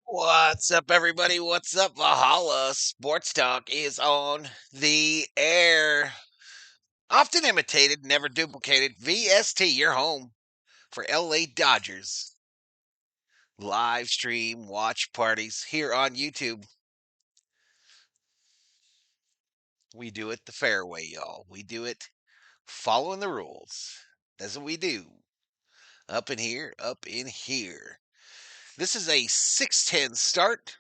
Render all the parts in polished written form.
What's up, everybody? What's up? Valhalla Sports Talk is on the air. Often imitated, never duplicated. VST, your home for LA Dodgers. Live stream watch parties here on YouTube. We do it the fair way, y'all. We do it following the rules. That's what we do. Up in here, up in here. This is a 6:10 start,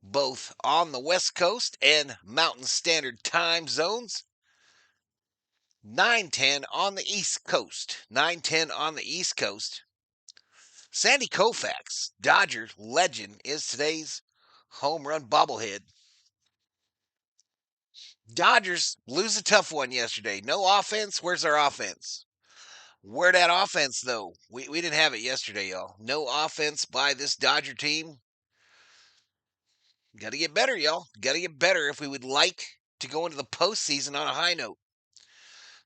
both on the West Coast and Mountain Standard Time zones. 9:10 on the East Coast. 9:10 on the East Coast. Sandy Koufax, Dodger legend, is today's home run bobblehead. Dodgers lose a tough one yesterday. No offense. Where's our offense? Where that offense, though? We didn't have it yesterday, y'all. No offense by this Dodger team. Got to get better, y'all. Got to get better if we would like to go into the postseason on a high note.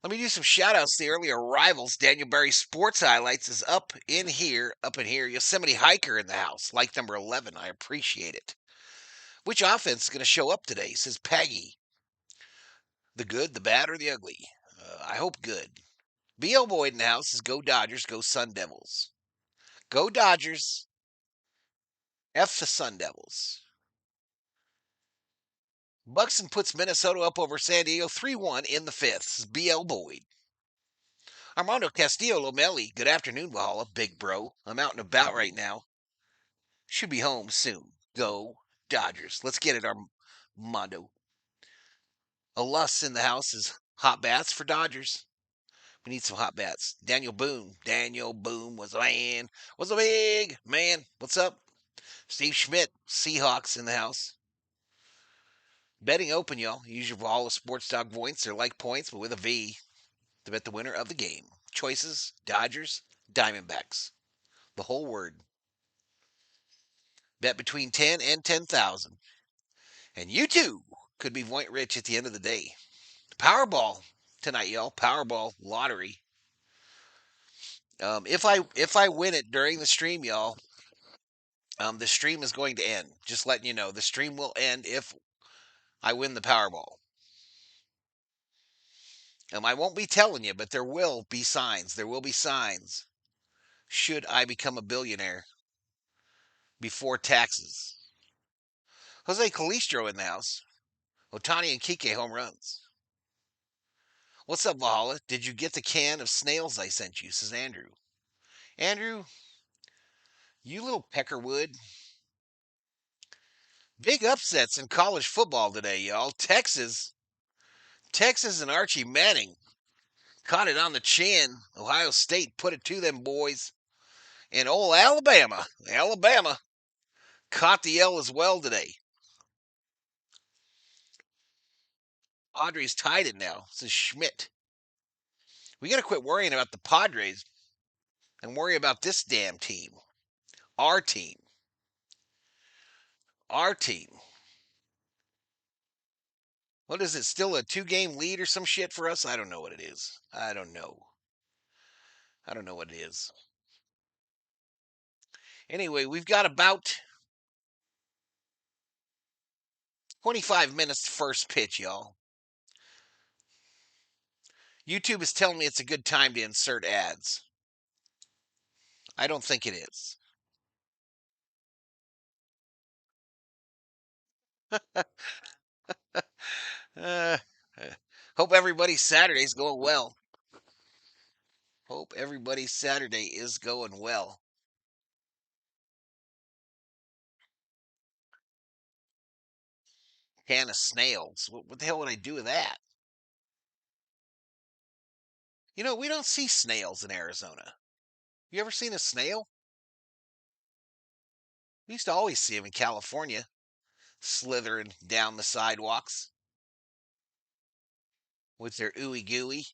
Let me do some shout outs to the early arrivals. Daniel Barry Sports Highlights is up in here. Yosemite Hiker in the house, like number 11. I appreciate it. Which offense is going to show up today? Says Peggy. The good, the bad, or the ugly? I hope good. B.L. Boyd in the house is go Dodgers, go Sun Devils. Go Dodgers, F the Sun Devils. Buxton puts Minnesota up over San Diego 3-1 in the fifth. This is B.L. Boyd. Armando Castillo Lomeli, good afternoon, Valhalla, big bro. I'm out and about right now. Should be home soon. Go Dodgers. Let's get it, Armando. Alus in the house is hot bats for Dodgers. We need some hot bats. Daniel Boone. Daniel Boone was a man. Was a big man. What's up? Steve Schmidt. Seahawks in the house. Betting open, y'all. Use your Valhalla Sports Dog points. They're like points, but with a V to bet the winner of the game. Choices, Dodgers, Diamondbacks. The whole word. Bet between 10 and 10,000. And you too could be point rich at the end of the day. Powerball tonight, y'all. Powerball lottery. If I win it during the stream, y'all, the stream is going to end. Just letting you know, the stream will end if I win the Powerball. I won't be telling you, but there will be signs. There will be signs. Should I become a billionaire before taxes? Jose Calistro in the house. Otani and Kike home runs. What's up, Valhalla? Did you get the can of snails I sent you? Says Andrew. Andrew, you little peckerwood. Big upsets in college football today, y'all. Texas and Archie Manning caught it on the chin. Ohio State put it to them boys. And old Alabama caught the L as well today. Padres tied it now. This is Schmidt. We got to quit worrying about the Padres and worry about this damn team. Our team. Our team. What is it? Still a 2-game lead or some shit for us? I don't know what it is. I don't know. I don't know what it is. Anyway, we've got about 25 minutes to first pitch, y'all. YouTube is telling me it's a good time to insert ads. I don't think it is. Uh, hope everybody's Saturday's going well. Hope everybody's Saturday is going well. Can of snails. What the hell would I do with that? You know, we don't see snails in Arizona. You ever seen a snail? We used to always see them in California, slithering down the sidewalks with their ooey gooey,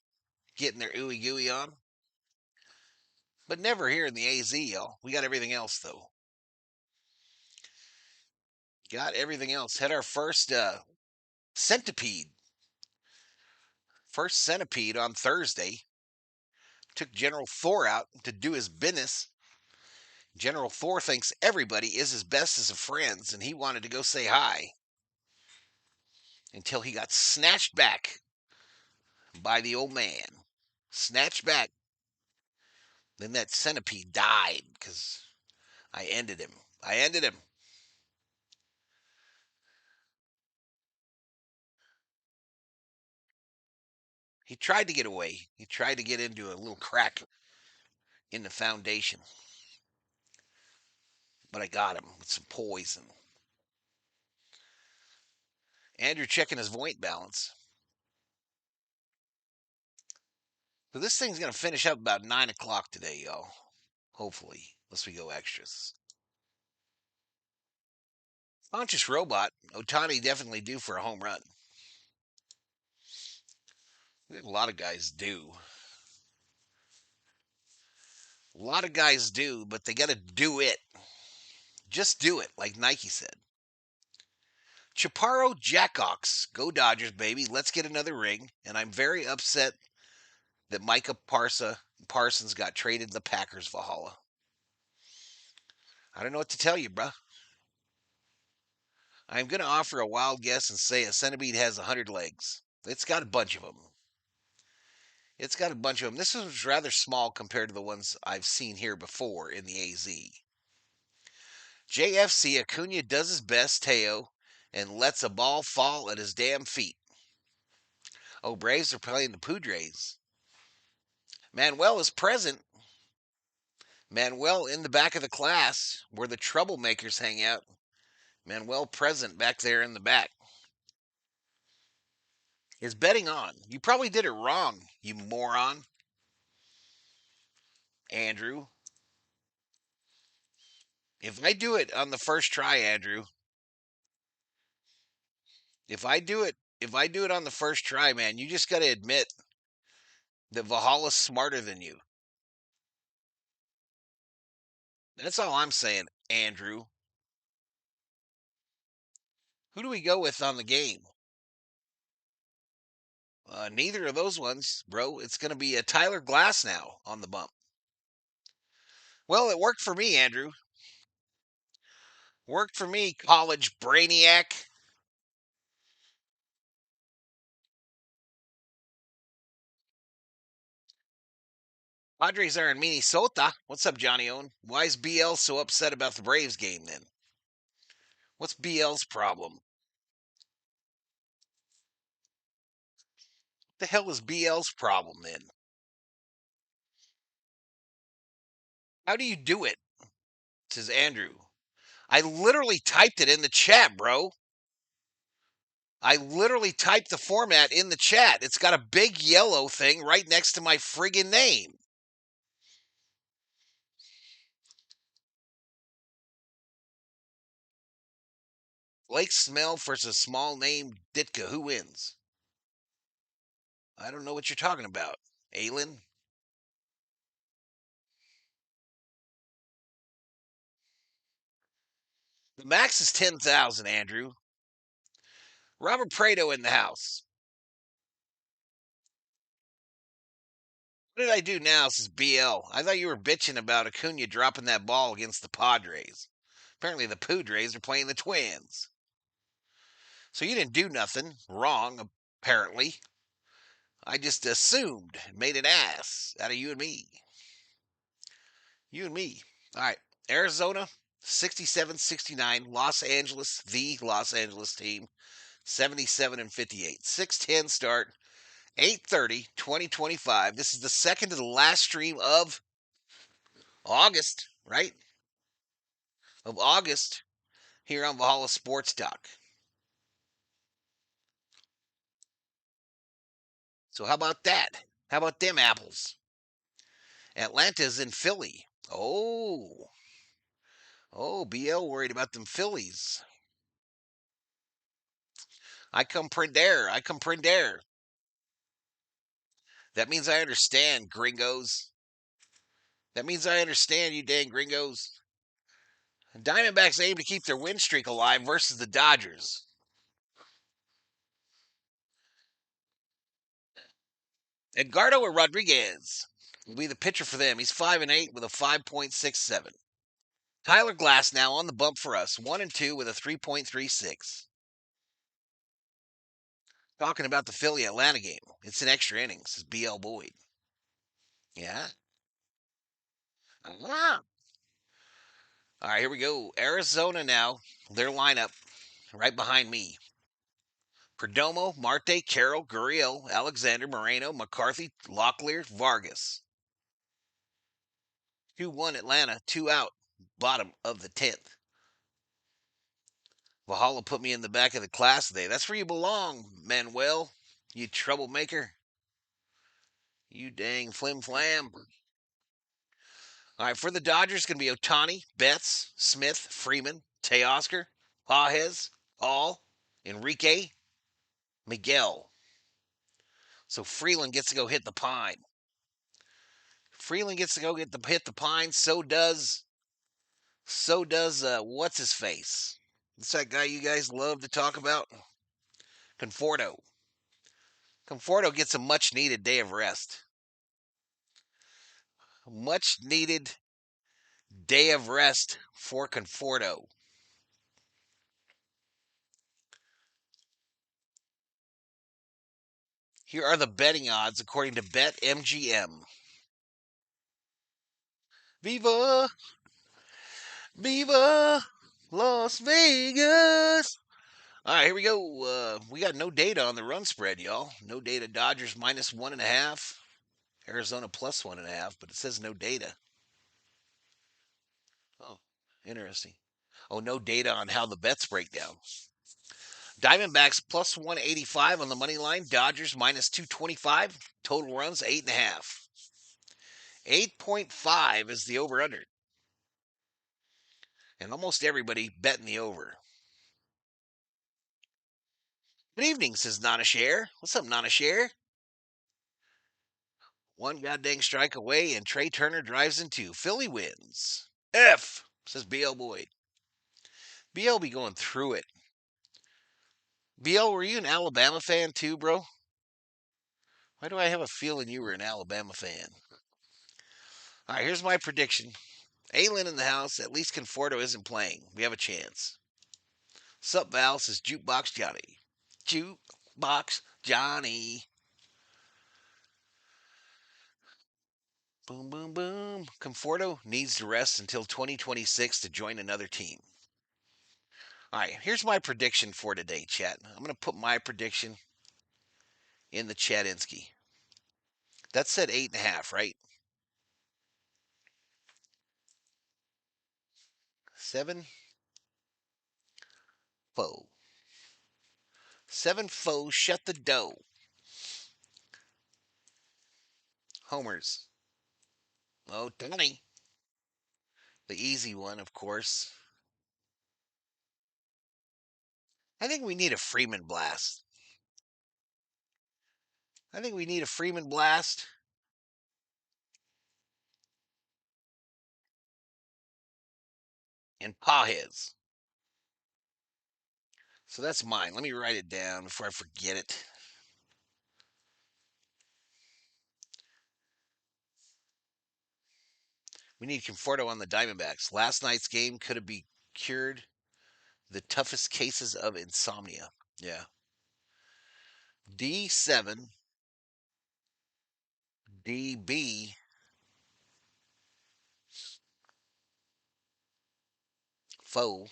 getting their ooey gooey on. But never here in the AZ, y'all. We got everything else, though. Got everything else. Had our first centipede. First centipede on Thursday. Took General Thor out to do his business. General Thor thinks everybody is his best as friends, and he wanted to go say hi until he got snatched back by the old man. Snatched back. Then that centipede died because I ended him. I ended him. He tried to get away. He tried to get into a little crack in the foundation. But I got him with some poison. Andrew checking his point balance. So this thing's going to finish up about 9 o'clock today, y'all. Hopefully, unless we go extras. Conscious robot. Otani definitely due for a home run. A lot of guys do. A lot of guys do, but they got to do it. Just do it, like Nike said. Chaparro Jackox. Go Dodgers, baby. Let's get another ring. And I'm very upset that Micah Parsons got traded to the Packers Valhalla. I don't know what to tell you, bruh. I'm going to offer a wild guess and say a centipede has 100 legs. It's got a bunch of them. It's got a bunch of them. This is rather small compared to the ones I've seen here before in the AZ. JFC Acuna does his best, Teo, and lets a ball fall at his damn feet. Oh, Braves are playing the Padres. Manuel is present. Manuel in the back of the class where the troublemakers hang out. Manuel present back there in the back. Is betting on. You probably did it wrong, you moron. Andrew. If I do it on the first try, Andrew. If I do it on the first try, man, you just got to admit that Valhalla's smarter than you. That's all I'm saying, Andrew. Who do we go with on the game? Neither of those ones, bro. It's going to be a Tyler Glass now on the bump. Well, it worked for me, Andrew. Worked for me, college brainiac. Padres are in Minnesota. What's up, Johnny Owen? Why is BL so upset about the Braves game then? What's BL's problem? What the hell is BL's problem then? How do you do it? Says Andrew. I literally typed it in the chat, bro. I literally typed the format in the chat. It's got a big yellow thing right next to my friggin' name. Blake Snell versus small name Ditka. Who wins? I don't know what you're talking about. Aylin? The max is 10,000, Andrew. Robert Prado in the house. What did I do now? Says BL. I thought you were bitching about Acuna dropping that ball against the Padres. Apparently the Padres are playing the Twins. So you didn't do nothing wrong, apparently. I just assumed, made an ass out of you and me. You and me. All right. Arizona, 67-69. Los Angeles, the Los Angeles team, 77-58. 6:10 start, 8:30, 2025. This is the second to the last stream of August, right? Of August here on Valhalla Sports Talk. So how about that? How about them apples? Atlanta's in Philly. Oh, BL worried about them Phillies. I comprender. I comprender. That means I understand, gringos. That means I understand, you dang gringos. Diamondbacks aim to keep their win streak alive versus the Dodgers. Edgardo Rodriguez will be the pitcher for them. He's 5-8 with a 5.67. Tyler Glass now on the bump for us. 1-2 with a 3.36. Talking about the Philly Atlanta game. It's an extra innings. It's BL Boyd. Yeah. Ah. All right, here we go. Arizona now. Their lineup right behind me. Perdomo, Marte, Carroll, Gurriel, Alexander, Moreno, McCarthy, Locklear, Vargas. 2-1 Atlanta, 2 out, bottom of the 10th. Valhalla put me in the back of the class today. That's where you belong, Manuel. You troublemaker. You dang flim flam. All right, for the Dodgers, going to be Otani, Betts, Smith, Freeman, Teoscar, Pajes, Hall, Enrique, Miguel. So Freeland gets to go hit the pine. Freeland gets to go hit the pine. So does what's his face? What's that guy you guys love to talk about? Conforto. Conforto gets a much needed day of rest. Much needed day of rest for Conforto. Here are the betting odds according to BetMGM. Viva! Viva! Las Vegas! All right, here we go. We got no data on the run spread, y'all. No data. Dodgers -1.5. Arizona +1.5, but it says no data. Oh, interesting. Oh, no data on how the bets break down. Diamondbacks +185 on the money line. Dodgers -225. Total runs 8.5. 8.5 is the over/under, and almost everybody betting the over. Good evening, says Nana Share. What's up, Nana Share? One goddamn strike away, and Trey Turner drives in two. Philly wins. F, says BL Boyd. BL be going through it. BL, were you an Alabama fan too, bro? Why do I have a feeling you were an Alabama fan? All right, here's my prediction. Aylin in the house. At least Conforto isn't playing. We have a chance. Sup, Val, says Jukebox Johnny. Jukebox Johnny. Boom, boom, boom. Conforto needs to rest until 2026 to join another team. All right, here's my prediction for today, chat. I'm going to put my prediction in the Chatinsky. That said 8.5, right? 7 foe. 7 foe, shut the dough. Homers. Oh, Tony. The easy one, of course. I think we need a Freeman blast. I think we need a Freeman blast. And Pajes. So that's mine. Let me write it down before I forget it. We need Conforto on the Diamondbacks. Last night's game could have been cured the toughest cases of insomnia. Yeah. D7, DB, foe,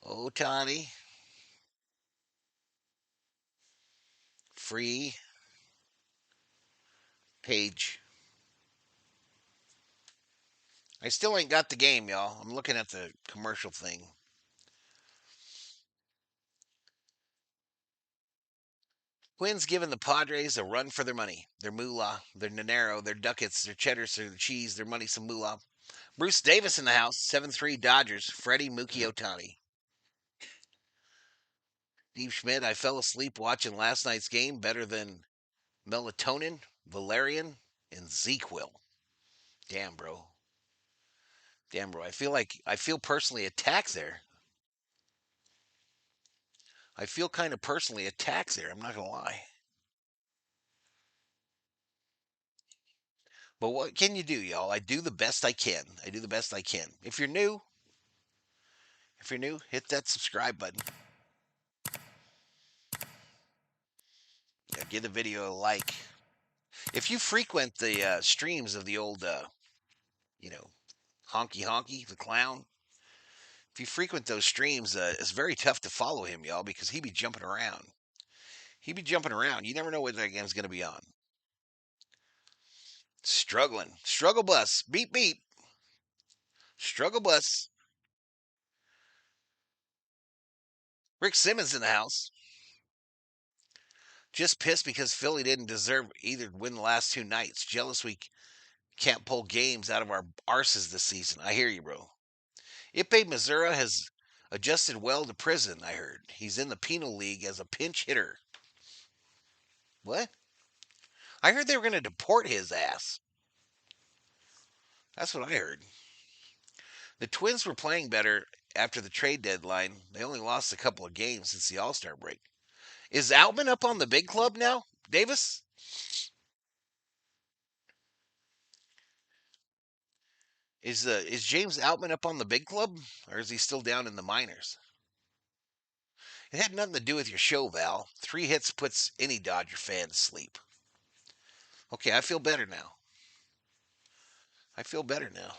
Otani, free, page. I still ain't got the game, y'all. I'm looking at the commercial thing. Twins giving the Padres a run for their money. Their moolah, their Nanero, their ducats, their cheddars, their cheese, their money, some moolah. Bruce Davis in the house, 7-3 Dodgers, Freddie Mookie Otani. Steve Schmidt, I fell asleep watching last night's game better than melatonin, valerian, and ZQL. Damn, bro. Damn, bro. I feel personally attacked there. I feel kind of personally attacked there. I'm not going to lie. But what can you do, y'all? I do the best I can. I do the best I can. If you're new, hit that subscribe button. Yeah, give the video a like. If you frequent the streams of the old, you know, Honky Honky, the clown, if you frequent those streams, it's very tough to follow him, y'all, because he be jumping around. He be jumping around. You never know what that game's going to be on. Struggling. Struggle bus. Beep, beep. Struggle bus. Rick Simmons in the house. Just pissed because Philly didn't deserve either to win the last two nights. Jealous we can't pull games out of our arses this season. I hear you, bro. Ipe Missouri has adjusted well to prison, I heard. He's in the penal league as a pinch hitter. What? I heard they were going to deport his ass. That's what I heard. The Twins were playing better after the trade deadline. They only lost a couple of games since the All-Star break. Is Outman up on the big club now, Davis? Is James Outman up on the big club, or is he still down in the minors? It had nothing to do with your show, Val. 3 hits puts any Dodger fan to sleep. Okay, I feel better now. I feel better now.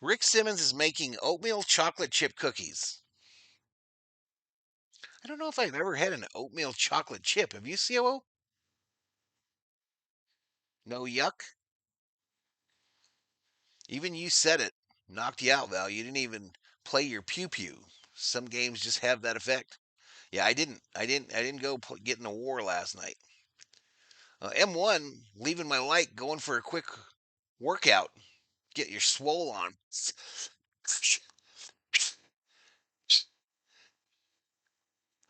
Rick Simmons is making oatmeal chocolate chip cookies. I don't know if I've ever had an oatmeal chocolate chip. Have you, COO? No yuck? Even you said it. Knocked you out, Val. You didn't even play your pew pew. Some games just have that effect. Yeah, I didn't. I didn't go get in a war last night. M1 leaving my light, going for a quick workout. Get your swole on.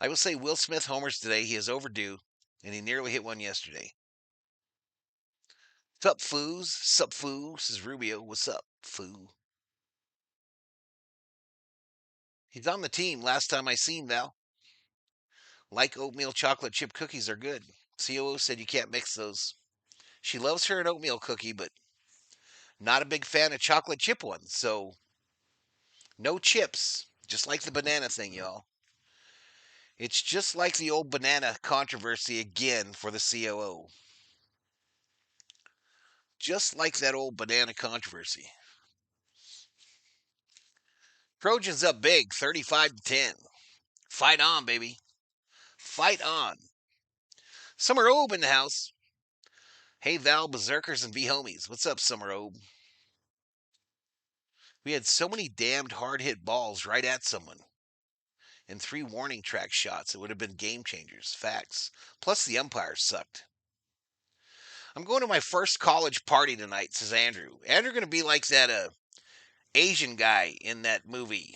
I will say Will Smith homers today. He is overdue, and he nearly hit one yesterday. Sup, foos? Sup, foo? This is Rubio. What's up, foo? He's on the team last time I seen Val. Like oatmeal chocolate chip cookies are good. COO said you can't mix those. She loves her an oatmeal cookie, but not a big fan of chocolate chip ones. So no chips. Just like the banana thing, y'all. It's just like the old banana controversy again for the COO. Just like that old banana controversy. Trojans up big, 35-10. Fight on, baby. Fight on. Summer Obe in the house. Hey, Val, Berserkers, and B homies. What's up, Summer Obe? We had so many damned hard hit balls right at someone. And 3 warning track shots. It would have been game changers. Facts. Plus, the umpires sucked. I'm going to my first college party tonight, says Andrew. Andrew going to be like that Asian guy in that movie.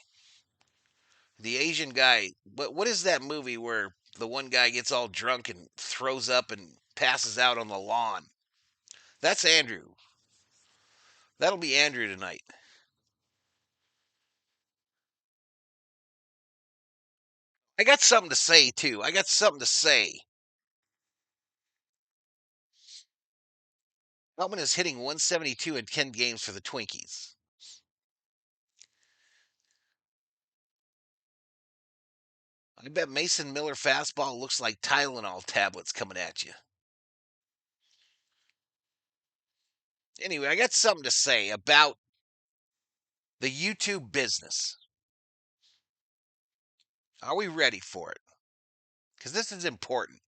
The Asian guy. What is that movie where the one guy gets all drunk and throws up and passes out on the lawn? That's Andrew. That'll be Andrew tonight. I got something to say, too. I got something to say. Altman is hitting 172 in 10 games for the Twinkies. I bet Mason Miller fastball looks like Tylenol tablets coming at you. Anyway, I got something to say about the YouTube business. Are we ready for it? Because this is important.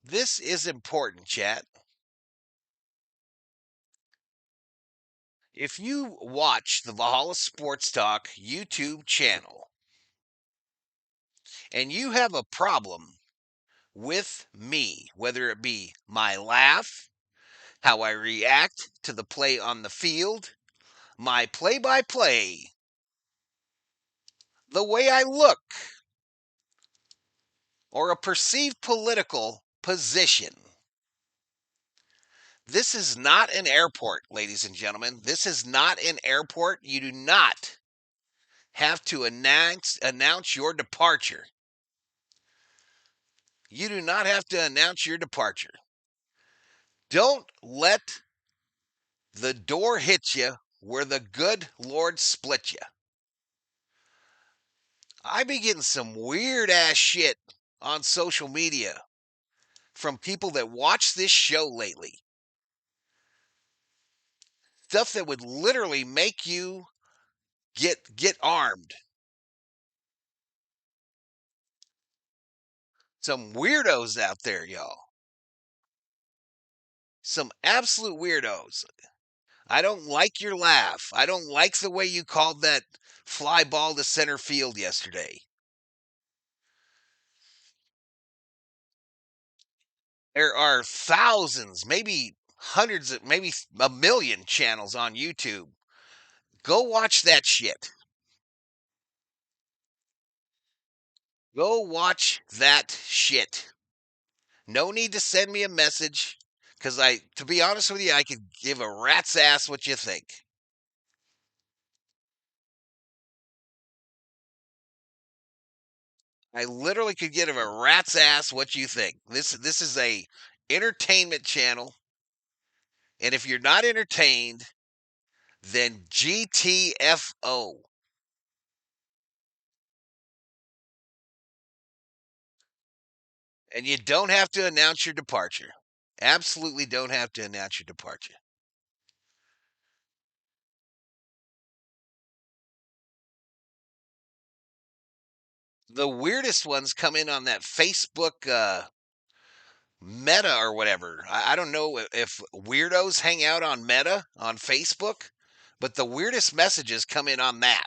This is important, chat. If you watch the Valhalla Sports Talk YouTube channel and you have a problem with me, whether it be my laugh, how I react to the play on the field, my play by play, the way I look, or a perceived political position. This is not an airport, ladies and gentlemen. This is not an airport. You do not have to announce your departure. You do not have to announce your departure. Don't let the door hit you where the good Lord split you. I be getting some weird ass shit on social media from people that watch this show lately. Stuff that would literally make you get armed. Some weirdos out there, y'all. Some absolute weirdos. I don't like your laugh. I don't like the way you called that fly ball to center field yesterday. There are thousands, maybe hundreds, maybe a million channels on YouTube. Go watch that shit. Go watch that shit. No need to send me a message because to be honest with you, I could give a rat's ass what you think. I literally could give a rat's ass what you think. This is a entertainment channel, and if you're not entertained, then GTFO. And you don't have to announce your departure. Absolutely don't have to announce your departure. The weirdest ones come in on that Facebook Meta or whatever. I don't know if weirdos hang out on Meta on Facebook, but the weirdest messages come in on that.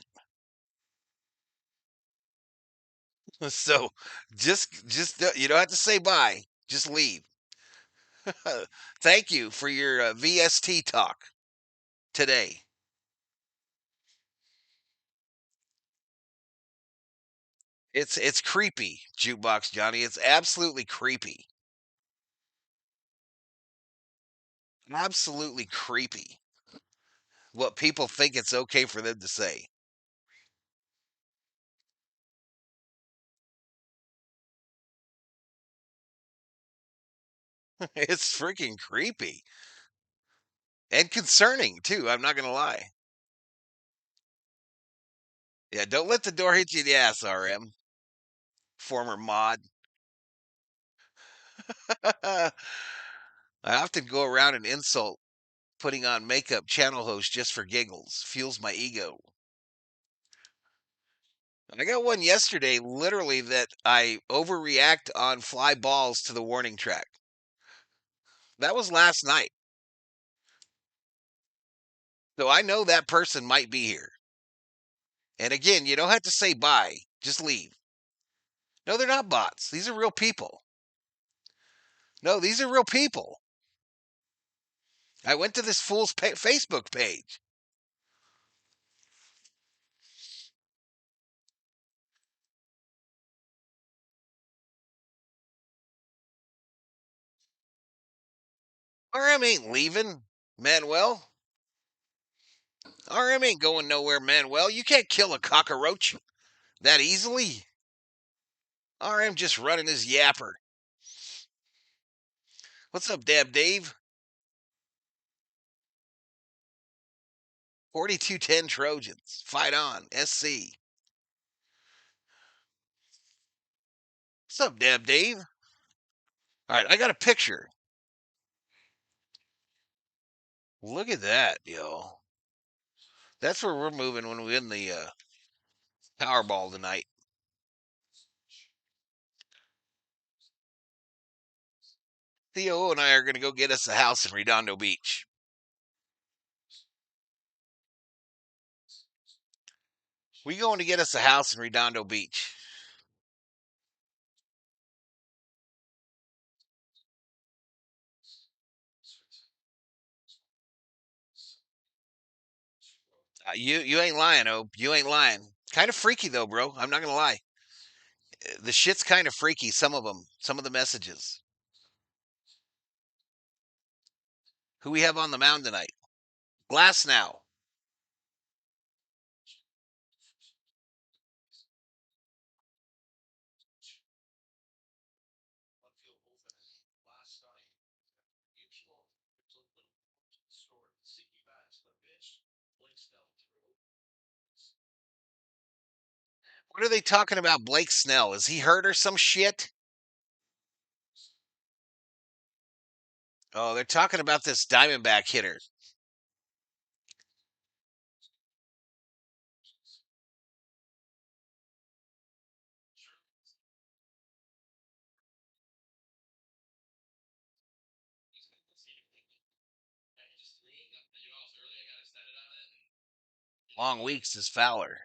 So just you don't have to say bye. Just leave. Thank you for your VST talk today. It's creepy, Jukebox Johnny. It's absolutely creepy. Absolutely creepy. What people think it's okay for them to say. It's freaking creepy and concerning too. I'm not gonna lie. Yeah, don't let the door hit you in the ass, RM. Former mod. I often go around and insult putting on makeup channel host just for giggles. Fuels my ego. I got one yesterday, literally, that I overreact on fly balls to the warning track. That was last night. So I know that person might be here. And again, you don't have to say bye, just leave. No, they're not bots. These are real people. No, these are real people. I went to this fool's Facebook page. RM ain't leaving, Manuel. RM ain't going nowhere, Manuel. You can't kill a cockroach that easily. RM just running his yapper. What's up, Dab Dave? 4210 Trojans. Fight on. SC. What's up, Dab Dave? All right, I got a picture. Look at that, yo. That's where we're moving when we win the Powerball tonight. Theo and I are going to go get us a house in Redondo Beach. We going to get us a house in Redondo Beach. You ain't lying, oh. You ain't lying. Kind of freaky though, bro. I'm not gonna lie. The shit's kind of freaky. Some of them, some of the messages. Who we have on the mound tonight? Glass now. What are they talking about Blake Snell? Is he hurt or some shit? Oh, they're talking about this Diamondback hitter. Long weeks is Fowler.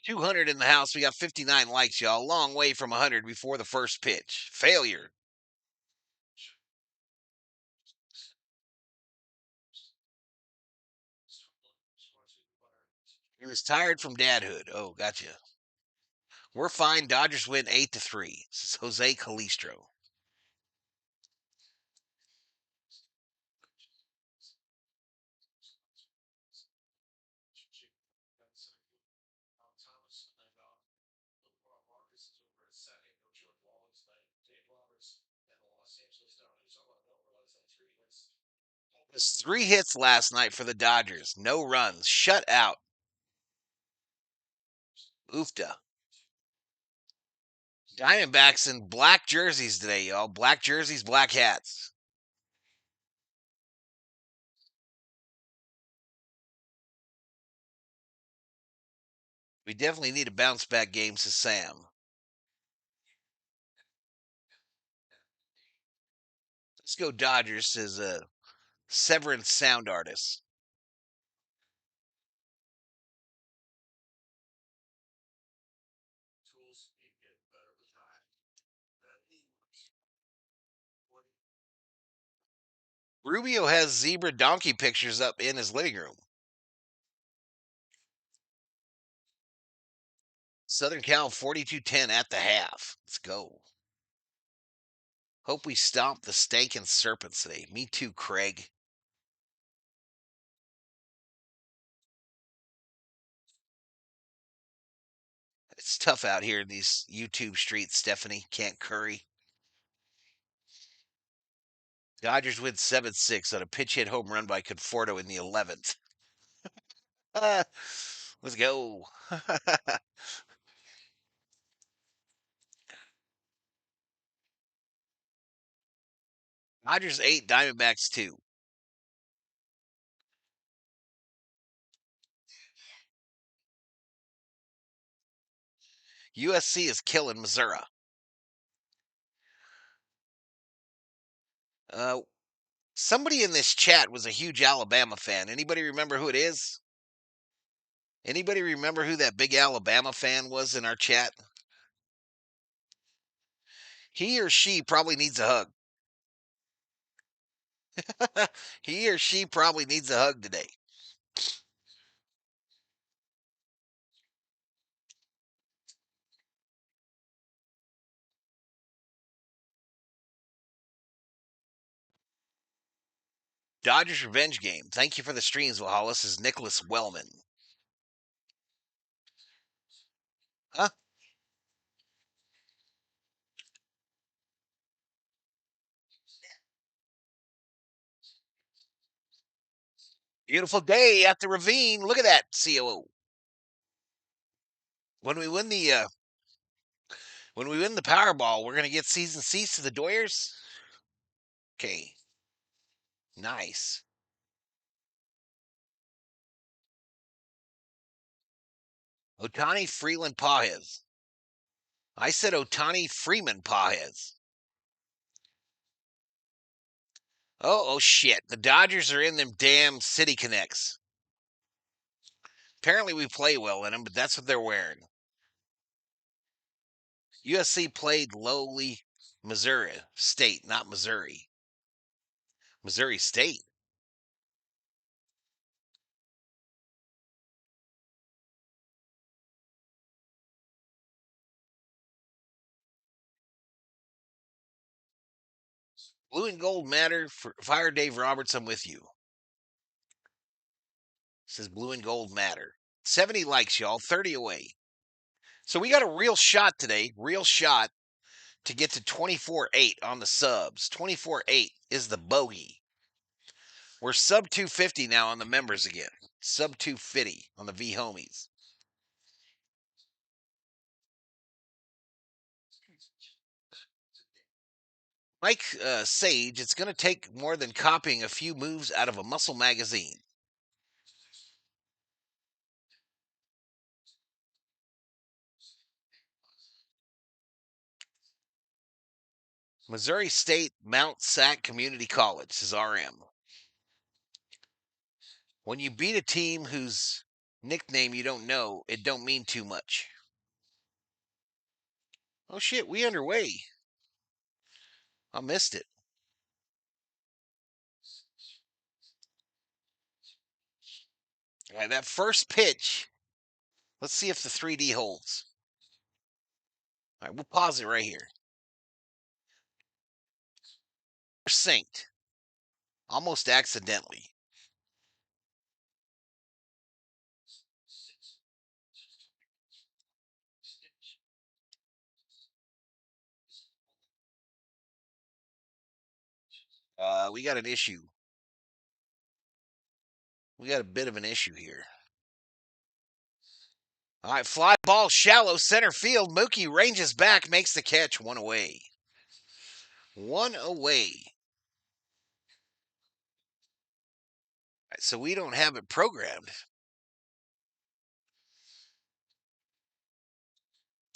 200 in the house. We got 59 likes, y'all. Long way from 100 before the first pitch. Failure. He was tired from dadhood. Oh, gotcha. We're fine. Dodgers win 8-3. This is Jose Calistro. It was 3 hits last night for the Dodgers. No runs. Shut out. Oofta. Diamondbacks in black jerseys today, y'all. Black jerseys, black hats. We definitely need a bounce back game, says Sam. Let's go Dodgers, says Severance Sound Artist. Rubio has zebra donkey pictures up in his living room. Southern Cal 42-10 at the half. Let's go. Hope we stomp the stinking serpents today. Me too, Craig. It's tough out here in these YouTube streets, Stephanie. Can't curry. Dodgers win 7-6 on a pitch hit home run by Conforto in the 11th. Let's go. Dodgers 8, Diamondbacks 2. USC is killing Missouri. Uh, Somebody in this chat was a huge Alabama fan. Anybody remember who it is? Anybody remember who that big Alabama fan was in our chat? He or she probably needs a hug. He or she probably needs a hug today. Dodgers revenge game. Thank you for the streams, Valhalla. This is Nicholas Wellman. Huh? Beautiful day at the ravine. Look at that, COO. When we win the Powerball, we're gonna get season seats to the Doyers. Okay, nice. Otani Freeland Pajes. I said Otani Freeman Pajes. Oh shit! The Dodgers are in them damn City Connects. Apparently, we play well in them, but that's what they're wearing. USC played lowly Missouri State, not Missouri. Missouri State. Blue and gold matter. Fire Dave Roberts, I'm with you. Says blue and gold matter. 70 likes, y'all. 30 away. So we got a real shot today. Real shot to get to 24-8 on the subs. 24-8 is the bogey. We're sub 250 now on the members again. Sub 250 on the V homies. Mike Sage, it's going to take more than copying a few moves out of a muscle magazine. Missouri State Mount Sac Community College, says RM. When you beat a team whose nickname you don't know, it don't mean too much. Oh shit, we underway. I missed it. All right, that first pitch. Let's see if the 3D holds. All right, we'll pause it right here. Synced. Almost accidentally. We got an issue. We got a bit of an issue here. All right, fly ball shallow center field. Mookie ranges back, makes the catch. One away. One away. Right, so we don't have it programmed.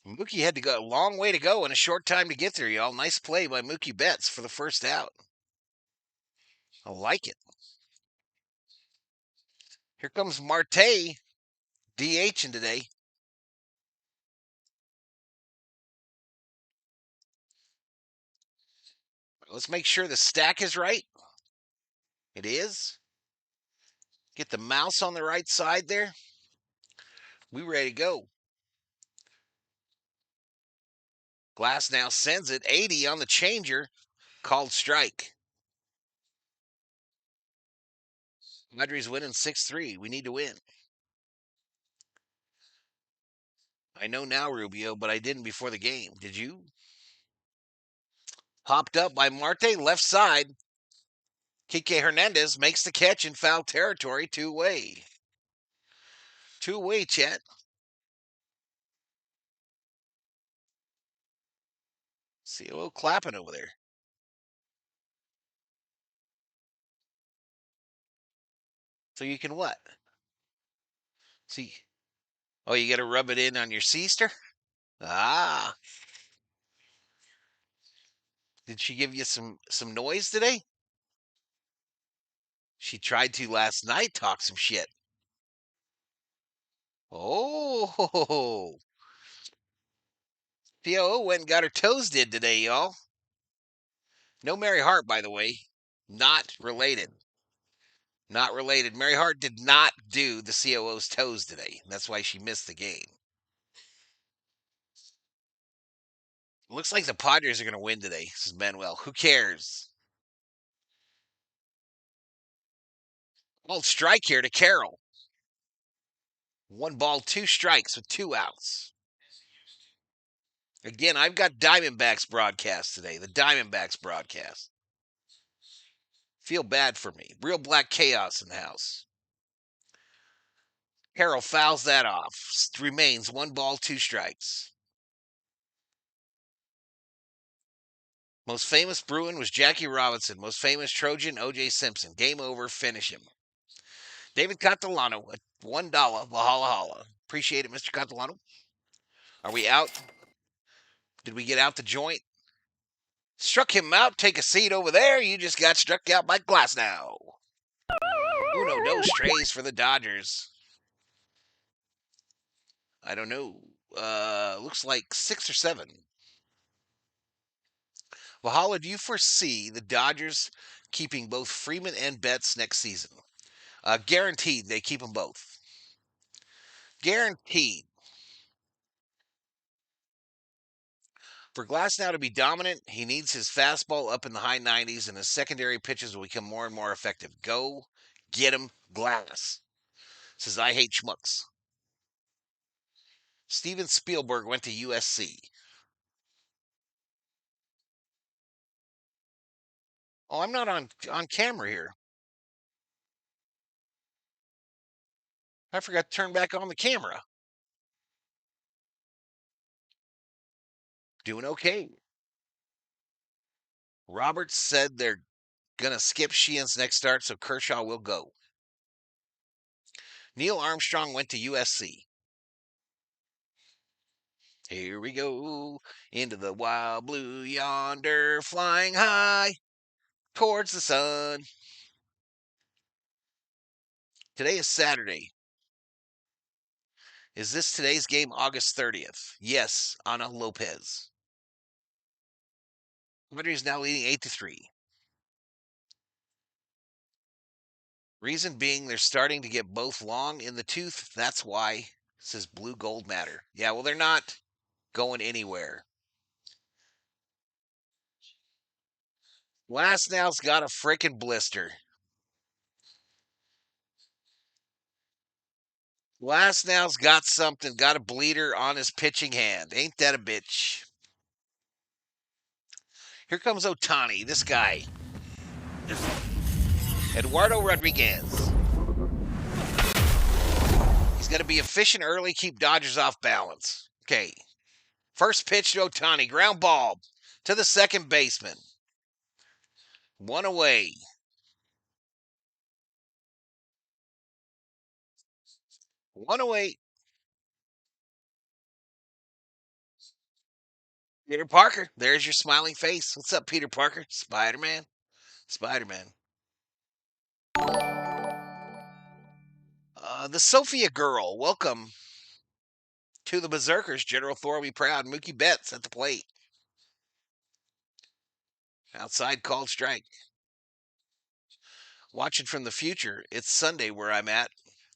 Mookie had to go a long way to go and a short time to get there, y'all. Nice play by Mookie Betts for the first out. I like it. Here comes Marte, DHing today. Let's make sure the stack is right. It is. Get the mouse on the right side there. We ready to go. Glass now sends it. 80 on the changer. Called strike. Padres winning 6-3. We need to win. I know now, Rubio, but I didn't before the game. Did you? Popped up by Marte, left side. Kike Hernandez makes the catch in foul territory, two-way. Two-way, Chet. See a little clapping over there. So you can what? See? Oh, you got to rub it in on your Seaster? Ah. Did she give you some noise today? She tried to last night talk some shit. Oh. POO went and got her toes did today, y'all. No Mary Hart, by the way. Not related. Not related. Mary Hart did not do the COO's toes today. That's why she missed the game. Looks like the Padres are going to win today, says Manuel. Who cares? Well, strike here to Carroll. 1 ball, 2 strikes with 2 outs. Again, I've got Diamondbacks broadcast today. The Diamondbacks broadcast. Feel bad for me. Real black chaos in the house. Carroll fouls that off. Remains 1 ball, 2 strikes. Most famous Bruin was Jackie Robinson. Most famous Trojan, O.J. Simpson. Game over. Finish him. David Catalano, $1. Valhalla. Appreciate it, Mr. Catalano. Are we out? Did we get out the joint? Struck him out. Take a seat over there. You just got struck out by Glass now. Uno dos trays for the Dodgers. I don't know. Looks like 6 or 7. Valhalla, do you foresee the Dodgers keeping both Freeman and Betts next season? Guaranteed they keep them both. Guaranteed. For Glass now to be dominant, he needs his fastball up in the high 90s, and his secondary pitches will become more and more effective. Go get him, Glass. Says, I hate schmucks. Steven Spielberg went to USC. Oh, I'm not on camera here. I forgot to turn back on the camera. Doing okay. Roberts said they're gonna skip Sheehan's next start, so Kershaw will go. Neil Armstrong went to USC. Here we go into the wild blue yonder, flying high towards the sun. Today is Saturday. Is this today's game, August 30th? Yes, Ana Lopez. Padres now leading 8-3. Reason being they're starting to get both long in the tooth. That's why, says Blue Gold Matter. Yeah, well, they're not going anywhere. Glasnow's got a freaking blister. Glasnow's got something, got a bleeder on his pitching hand. Ain't that a bitch? Here comes Otani, this guy. Eduardo Rodriguez. He's going to be efficient early, keep Dodgers off balance. Okay. First pitch to Otani, ground ball to the second baseman. One away. One away. Peter Parker, there's your smiling face. What's up, Peter Parker? Spider-Man. Spider-Man. The Sophia girl, welcome to the Berserkers. General Thor will be proud. Mookie Betts at the plate. Outside called strike. Watching from the future. It's Sunday where I'm at,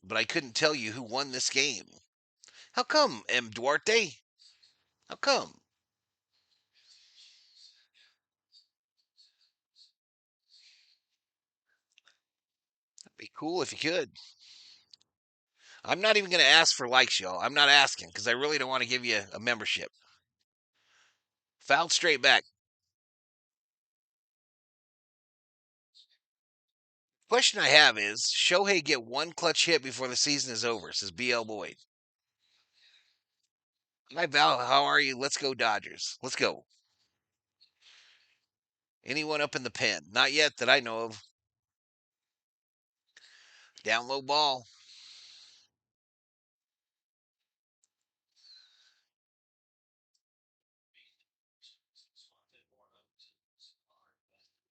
but I couldn't tell you who won this game. How come, M. Duarte? How come? That'd be cool if you could. I'm not even going to ask for likes, y'all. I'm not asking because I really don't want to give you a membership. Fouled straight back. Question I have is, Shohei get one clutch hit before the season is over, says BL Boyd. Hi, Val. How are you? Let's go, Dodgers. Let's go. Anyone up in the pen? Not yet that I know of. Down low ball.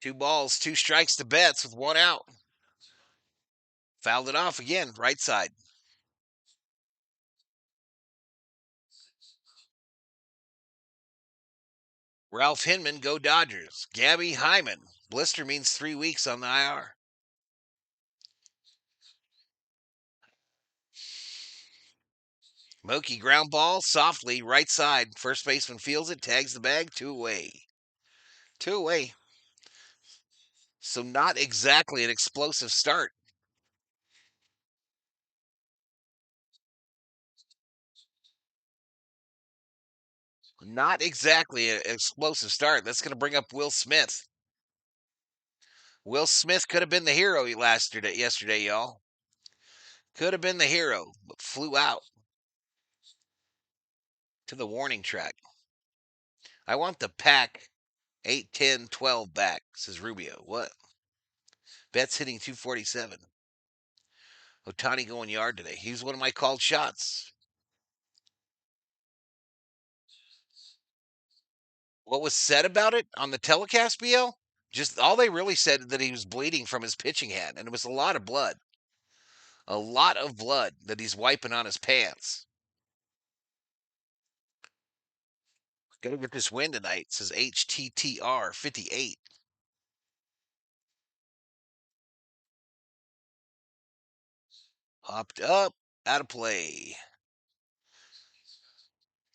Two balls, two strikes to Betts with one out. Fouled it off again, right side. Ralph Hinman, go Dodgers. Gabby Hyman. Blister means 3 weeks on the IR. Mookie ground ball, softly, right side. First baseman fields it, tags the bag, two away. Two away. So not exactly an explosive start. Not exactly an explosive start. That's going to bring up Will Smith. Will Smith could have been the hero yesterday, y'all. Could have been the hero, but flew out to the warning track. I want the pack 8, 10, 12 back, says Rubio. What? Betts hitting 247. Otani going yard today. He was one of my called shots. What was said about it on the telecast, BL? Just all they really said that he was bleeding from his pitching hand, and it was a lot of blood. A lot of blood that he's wiping on his pants. Gotta get this win tonight, says HTTR 58. Hopped up, out of play.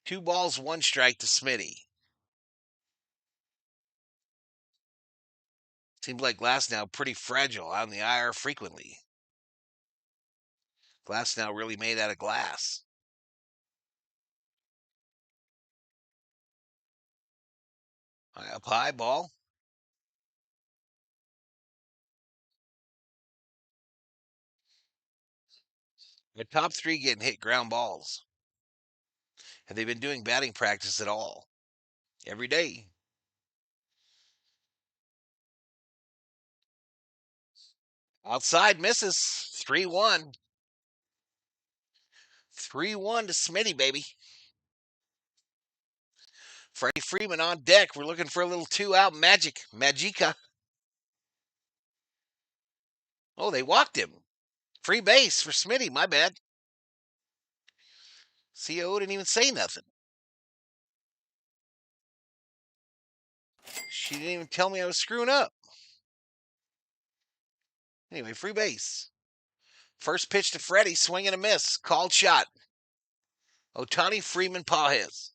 2 balls, 1 strike to Smitty. Seems like Glasnow pretty fragile on the IR frequently. Glasnow really made out of glass. Up high ball. The top three getting hit ground balls. Have they been doing batting practice at all? Every day. Outside misses. 3-1. 3-1 to Smitty, baby. Freddie Freeman on deck. We're looking for a little 2-out magic. Magica. Oh, they walked him. Free base for Smitty. My bad. CO didn't even say nothing. She didn't even tell me I was screwing up. Anyway, free base. First pitch to Freddie, swing and a miss. Called shot. Otani Freeman Pajes.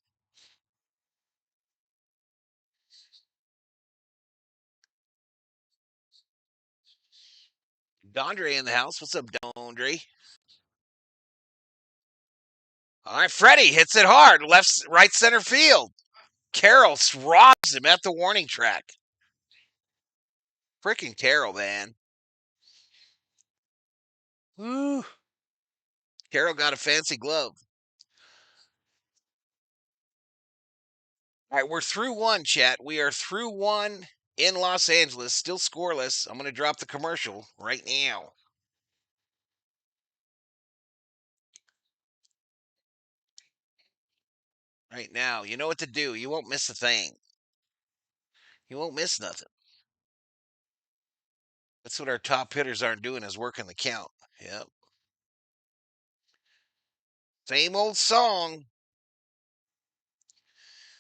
Dondre in the house. What's up, Dondre? All right, Freddie hits it hard. Right center field. Carroll robs him at the warning track. Freaking Carroll, man. Woo. Carroll got a fancy glove. All right, we're through one, chat. We are through one in Los Angeles, still scoreless. I'm going to drop the commercial right now. Right now. You know what to do. You won't miss a thing. You won't miss nothing. That's what our top hitters aren't doing is working the count. Yep. Same old song.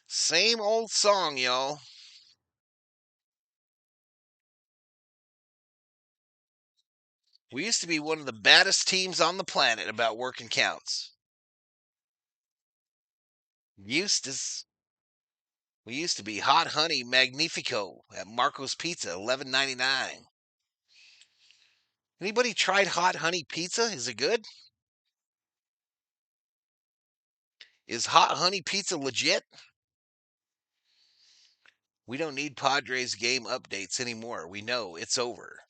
Same old song, y'all. We used to be one of the baddest teams on the planet about working counts. Eustace. We used to be Hot Honey Magnifico at Marco's Pizza, $11.99. Anybody tried Hot Honey Pizza? Is it good? Is Hot Honey Pizza legit? We don't need Padres game updates anymore. We know it's over.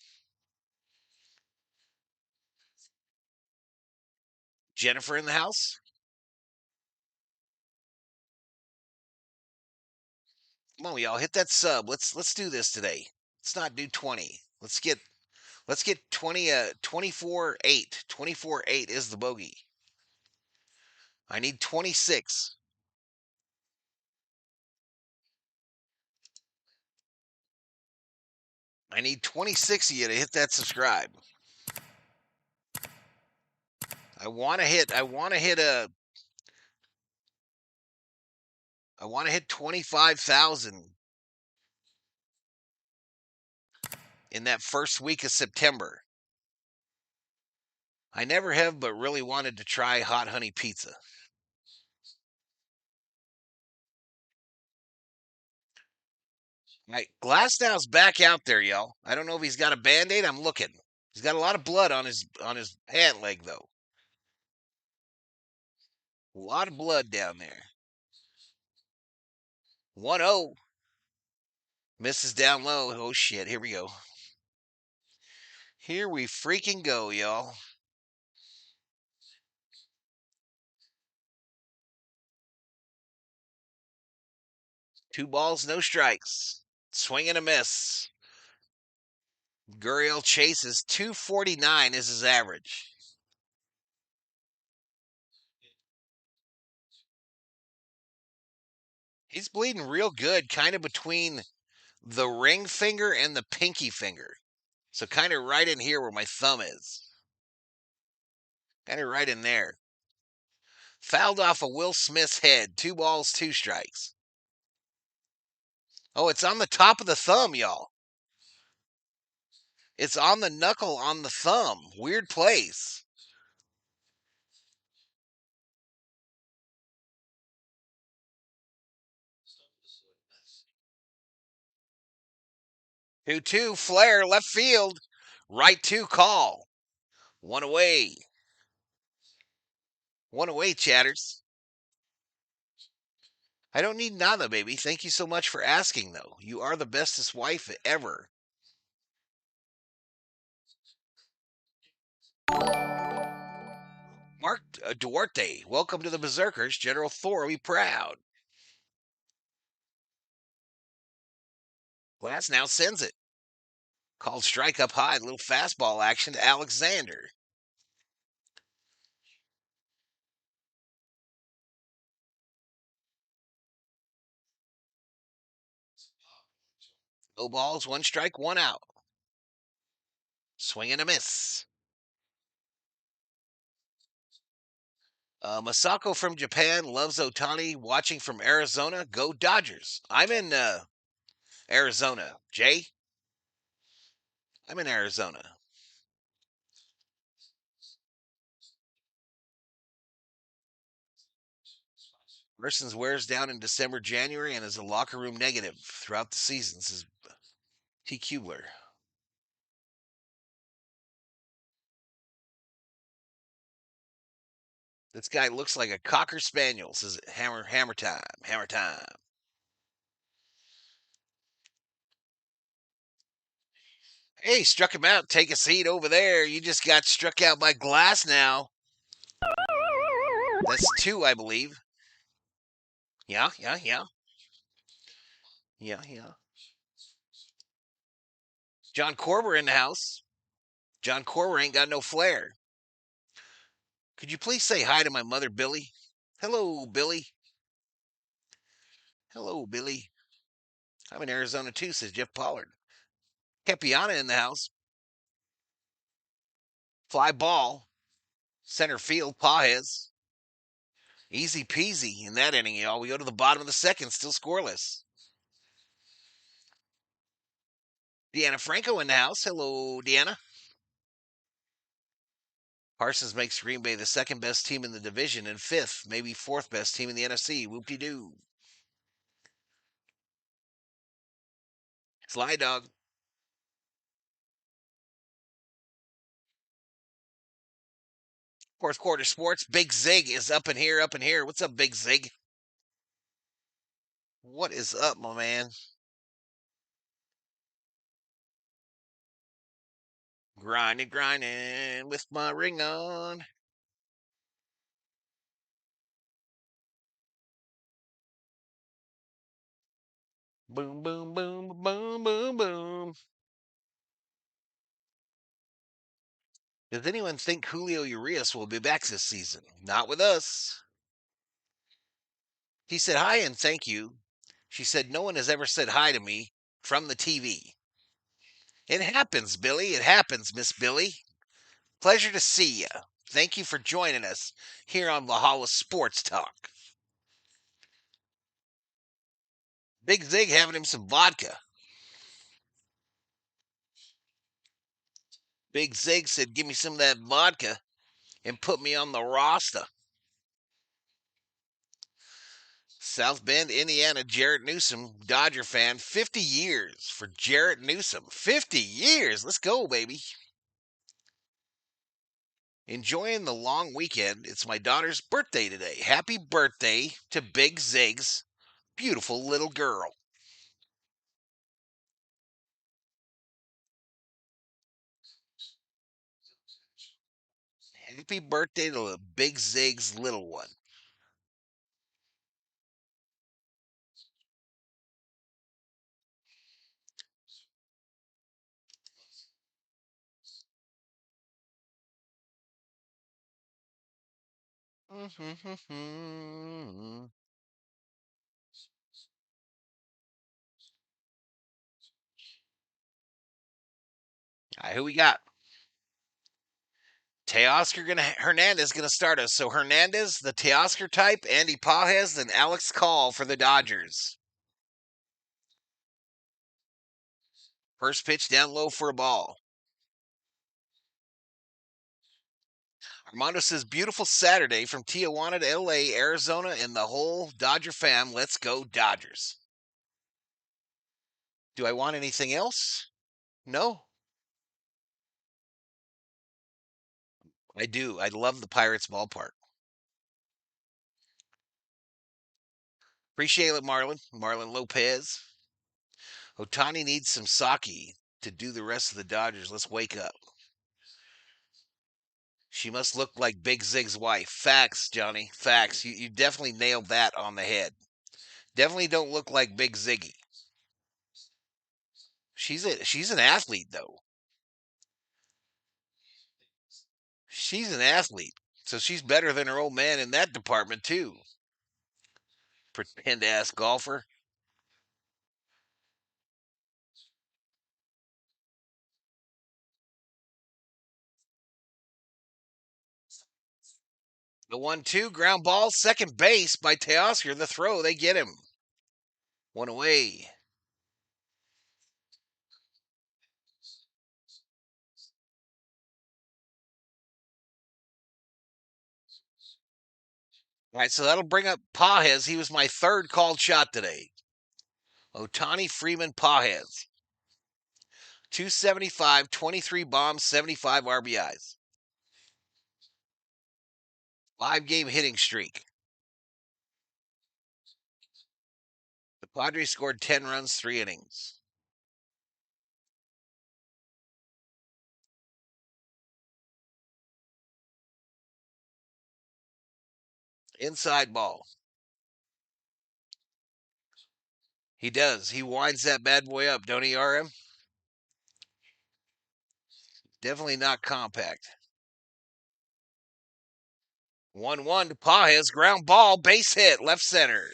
Jennifer in the house? Come on, y'all, hit that sub. Let's do this today. Let's not do 20. Let's get 20 24-8. 24-8 is the bogey. I need 26. I need 26 of you to hit that subscribe. I want to hit 25,000 in that first week of September. I never have, but really wanted to try Hot Honey Pizza. Right, Glasnow's back out there, y'all. I don't know if he's got a Band-Aid. I'm looking. He's got a lot of blood on his pant leg, though. A lot of blood down there. 1-0. Misses down low. Oh, shit. Here we go. Here we freaking go, y'all. Two balls, no strikes. Swing and a miss. Gurriel chases. 249 is his average. He's bleeding real good, kind of between the ring finger and the pinky finger. So kind of right in here where my thumb is. Kind of right in there. Fouled off of Will Smith's head. 2 balls, 2 strikes. Oh, it's on the top of the thumb, y'all. It's on the knuckle on the thumb. Weird place. Two, flare, left field. Right 2, call. One away. One away, chatters. I don't need nada, baby. Thank you so much for asking, though. You are the bestest wife ever. Mark Duarte, welcome to the Berserkers. General Thor, be proud. Glass now sends it. Called strike up high, little fastball action to Alexander. No balls, one strike, one out. Swing and a miss. Masako from Japan loves Otani. Watching from Arizona. Go Dodgers. I'm in Arizona. Jay, I'm in Arizona. Parsons wears down in December, January, and is a locker room negative throughout the season. This is T. Kubler. This guy looks like a cocker spaniel. Says hammer time, hammer time. Hey, struck him out. Take a seat over there. You just got struck out by Glass now. That's two, I believe. Yeah, yeah, yeah. Yeah, yeah. John Corber in the house. John Corber ain't got no flair. Could you please say hi to my mother, Billy? Hello, Billy. Hello, Billy. I'm in Arizona too, says Jeff Pollard. Capiana in the house. Fly ball. Center field, Pajes. Easy peasy in that inning, y'all. We go to the bottom of the second, still scoreless. Deanna Franco in the house. Hello, Deanna. Parsons makes Green Bay the second best team in the division and fifth, maybe fourth best team in the NFC. Whoop-de-doo. Sly dog. Fourth quarter sports. Big Zig is up in here, up in here. What's up, Big Zig? What is up, my man? Grinding, grinding with my ring on. Boom, boom, boom, boom, boom, boom. Does anyone think Julio Urias will be back this season? Not with us. He said hi and thank you. She said no one has ever said hi to me from the TV. It happens, Billy. It happens, Miss Billy. Pleasure to see you. Thank you for joining us here on Valhalla Sports Talk. Big Zig having him some vodka. Big Zig said, give me some of that vodka and put me on the roster. South Bend, Indiana, Jarrett Newsom, Dodger fan, 50 years for Jarrett Newsom. 50 years. Let's go, baby. Enjoying the long weekend. It's my daughter's birthday today. Happy birthday to Big Zig's beautiful little girl. Happy birthday to the Big Zig's little one. All right, who we got? Hernandez gonna start us. So Hernandez, the Teoscar type, Andy Pajes, and Alex Call for the Dodgers. First pitch down low for a ball. Armando says, beautiful Saturday from Tijuana to LA, Arizona, and the whole Dodger fam. Let's go, Dodgers. Do I want anything else? No, I do. I love the Pirates ballpark. Appreciate it, Marlon. Marlon Lopez. Otani needs some sake to do the rest of the Dodgers. Let's wake up. She must look like Big Zig's wife. Facts, Johnny. Facts. You definitely nailed that on the head. Definitely don't look like Big Ziggy. She's an athlete though. She's an athlete. So she's better than her old man in that department too. Pretend ass golfer. The 1-2 ground ball, second base by Teoscar. The throw, they get him. One away. All right, so that'll bring up Pajes. He was my third called shot today. Otani Freeman Pajes. 275, 23 bombs, 75 RBIs. 5-game hitting streak. The Padres scored 10 runs, 3 innings. Inside ball. He does. He winds that bad boy up, don't he, RM? Definitely not compact. 1-1 to Pajes. Ground ball, base hit, left center.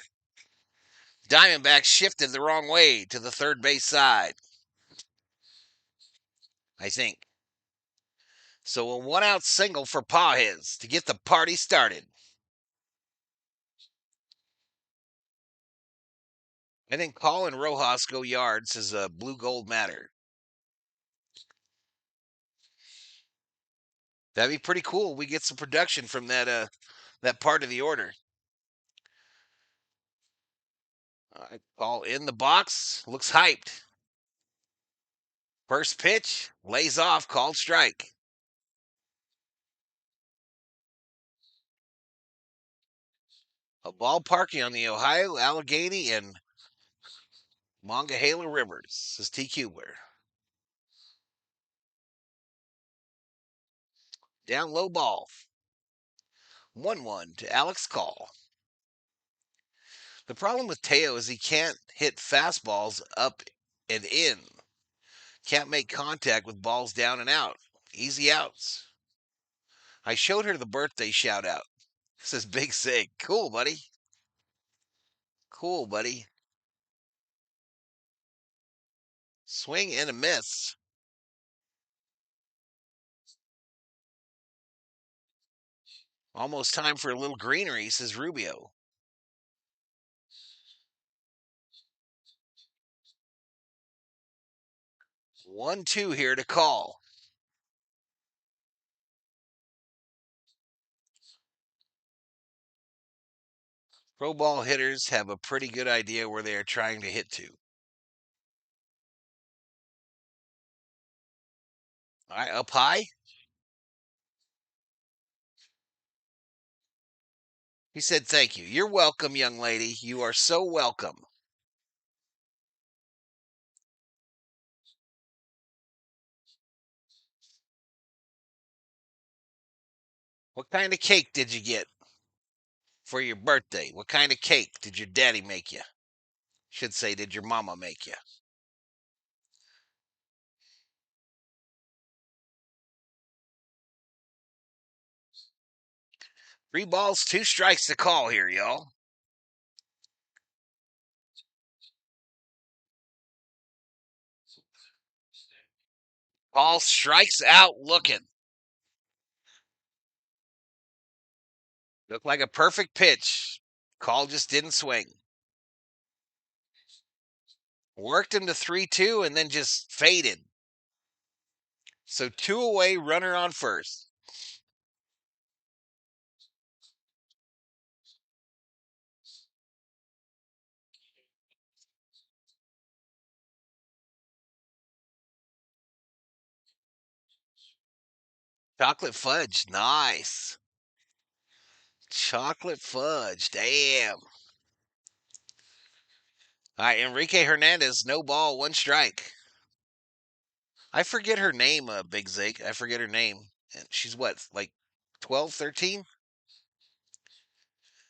Diamondbacks shifted the wrong way to the third base side, I think. So a 1-out single for Pajes to get the party started. I think Colin Rojas go yards is a blue gold matter. That'd be pretty cool. We get some production from that part of the order. All right, ball in the box. Looks hyped. First pitch, lays off, called strike. A ball parking on the Ohio, Allegheny, and Monongahela Rivers, says T. Kubler. Down low ball. 1-1 to Alex Call. The problem with Teo is he can't hit fastballs up and in. Can't make contact with balls down and out. Easy outs. I showed her the birthday shout out. Says Big Sig. Cool, buddy. Cool, buddy. Swing and a miss. Almost time for a little greenery, says Rubio. 1-2 here to Call. Pro ball hitters have a pretty good idea where they are trying to hit to. All right, up high. He said, "Thank you. You're welcome, young lady. You are so welcome." What kind of cake did you get for your birthday? What kind of cake did your daddy make you? Should say, did your mama make you? Three balls, two strikes to Call here, y'all. Call strikes out looking. Looked like a perfect pitch. Call just didn't swing. Worked him to 3-2 and then just faded. So 2 away, runner on first. Chocolate fudge, nice. Chocolate fudge, damn. All right, Enrique Hernandez, no ball, one strike. I forget her name, Big Zig. I forget her name. And she's what, like 12, 13.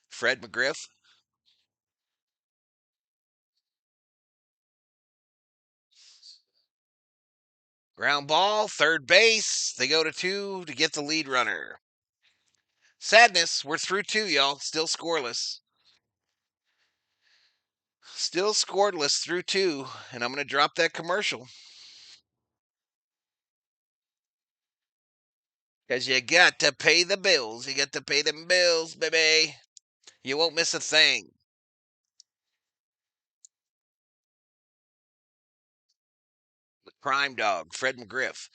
Fred McGriff. Ground ball, third base. They go to two to get the lead runner. Sadness, we're through two, y'all. Still scoreless. Still scoreless through two, and I'm going to drop that commercial. Because you got to pay the bills. You got to pay them bills, baby. You won't miss a thing. The crime dog, Fred McGriff.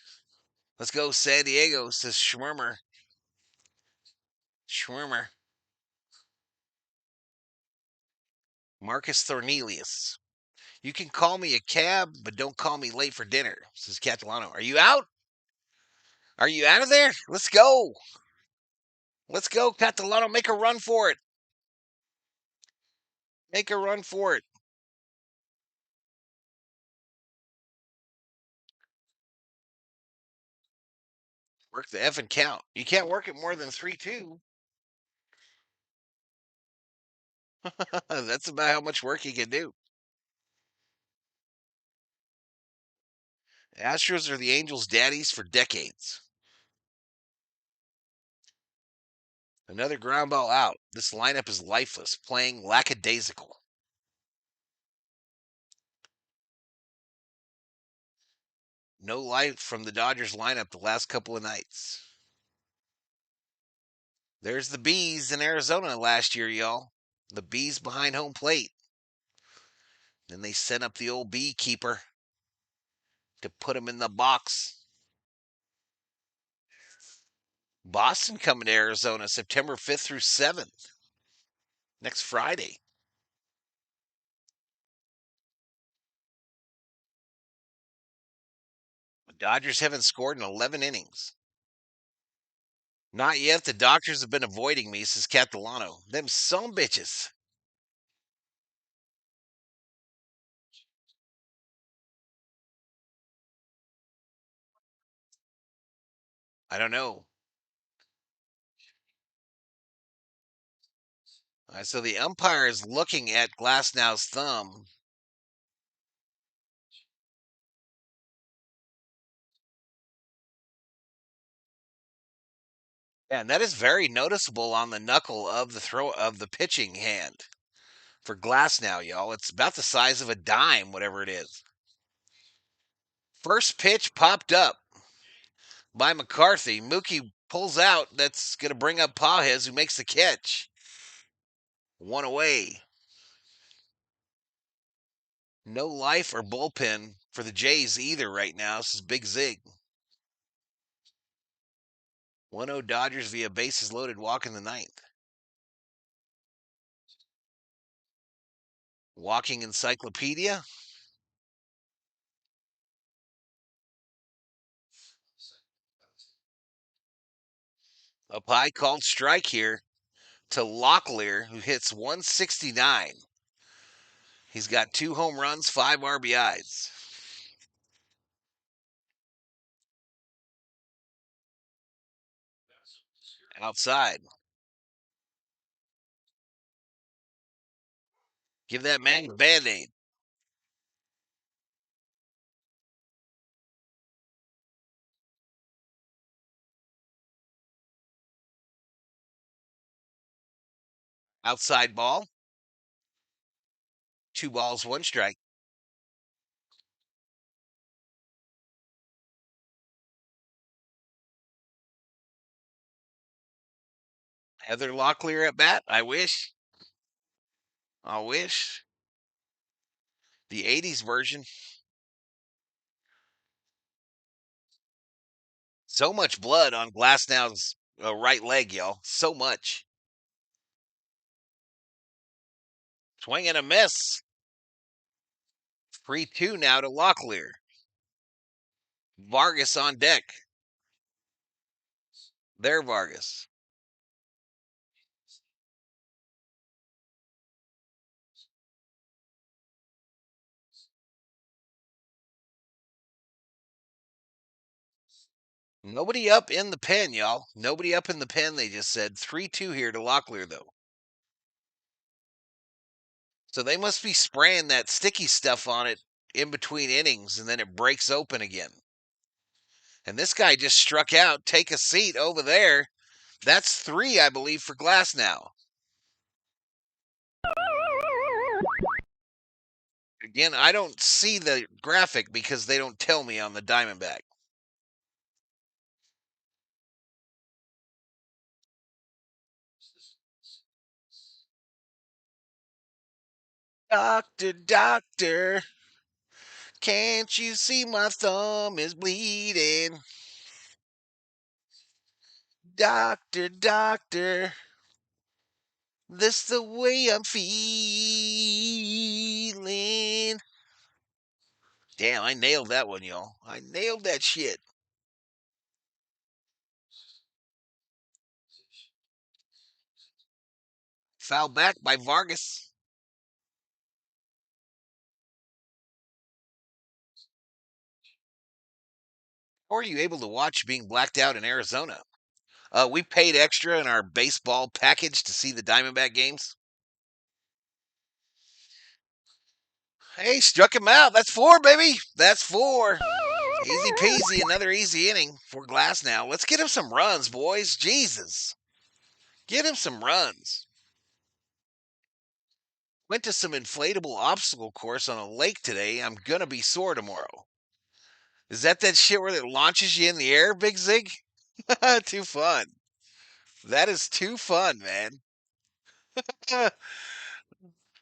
Let's go, San Diego, says Schwimmer. Schwimmer. Marcus Thornelius. You can call me a cab, but don't call me late for dinner, says Catalano. Are you out? Are you out of there? Let's go. Let's go, Catalano. Make a run for it. Make a run for it. Work the effing count. You can't work it more than 3-2. That's about how much work you can do. Astros are the Angels' daddies for decades. Another ground ball out. This lineup is lifeless, playing lackadaisical. No life from the Dodgers lineup the last couple of nights. There's the Bees in Arizona last year, y'all. The Bees behind home plate. Then they sent up the old beekeeper to put him in the box. Boston coming to Arizona September 5th through 7th. Next Friday. The Dodgers haven't scored in 11 innings. Not yet. The doctors have been avoiding me, says Catalano. Them some bitches. I don't know. So the umpire is looking at Glasnow's thumb. Yeah, and that is very noticeable on the knuckle of the throw of the pitching hand for Glasnow, y'all. It's about the size of a dime, whatever it is. First pitch popped up by McCarthy. Mookie pulls out. That's going to bring up Pages, who makes the catch. One away. No life or bullpen for the Jays either right now. This is Big Zig. 1-0 Dodgers via bases loaded walk in the ninth. Walking encyclopedia. Up high called strike here to Locklear, who hits 169. He's got 2 home runs, 5 RBIs. Outside. Give that man a Band-Aid. Outside ball. 2 balls, 1 strike. Heather Locklear at bat. I wish. I wish. The 80s version. So much blood on Glasnow's right leg, y'all. So much. Swing and a miss. 3-2 now to Locklear. Vargas on deck. There, Vargas. Nobody up in the pen, y'all. Nobody up in the pen. They just said 3-2 here to Locklear, though. So they must be spraying that sticky stuff on it in between innings, and then it breaks open again. And this guy just struck out. Take a seat over there. That's 3, I believe, for Glass now. Again, I don't see the graphic because they don't tell me on the Diamondback. Doctor, doctor, can't you see my thumb is bleeding? Doctor, doctor, this the way I'm feeling. Damn, I nailed that one, y'all. I nailed that shit. Foul back by Vargas. How are you able to watch being blacked out in Arizona? We paid extra in our baseball package to see the Diamondback games. Hey, struck him out. That's 4, baby. That's 4. Easy peasy. Another easy inning for Glass now. Let's get him some runs, boys. Jesus. Get him some runs. Went to some inflatable obstacle course on a lake today. I'm going to be sore tomorrow. Is that shit where it launches you in the air, Big Zig? Too fun. That is too fun, man.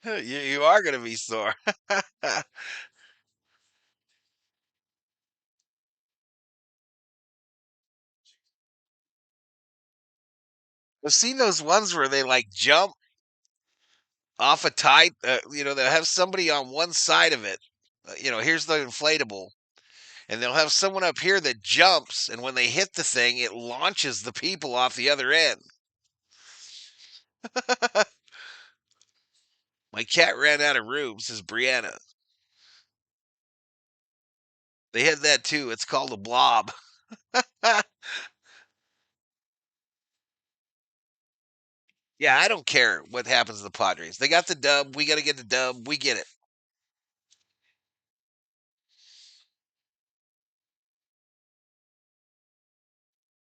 You are going to be sore. I've seen those ones where they like jump off a tight, they'll have somebody on one side of it. Here's the inflatable, and they'll have someone up here that jumps, and when they hit the thing, it launches the people off the other end. My cat ran out of room, says Brianna. They had that too. It's called a blob. Yeah, I don't care what happens to the Padres. They got the dub. We got to get the dub. We get it.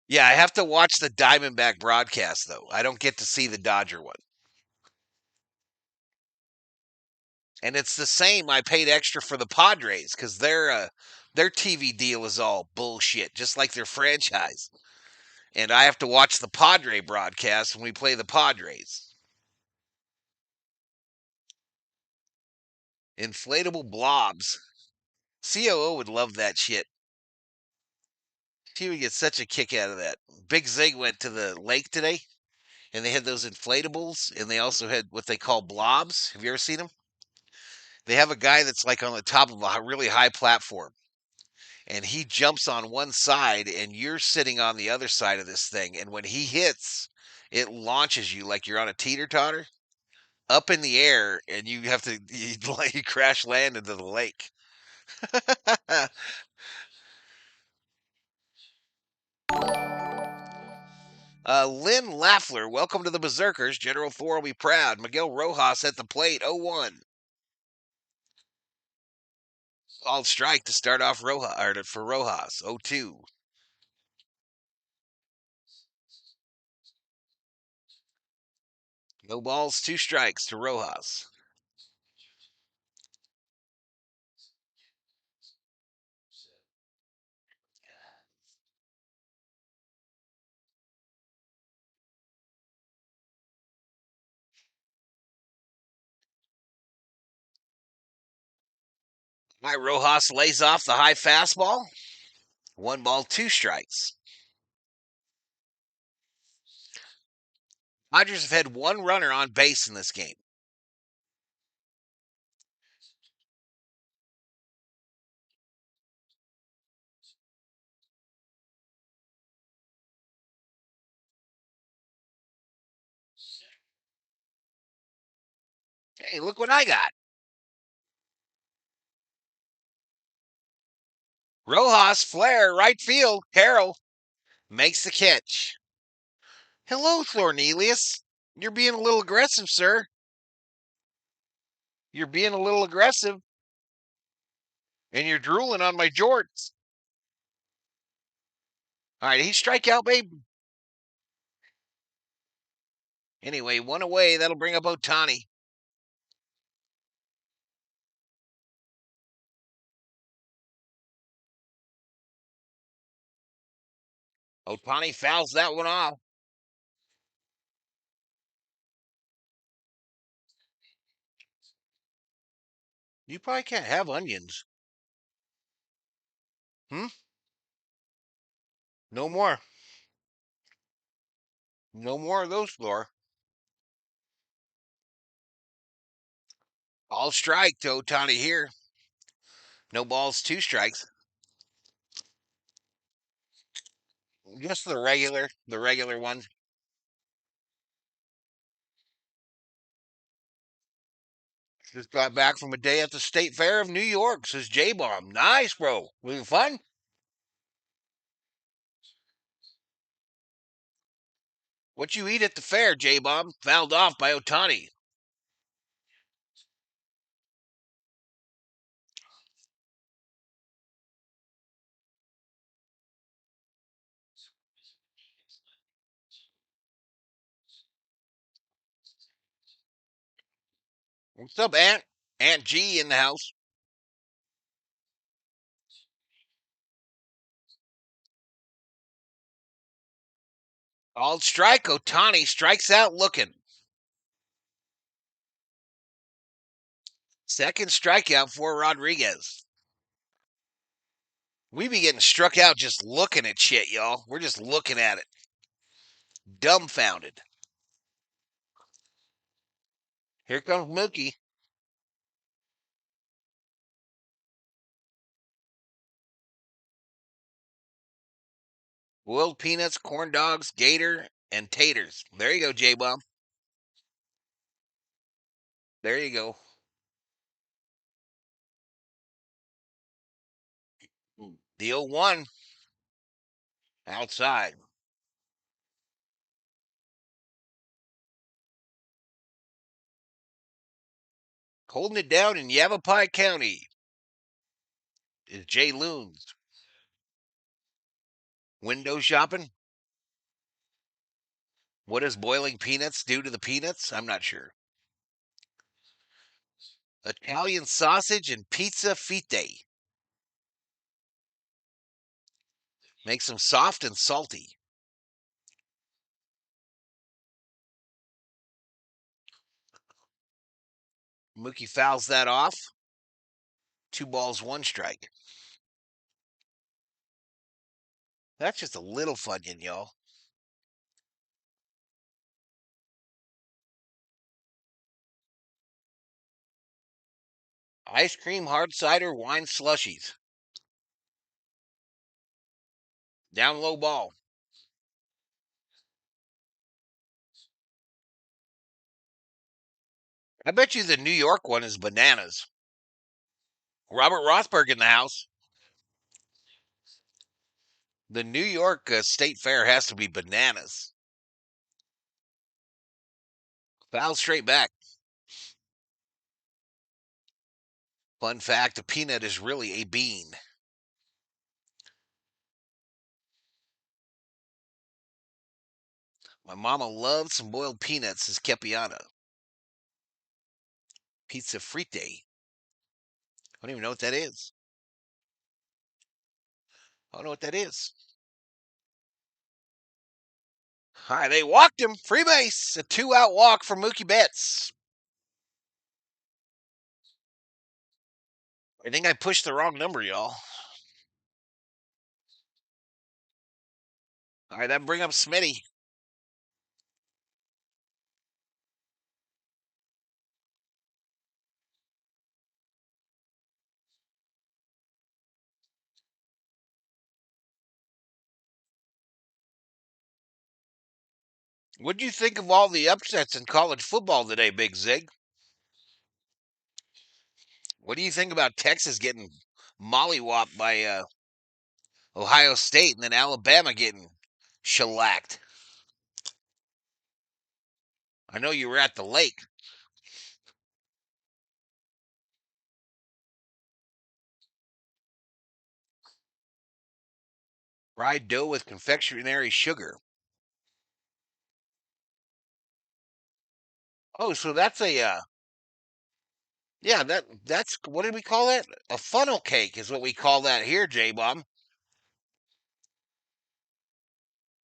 Yeah, I have to watch the Diamondback broadcast though. I don't get to see the Dodger one. And it's the same. I paid extra for the Padres because their TV deal is all bullshit, just like their franchise. And I have to watch the Padre broadcast when we play the Padres. Inflatable blobs. COO would love that shit. She would get such a kick out of that. Big Zig went to the lake today, and they had those inflatables, and they also had what they call blobs. Have you ever seen them? They have a guy that's like on the top of a really high platform, and he jumps on one side and you're sitting on the other side of this thing, and when he hits, it launches you like you're on a teeter-totter up in the air, and you have to you crash land into the lake. Lynn Laffler, welcome to the Berserkers. General Thor will be proud. Miguel Rojas at the plate, 0-1. Called strike to start off for Rojas, 0-2. No balls, 2 strikes to Rojas. My Rojas lays off the high fastball. 1 ball, 2 strikes. Dodgers have had 1 runner on base in this game. Hey, look what I got. Rojas, flare, right field, Carroll. Makes the catch. Hello, Thornelius. You're being a little aggressive, sir. You're being a little aggressive, and you're drooling on my jorts. All right, he strike out, babe. Anyway, one away. That'll bring up Otani. Otani fouls that one off. You probably can't have onions. Hmm? No more. No more of those, Laura. All strike to Otani here. No balls, two strikes. Just the regular one. Just got back from a day at the State Fair of New York, says J Bomb. Nice, bro. Was it fun? What you eat at the fair, J Bomb? Fouled off by Otani. What's up, Aunt? Aunt G in the house. All strike. Otani strikes out looking. Second strikeout for Rodriguez. We be getting struck out just looking at shit, y'all. We're just looking at it. Dumbfounded. Here comes Mookie. Boiled peanuts, corn dogs, gator, and taters. There you go, J Bomb. There you go. The 0-1 outside. Holding it down in Yavapai County is Jay Loons. Window shopping? What does boiling peanuts do to the peanuts? I'm not sure. Italian sausage and pizza fite. Makes them soft and salty. Mookie fouls that off. 2 balls, 1 strike. That's just a little Funyun, y'all. Ice cream, hard cider, wine slushies. Down low ball. I bet you the New York one is bananas. Robert Rothberg in the house. The New York State Fair has to be bananas. Foul straight back. Fun fact, a peanut is really a bean. My mama loves some boiled peanuts, says Kepiana. Pizza frite. I don't even know what that is. I don't know what that is. Hi, they walked him. Free base. A 2-out walk for Mookie Betts. I think I pushed the wrong number, y'all. All right, that bring up Smitty. What do you think of all the upsets in college football today, Big Zig? What do you think about Texas getting mollywopped by Ohio State and then Alabama getting Shellacked. I know you were at the lake. Fried dough with confectionery sugar. Oh, so that's a yeah, that's what did we call that? A funnel cake is what we call that here, J Bomb.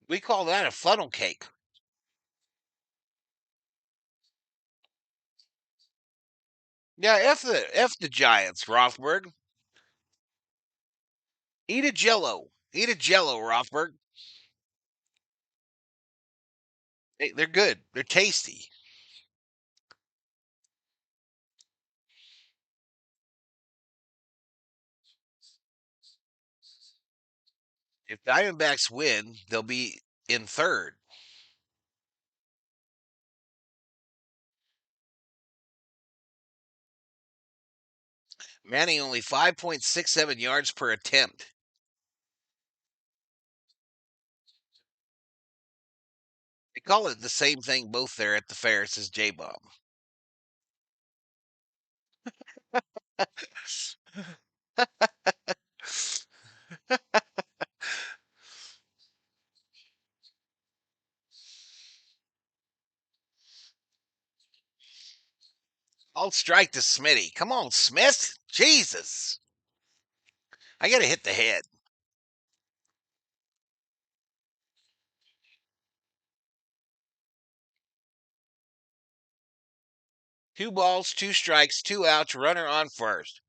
We call that a funnel cake. Yeah, F the Giants, Rothberg. Eat a Jello. Eat a Jello, Rothberg. They're good. They're tasty. If Diamondbacks win, they'll be in third. Manning only 5.67 yards per attempt. They call it the same thing both there at the fair, says J Bomb. I'll strike to Smitty. Come on, Smith. Jesus. I got to hit the head. 2 balls, 2 strikes, 2 outs, runner on first.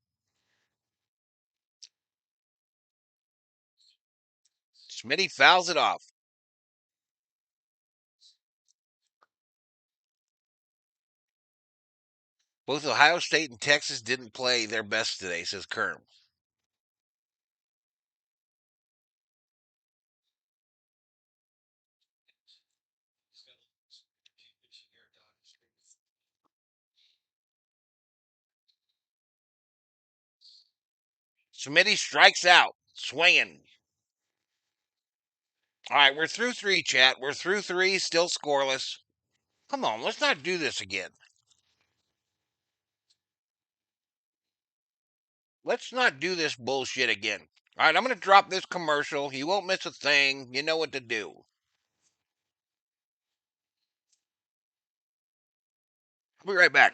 Smitty fouls it off. Both Ohio State and Texas didn't play their best today, says Kern. Smitty strikes out, swinging. All right, we're through three, chat. We're through three, still scoreless. Come on, let's not do this again. Let's not do this bullshit again. All right, I'm going to drop this commercial. You won't miss a thing. You know what to do. I'll be right back.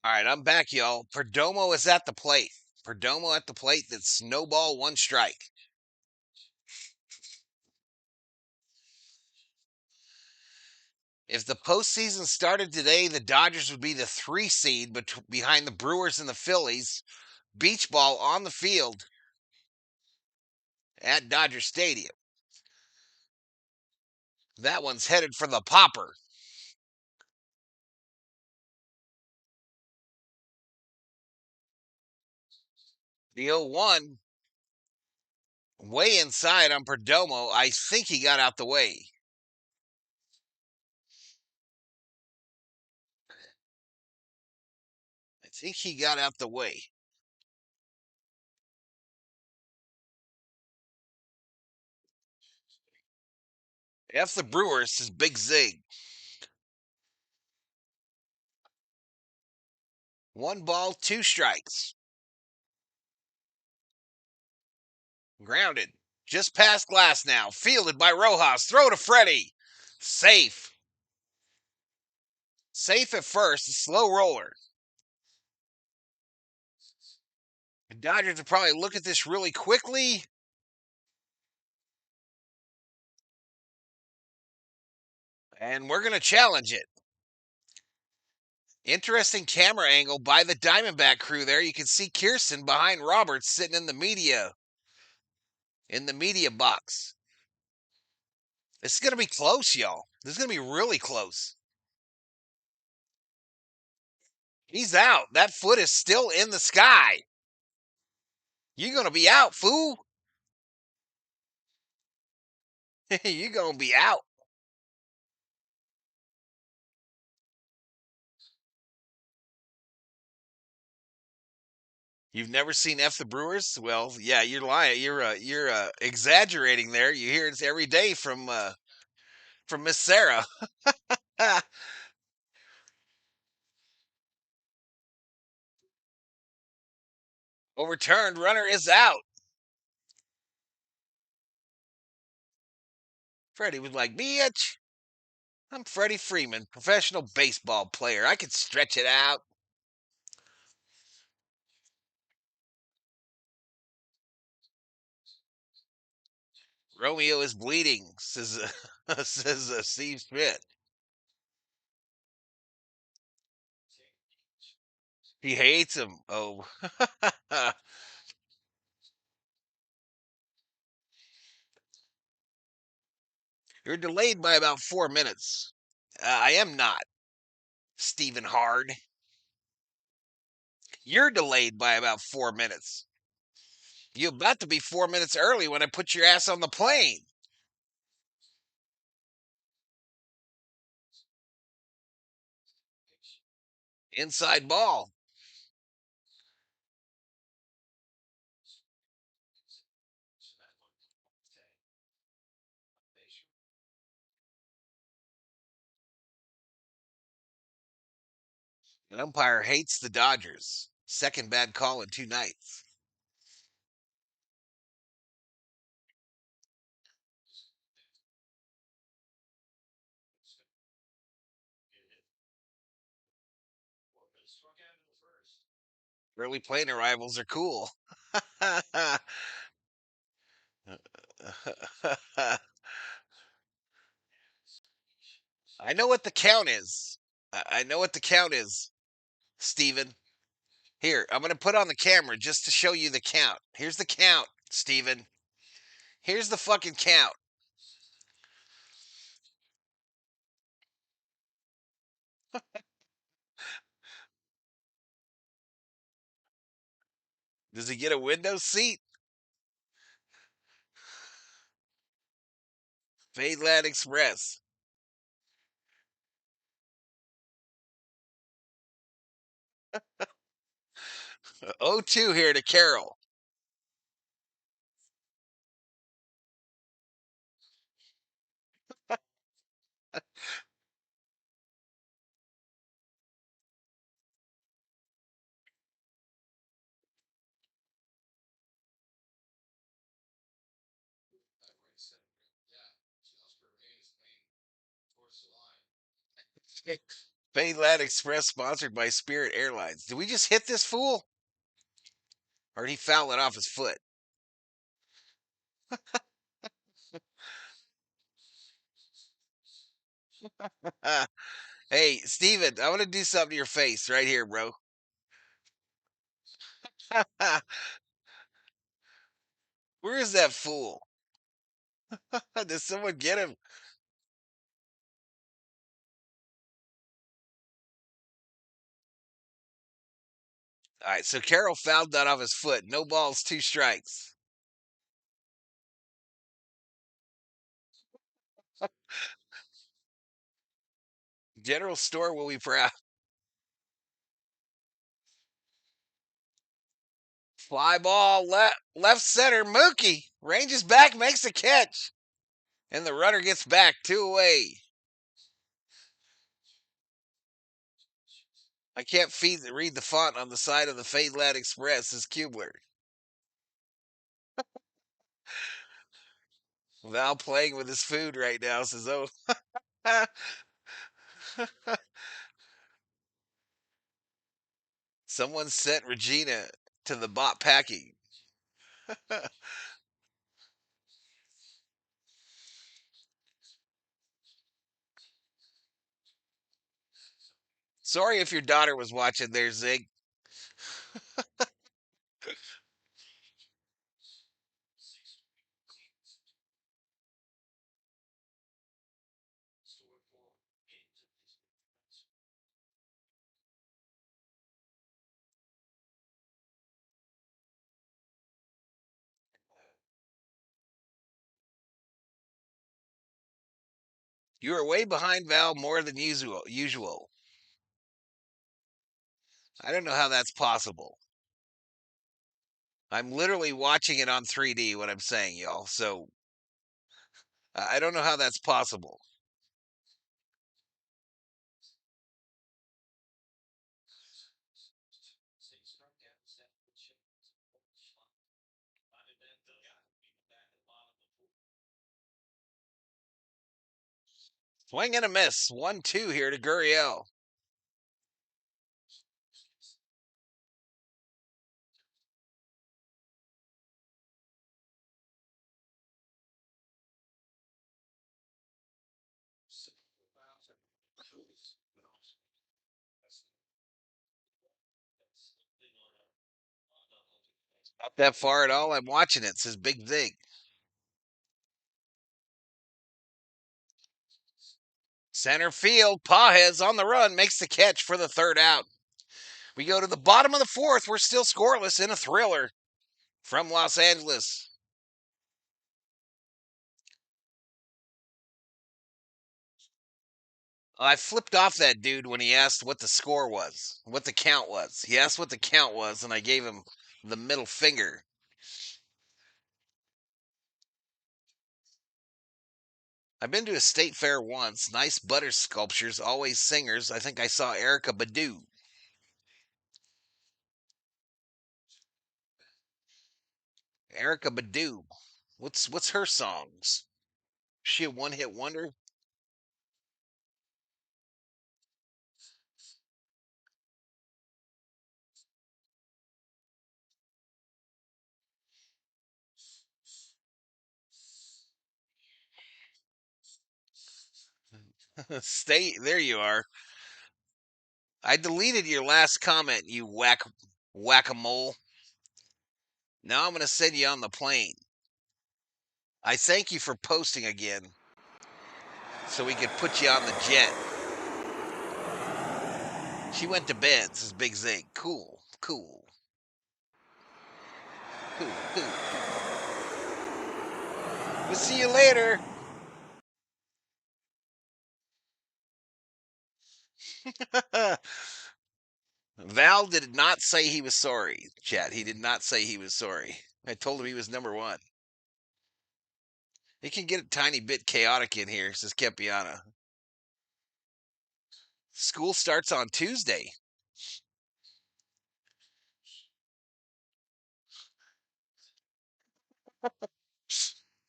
All right, I'm back, y'all. Perdomo is at the plate. Perdomo at the plate. That's snowball, 1 strike. If the postseason started today, the Dodgers would be the 3 seed behind the Brewers and the Phillies. Beach ball on the field. at Dodger Stadium. That one's headed for the popper. The 0-1 way inside on Perdomo. I think he got out the way. I think he got out the way. F the Brewers is big zig. 1 ball, 2 strikes. Grounded. Just past glass now. Fielded by Rojas. Throw to Freddie. Safe. Safe at first. A slow roller. The Dodgers will probably look at this really quickly. And we're going to challenge it. Interesting camera angle by the Diamondback crew there. You can see Kirsten behind Roberts sitting in the media box. This is going to be close, y'all. This is going to be really close. He's out. That foot is still in the sky. You're going to be out, fool. You're going to be out. You've never seen F the Brewers? Well, yeah, you're lying. You're exaggerating there. You hear it every day from Miss Sarah. Overturned. Runner is out. Freddie was like, "Bitch, I'm Freddie Freeman, professional baseball player. I can stretch it out." Romeo is bleeding, says says Steve Smith. He hates him. Oh. You're delayed by about 4 minutes. I am not, Stephen Hard. You're delayed by about 4 minutes. You're about to be 4 minutes early when I put your ass on the plane. Inside ball. An umpire hates the Dodgers. Second bad call in 2 nights. Early plane arrivals are cool. I know what the count is. I know what the count is, Steven. Here, I'm going to put on the camera just to show you the count. Here's the count, Steven. Here's the fucking count. Does he get a window seat? Fadland Express. 0-2 here to Carroll. Fadland Express sponsored by Spirit Airlines. Did we just hit this fool? Or did he foul it off his foot? Hey, Steven, I'm going to do something to your face right here, bro. Where is that fool? Did someone get him? All right, so Carroll fouled that off his foot. No balls, two strikes. General Store will be proud. Fly ball left center. Mookie ranges back, makes a catch, and the runner gets back 2 away. I can't read the font on the side of the Fade Express. Is Kubler. Val playing with his food right now says, "Oh." Someone sent Regina to the bot packing. Sorry if your daughter was watching there, Zig. You are way behind Val more than usual. I don't know how that's possible. I'm literally watching it on 3D, what I'm saying, y'all. So I don't know how that's possible. Swing and a miss. 1-2 here to Gurriel. Not that far at all. I'm watching it, says Big Zig. Center field. Pajes on the run makes the catch for the third out. We go to the bottom of the fourth. We're still scoreless in a thriller from Los Angeles. I flipped off that dude when he asked what the score was, what the count was. He asked what the count was, and I gave him the middle finger. I've been to a state fair once. Nice butter sculptures, always singers. I think I saw Erica Badu. Erica Badu. What's her songs? Is she a one-hit wonder? Stay there. You are. I deleted your last comment. You whack a mole. Now I'm going to send you on the plane. I thank you for posting again, so we could put you on the jet. She went to bed, says Big Zig. Cool, cool, cool, cool. We'll see you later. Val did not say he was sorry, chat. He did not say he was sorry. I told him he was number one. It can get a tiny bit chaotic in here, says Kepiana. School starts on Tuesday.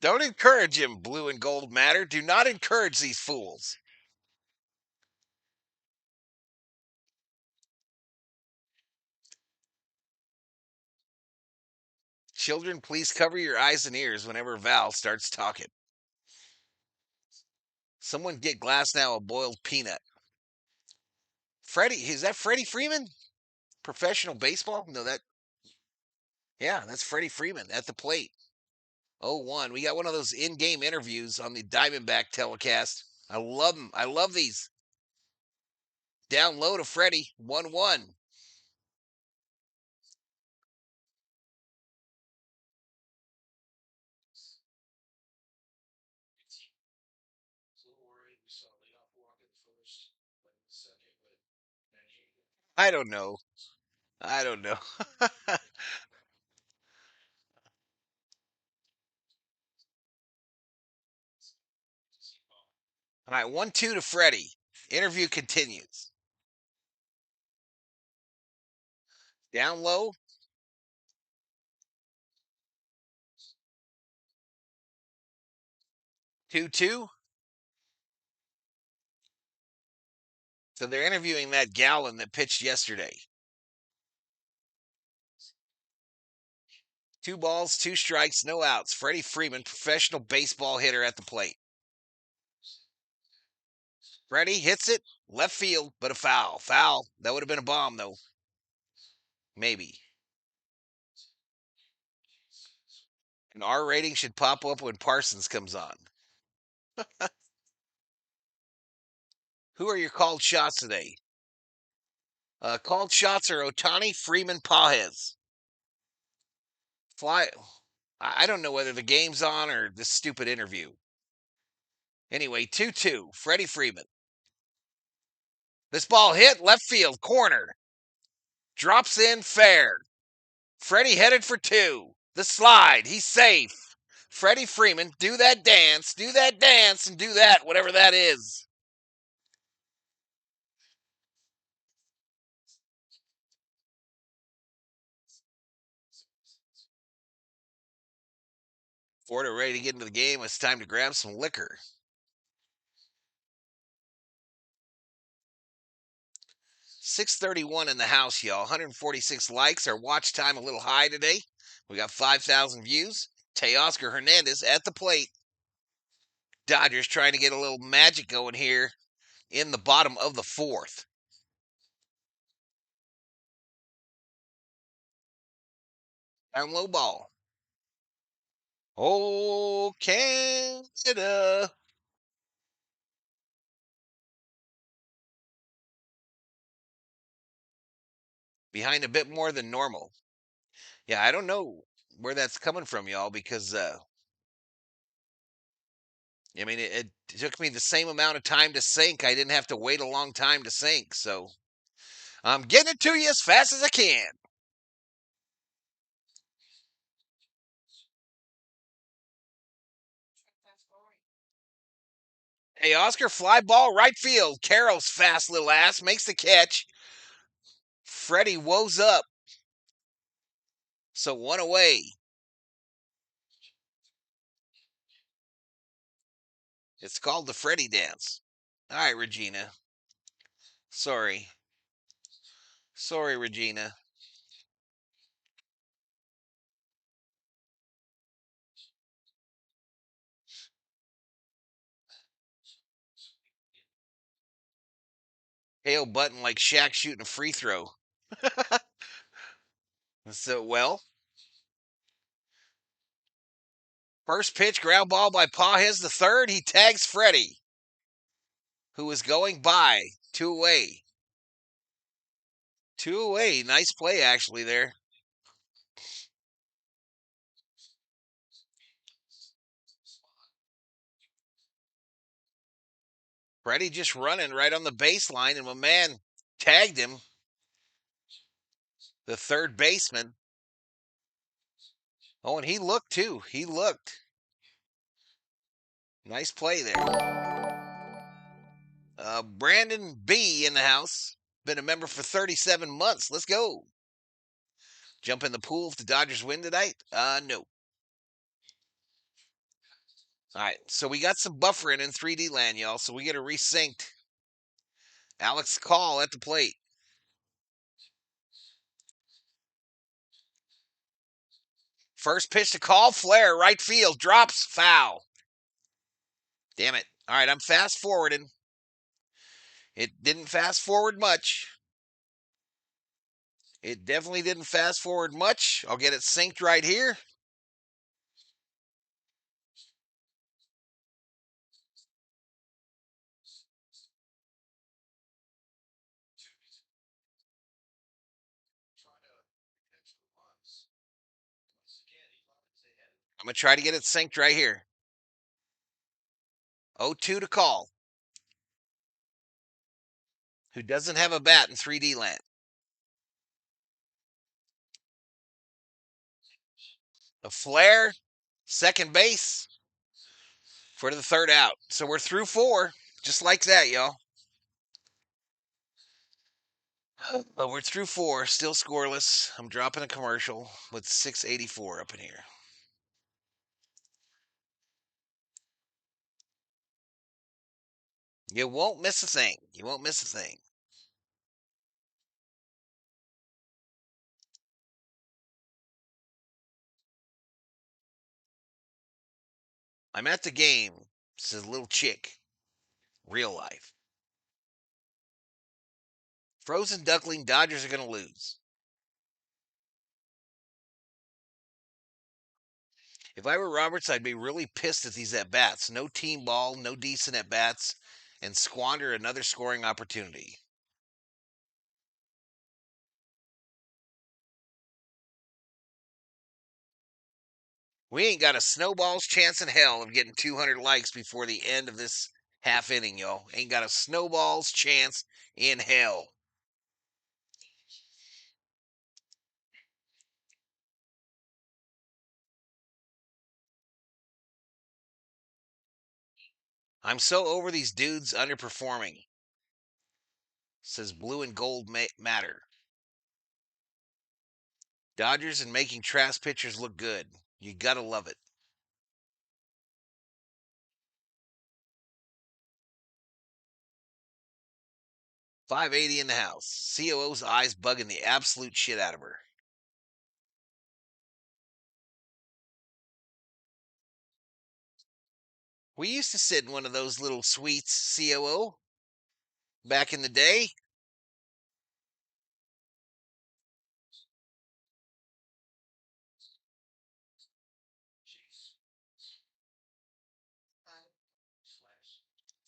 Don't encourage him, blue and gold matter. Do not encourage these fools. Children, please cover your eyes and ears whenever Val starts talking. Someone get Glass now a boiled peanut. Freddie, is that Freddie Freeman? Professional baseball? No, yeah, that's Freddie Freeman at the plate. 0-1. We got one of those in-game interviews on the Diamondback telecast. I love them. I love these. Down low to Freddie. 1-1. I don't know. I don't know. All right, 1-2 to Freddie. Interview continues. Down low. 2-2. So they're interviewing that Gallon that pitched yesterday. 2 balls, 2 strikes, no outs. Freddie Freeman, professional baseball hitter at the plate. Freddie hits it, left field, but a foul. Foul. That would have been a bomb, though. Maybe. An R rating should pop up when Parsons comes on. Who are your called shots today? Called shots are Otani, Freeman, Pajes. Fly. I don't know whether the game's on or this stupid interview. Anyway, 2-2. Freddie Freeman. This ball hit left field corner. Drops in fair. Freddie headed for 2. The slide. He's safe. Freddie Freeman, do that dance, and do that, whatever that is. Ford are ready to get into the game. It's time to grab some liquor. 631 in the house, y'all. 146 likes. Our watch time a little high today. We got 5,000 views. Teoscar Hernandez at the plate. Dodgers trying to get a little magic going here in the bottom of the 4th. Down low ball. Oh, Canada. Behind a bit more than normal. Yeah, I don't know where that's coming from, y'all, because I mean it took me the same amount of time to sync. I didn't have to wait a long time to sync, so I'm getting it to you as fast as I can. Hey, Oscar, fly ball right field. Carroll's fast little ass makes the catch. Freddie woes up. So 1 away. It's called the Freddie dance. All right, Regina. Sorry. Sorry, Regina. Hail button like Shaq shooting a free throw. So, well, first pitch, ground ball by Pajes the third. He tags Freddie, who was going by. 2 away. 2 away. Nice play, actually, there. Freddie just running right on the baseline, and my man tagged him, the third baseman. Oh, and he looked, too. He looked. Nice play there. Brandon B. in the house. Been a member for 37 months. Let's go. Jump in the pool if the Dodgers win tonight? No. All right, so we got some buffering in 3D land, y'all, so we get a resynced. Alex Call at the plate. First pitch to Call, flare, right field, drops, foul. Damn it. All right, I'm fast forwarding. It didn't fast forward much. It definitely didn't fast forward much. I'll get it synced right here. I'm going to try to get it synced right here. 0-2 to call. Who doesn't have a bat in 3D land? A flare, second base for the third out. So we're through 4, just like that, y'all. But we're through 4, still scoreless. I'm dropping a commercial with 684 up in here. You won't miss a thing. You won't miss a thing. I'm at the game, says little chick. Real life. Frozen duckling, Dodgers are going to lose. If I were Roberts, I'd be really pissed at these at bats. No team ball, no decent at bats, and squander another scoring opportunity. We ain't got a snowball's chance in hell of getting 200 likes before the end of this half inning, y'all. Ain't got a snowball's chance in hell. I'm so over these dudes underperforming, says blue and gold matter. Dodgers and making trash pitchers look good. You gotta love it. 580 in the house. COO's eyes bugging the absolute shit out of her. We used to sit in one of those little suites, COO, back in the day.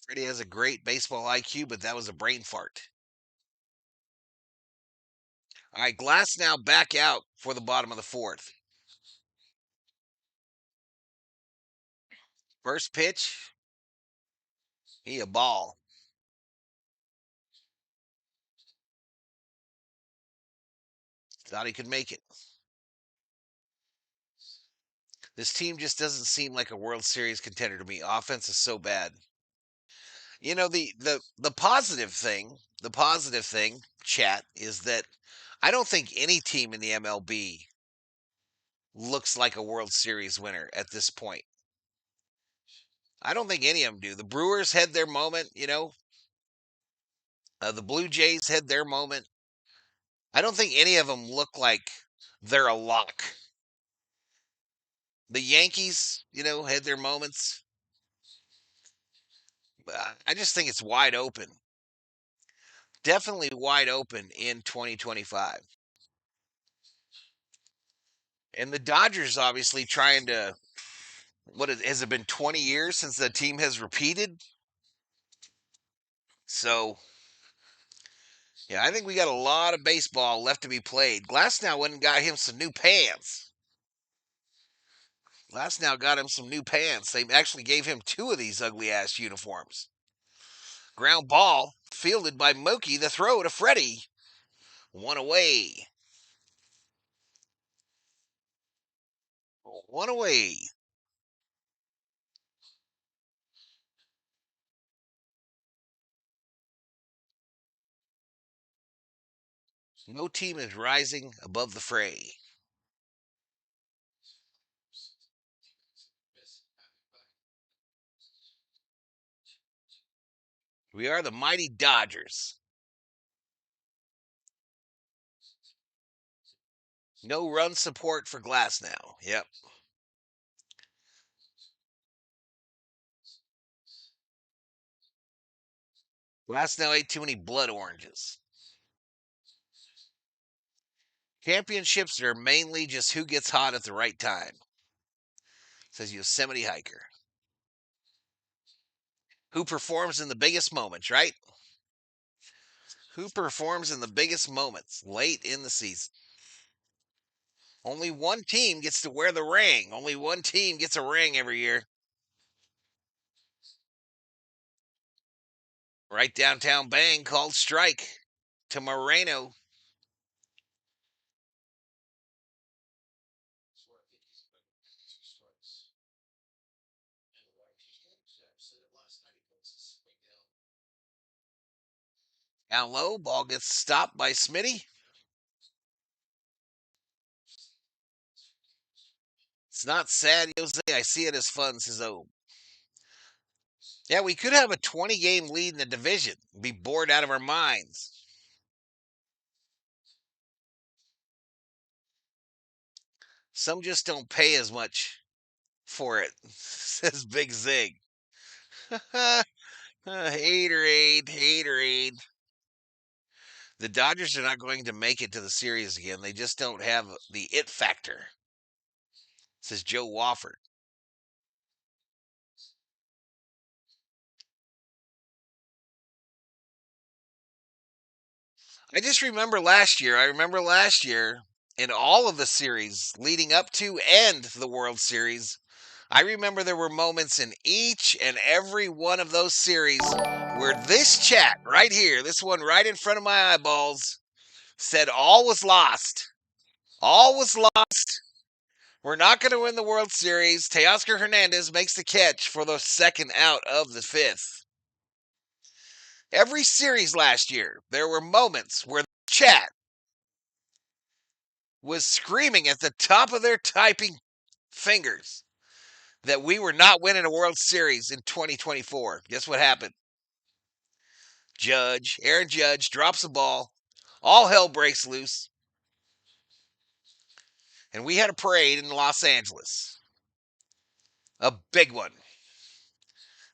Freddie has a great baseball IQ, but that was a brain fart. All right, Glass now back out for the bottom of the 4th. First pitch, he a ball. Thought he could make it. This team just doesn't seem like a World Series contender to me. Offense is so bad. You know, the positive thing, chat, is that I don't think any team in the MLB looks like a World Series winner at this point. I don't think any of them do. The Brewers had their moment, you know. The Blue Jays had their moment. I don't think any of them look like they're a lock. The Yankees, you know, had their moments. I just think it's wide open. Definitely wide open in 2025. And the Dodgers obviously trying to, has it been 20 years since the team has repeated? So, yeah, I think we got a lot of baseball left to be played. Glasnow went and got him some new pants. Glasnow got him some new pants. They actually gave him 2 of these ugly ass uniforms. Ground ball fielded by Mookie. The throw to Freddie. 1 away. 1 away. No team is rising above the fray. We are the mighty Dodgers. No run support for Glasnow. Yep. Glasnow ate too many blood oranges. Championships are mainly just who gets hot at the right time, says Yosemite Hiker. Who performs in the biggest moments, right? Who performs in the biggest moments late in the season? Only one team gets to wear the ring. Only one team gets a ring every year. Right downtown bang called strike to Moreno. Down low, ball gets stopped by Smitty. It's not sad, Jose. I see it as fun, says O. Yeah, we could have a 20 game lead in the division. Be bored out of our minds. Some just don't pay as much for it, says Big Zig. Haterade, haterade. The Dodgers are not going to make it to the series again. They just don't have the it factor, says Joe Wofford. I just remember last year. I remember last year in all of the series leading up to and the World Series. I remember there were moments in each and every one of those series where this chat right here, this one right in front of my eyeballs, said all was lost. All was lost. We're not going to win the World Series. Teoscar Hernandez makes the catch for the second out of the fifth. Every series last year, there were moments where the chat was screaming at the top of their typing fingers that we were not winning a World Series in 2024. Guess what happened? Aaron Judge drops the ball. All hell breaks loose. And we had a parade in Los Angeles. A big one.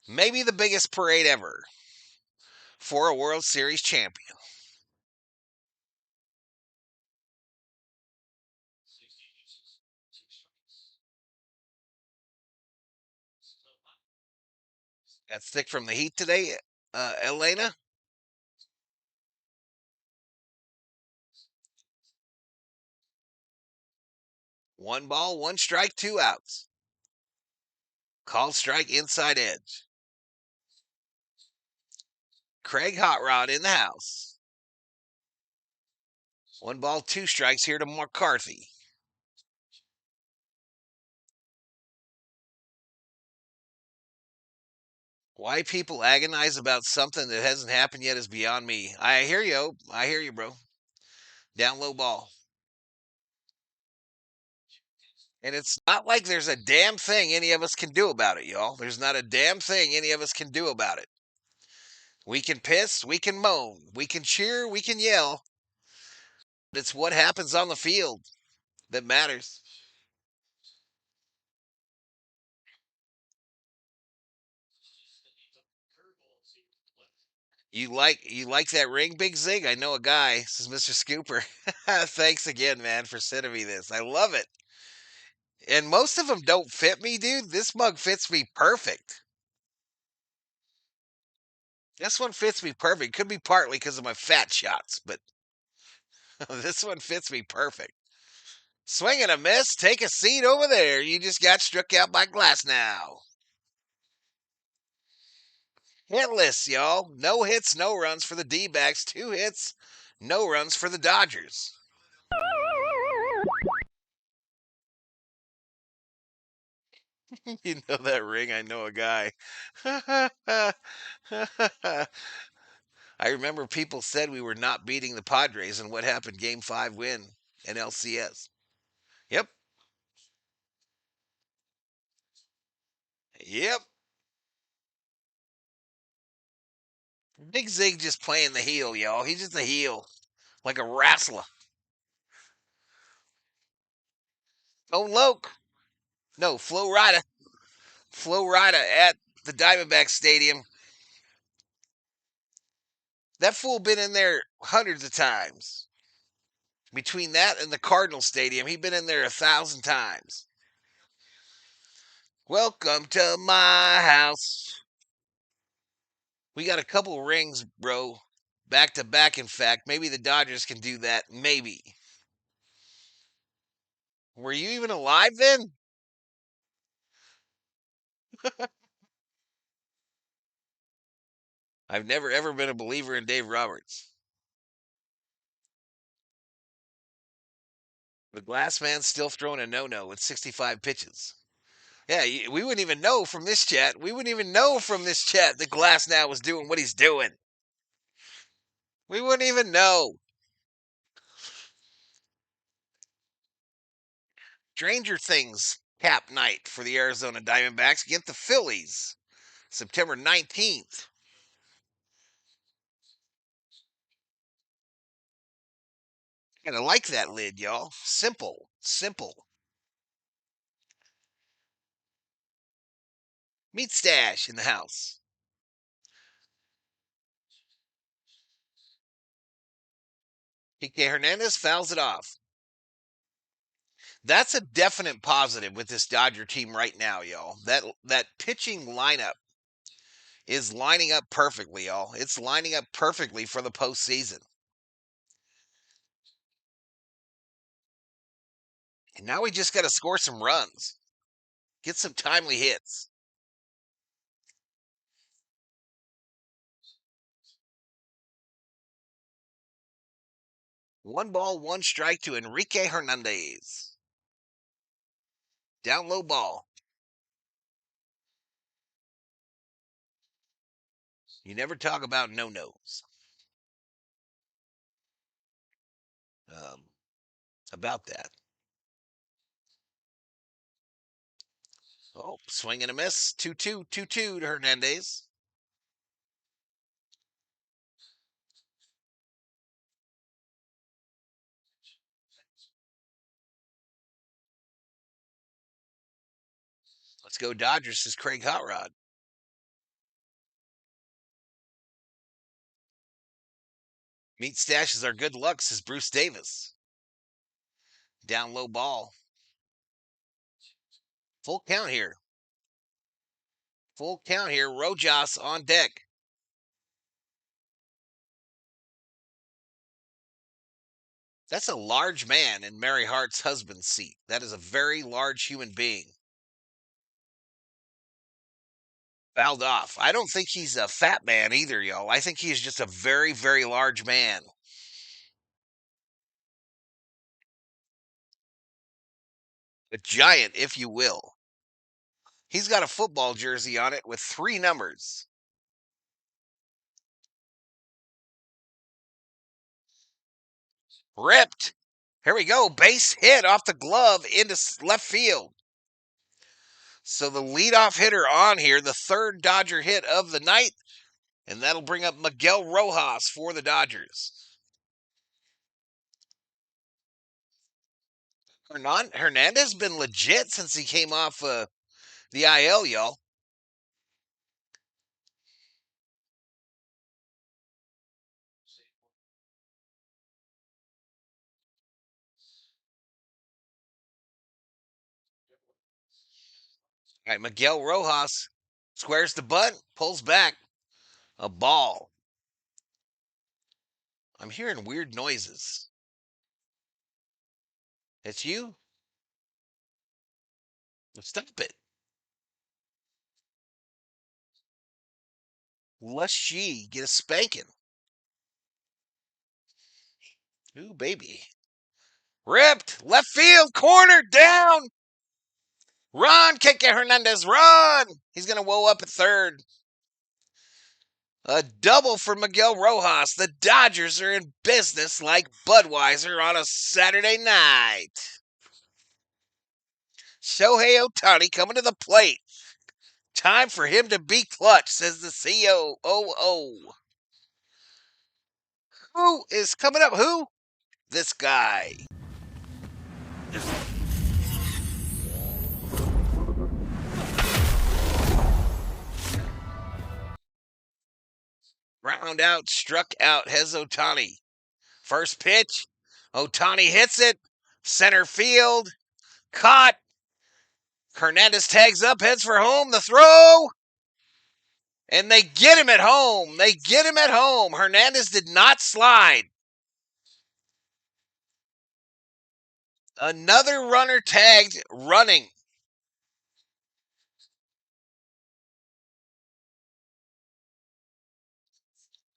Maybe the biggest parade ever for a World Series champion. Got sick from the heat today, Elena? One ball, one strike, two outs. Called strike inside edge. Craig Hot Rod in the house. One ball, two strikes here to McCarthy. Why people agonize about something that hasn't happened yet is beyond me. I hear you. I hear you, bro. Down low ball. And it's not like there's a damn thing any of us can do about it, y'all. There's not a damn thing any of us can do about it. We can piss, we can moan, we can cheer, we can yell. But it's what happens on the field that matters. You like that ring, Big Zig? I know a guy. This is Mr. Scooper. Thanks again, man, for sending me this. I love it. And most of them don't fit me, dude. This mug fits me perfect. This one fits me perfect. Could be partly because of my fat shots, but this one fits me perfect. Swing and a miss. Take a seat over there. You just got struck out by glass now. Hitless, y'all. No hits, no runs for the D-backs. 2 hits, no runs for the Dodgers. You know that ring? I know a guy. I remember people said we were not beating the Padres, and what happened? Game 5 win in LCS. Yep. Yep. Big Zig just playing the heel, y'all. He's just a heel. Like a wrestler. Oh, Loke. No, Flo Rida. Flo Rida at the Diamondbacks Stadium. That fool been in there hundreds of times. Between that and the Cardinal Stadium, he been in there 1,000 times. Welcome to my house. We got a couple rings, bro. Back to back, in fact. Maybe the Dodgers can do that. Maybe. Were you even alive then? I've never ever been a believer in Dave Roberts. The glass man's still throwing a no-no with 65 pitches. Yeah, we wouldn't even know from this chat. We wouldn't even know from this chat that Glass now was doing what he's doing. We wouldn't even know. Stranger Things cap night for the Arizona Diamondbacks against the Phillies, September 19th. Kind of like that lid, y'all. Simple, simple. Meat stash in the house. Kike Hernandez fouls it off. That's a definite positive with this Dodger team right now, y'all. That pitching lineup is lining up perfectly, y'all. It's lining up perfectly for the postseason. And now we just got to score some runs, get some timely hits. One ball, one strike to Enrique Hernandez. Down low ball. You never talk about no-nos. Um, about that. Oh, swing and a miss. 2-2, 2-2 to Hernandez. Let's go Dodgers, says Craig Hotrod. Meat stashes are good luck, says Bruce Davis. Down low ball. Full count here. Full count here. Rojas on deck. That's a large man in Mary Hart's husband's seat. That is a very large human being. Fouled off. I don't think he's a fat man either, y'all. I think he's just a very, very large man. A giant, if you will. He's got a football jersey on it with 3 numbers. Ripped. Here we go. Base hit off the glove into left field. So the leadoff hitter on here, the third Dodger hit of the night, and that'll bring up Miguel Rojas for the Dodgers. Hernandez been legit since he came off the IL, y'all. All right, Miguel Rojas squares the bunt, pulls back. A ball. I'm hearing weird noises. It's you? Stop it. Let's she get a spanking. Ooh, baby. Ripped. Left field. Corner. Down. Run, Kike Hernandez. Run. He's going to woe up at third. A double for Miguel Rojas. The Dodgers are in business like Budweiser on a Saturday night. Shohei Ohtani coming to the plate. Time for him to be clutch, says the COO. Who is coming up? Who? This guy. Round out, struck out, has Ohtani. First pitch. Ohtani hits it. Center field. Caught. Hernandez tags up, heads for home. The throw. And they get him at home. They get him at home. Hernandez did not slide. Another runner tagged running.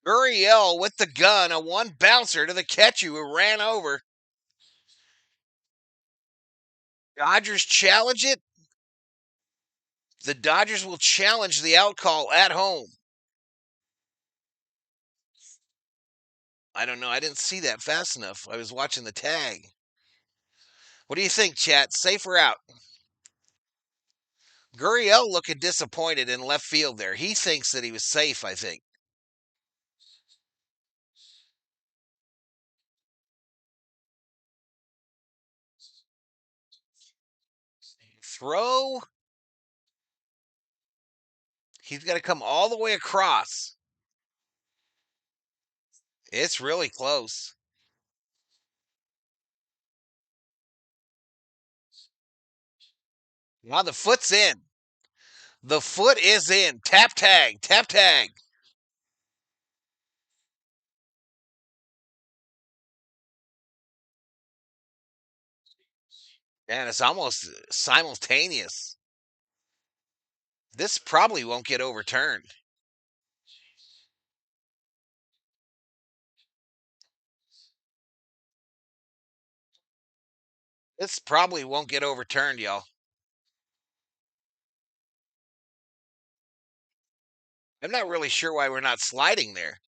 Gurriel with the gun, a one bouncer to the catcher who ran over. Dodgers challenge it. The Dodgers will challenge the out call at home. I don't know. I didn't see that fast enough. I was watching the tag. What do you think, chat? Safe or out? Gurriel looking disappointed in left field there. He thinks that he was safe, I think. Throw. He's got to come all the way across. It's really close. Now the foot's in. The foot is in. Tap tag. Tap tag. And it's almost simultaneous. This probably won't get overturned. This probably won't get overturned, y'all. I'm not really sure why we're not sliding there.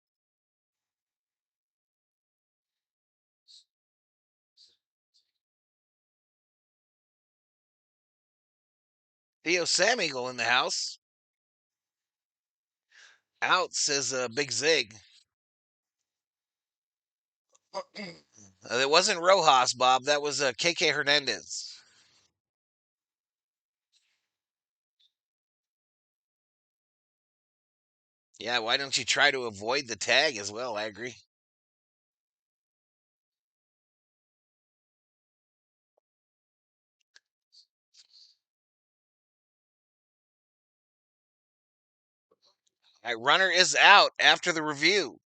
Theo Sam Eagle in the house. Out, says Big Zig. It wasn't Rojas, Bob. That was KK Hernandez. Yeah, why don't you try to avoid the tag as well? I agree. All right, runner is out after the review.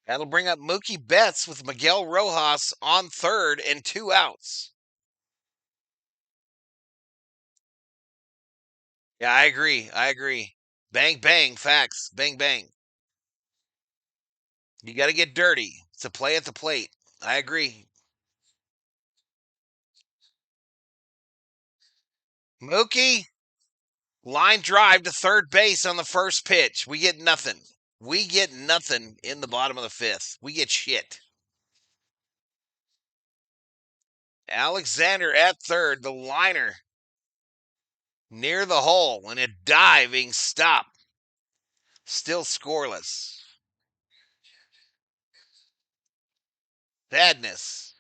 That'll bring up Mookie Betts with Miguel Rojas on third and 2 outs. Yeah, I agree. I agree. Bang, bang, facts. Bang, bang. You got to get dirty. It's a play at the plate. I agree. Mookie, line drive to third base on the first pitch. We get nothing. We get nothing in the bottom of the fifth. We get shit. Alexander at third, the liner near the hole, and a diving stop. Still scoreless. Sadness.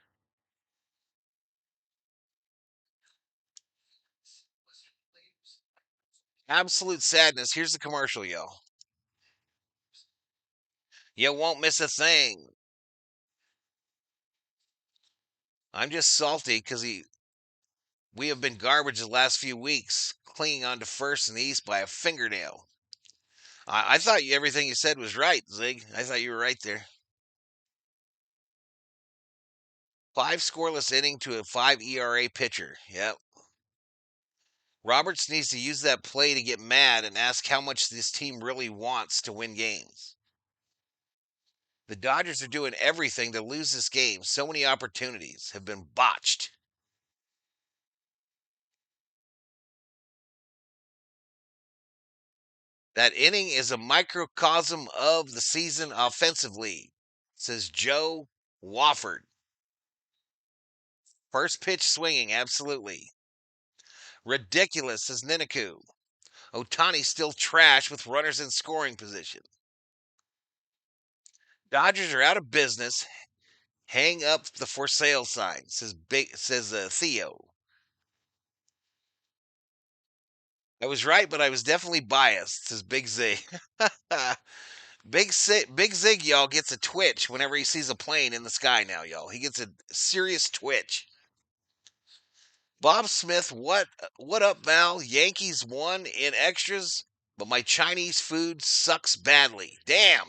Absolute sadness. Here's the commercial, yo. You won't miss a thing. I'm just salty because we have been garbage the last few weeks, clinging on to first in the East by a fingernail. I thought everything you said was right, Zig. I thought you were right there. 5 scoreless inning to a 5 ERA pitcher. Yep. Roberts needs to use that play to get mad and ask how much this team really wants to win games. The Dodgers are doing everything to lose this game. So many opportunities have been botched. That inning is a microcosm of the season offensively, says Joe Wofford. First pitch swinging, absolutely. Ridiculous, says Ninaku. Otani still trash with runners in scoring position. Dodgers are out of business. Hang up the for sale sign, says Theo. I was right, but I was definitely biased, says Big Z. Big Zig, y'all, gets a twitch whenever he sees a plane in the sky now, y'all. He gets a serious twitch. Bob Smith, what up, Val? Yankees won in extras. but my Chinese food sucks badly. Damn.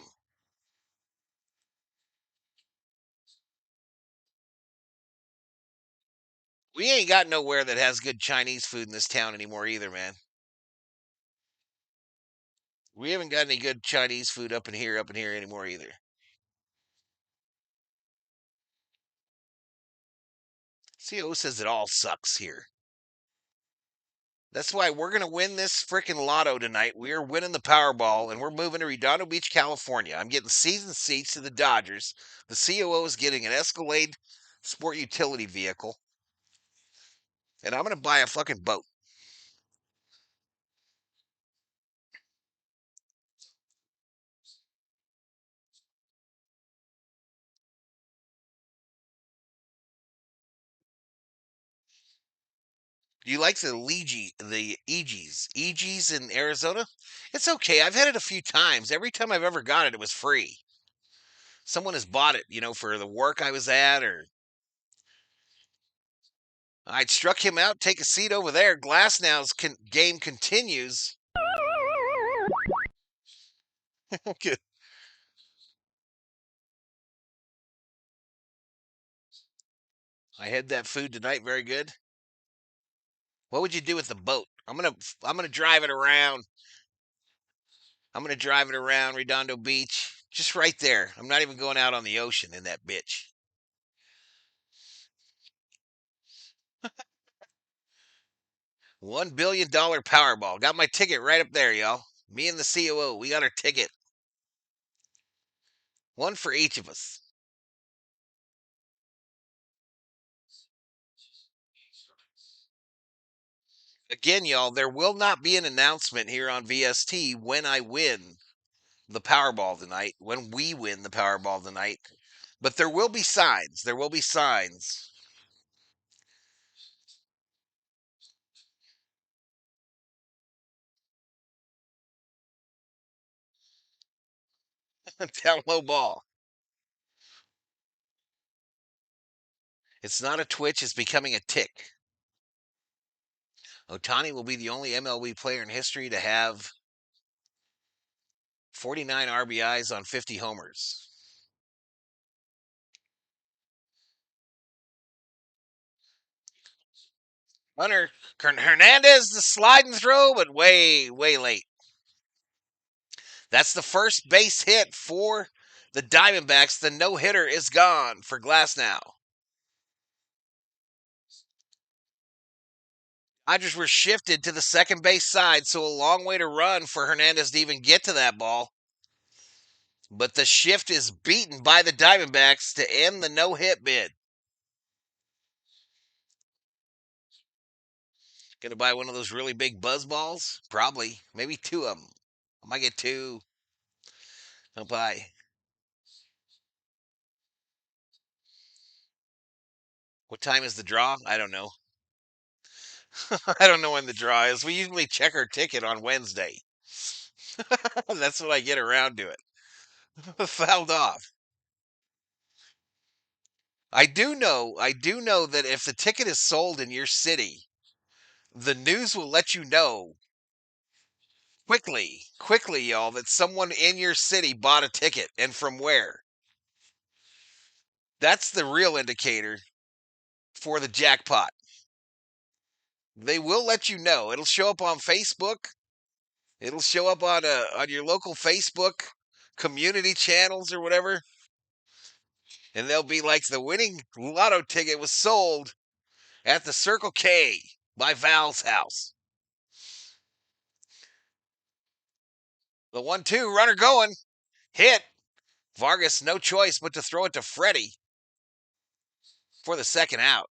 We ain't got nowhere that has good Chinese food in this town anymore either, man. We haven't got any good Chinese food up in here anymore either. CO says it all sucks here. That's why we're going to win this freaking lotto tonight. We are winning the Powerball, and we're moving to Redondo Beach, California. I'm getting season seats to the Dodgers. The COO is getting an Escalade sport utility vehicle, and I'm going to buy a fucking boat. Do you like the EGs in Arizona? It's okay. I've had it a few times. Every time I've ever got it, it was free. Someone has bought it, for the work I was at, or I'd struck him out. Take a seat over there. Glasnow's game continues. Good. I had that food tonight. Very good. What would you do with the boat? I'm gonna drive it around. I'm gonna drive it around Redondo Beach, just right there. I'm not even going out on the ocean in that bitch. $1 billion Powerball. Got my ticket right up there, y'all. Me and the COO, we got our ticket. One for each of us. Again, y'all, there will not be an announcement here on VST when I win the Powerball tonight, when we win the Powerball tonight. But there will be signs. There will be signs. Down low ball. It's not a twitch, it's becoming a tick. Ohtani will be the only MLB player in history to have 49 RBIs on 50 homers. Hunter Hernandez, the slide and throw, but way, way late. That's the first base hit for the Diamondbacks. The no hitter is gone for Glasnow. Dodgers were shifted to the second base side, so a long way to run for Hernandez to even get to that ball. But the shift is beaten by the Diamondbacks to end the no hit bid. Gonna buy one of those really big buzz balls? Probably. Maybe two of them. I might get two. I'll buy. What time is the draw? I don't know. I don't know when the draw is. We usually check our ticket on Wednesday. That's when I get around to it. Fouled off. I do know that if the ticket is sold in your city, the news will let you know quickly, y'all, that someone in your city bought a ticket and from where. That's the real indicator for the jackpot. They will let you know. It'll show up on Facebook. It'll show up on your local Facebook community channels or whatever, and they'll be like the winning lotto ticket was sold at the Circle K by Val's house. The 1-2 runner going, hit. Vargas no choice but to throw it to Freddie for the second out.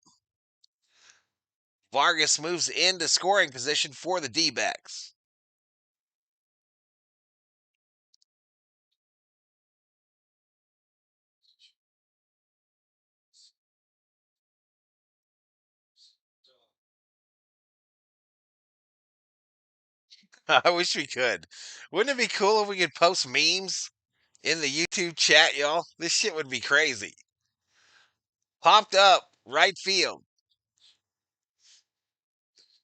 Vargas moves into scoring position for the D-backs. I wish we could. Wouldn't it be cool if we could post memes in the YouTube chat, y'all? This shit would be crazy. Popped up, right field.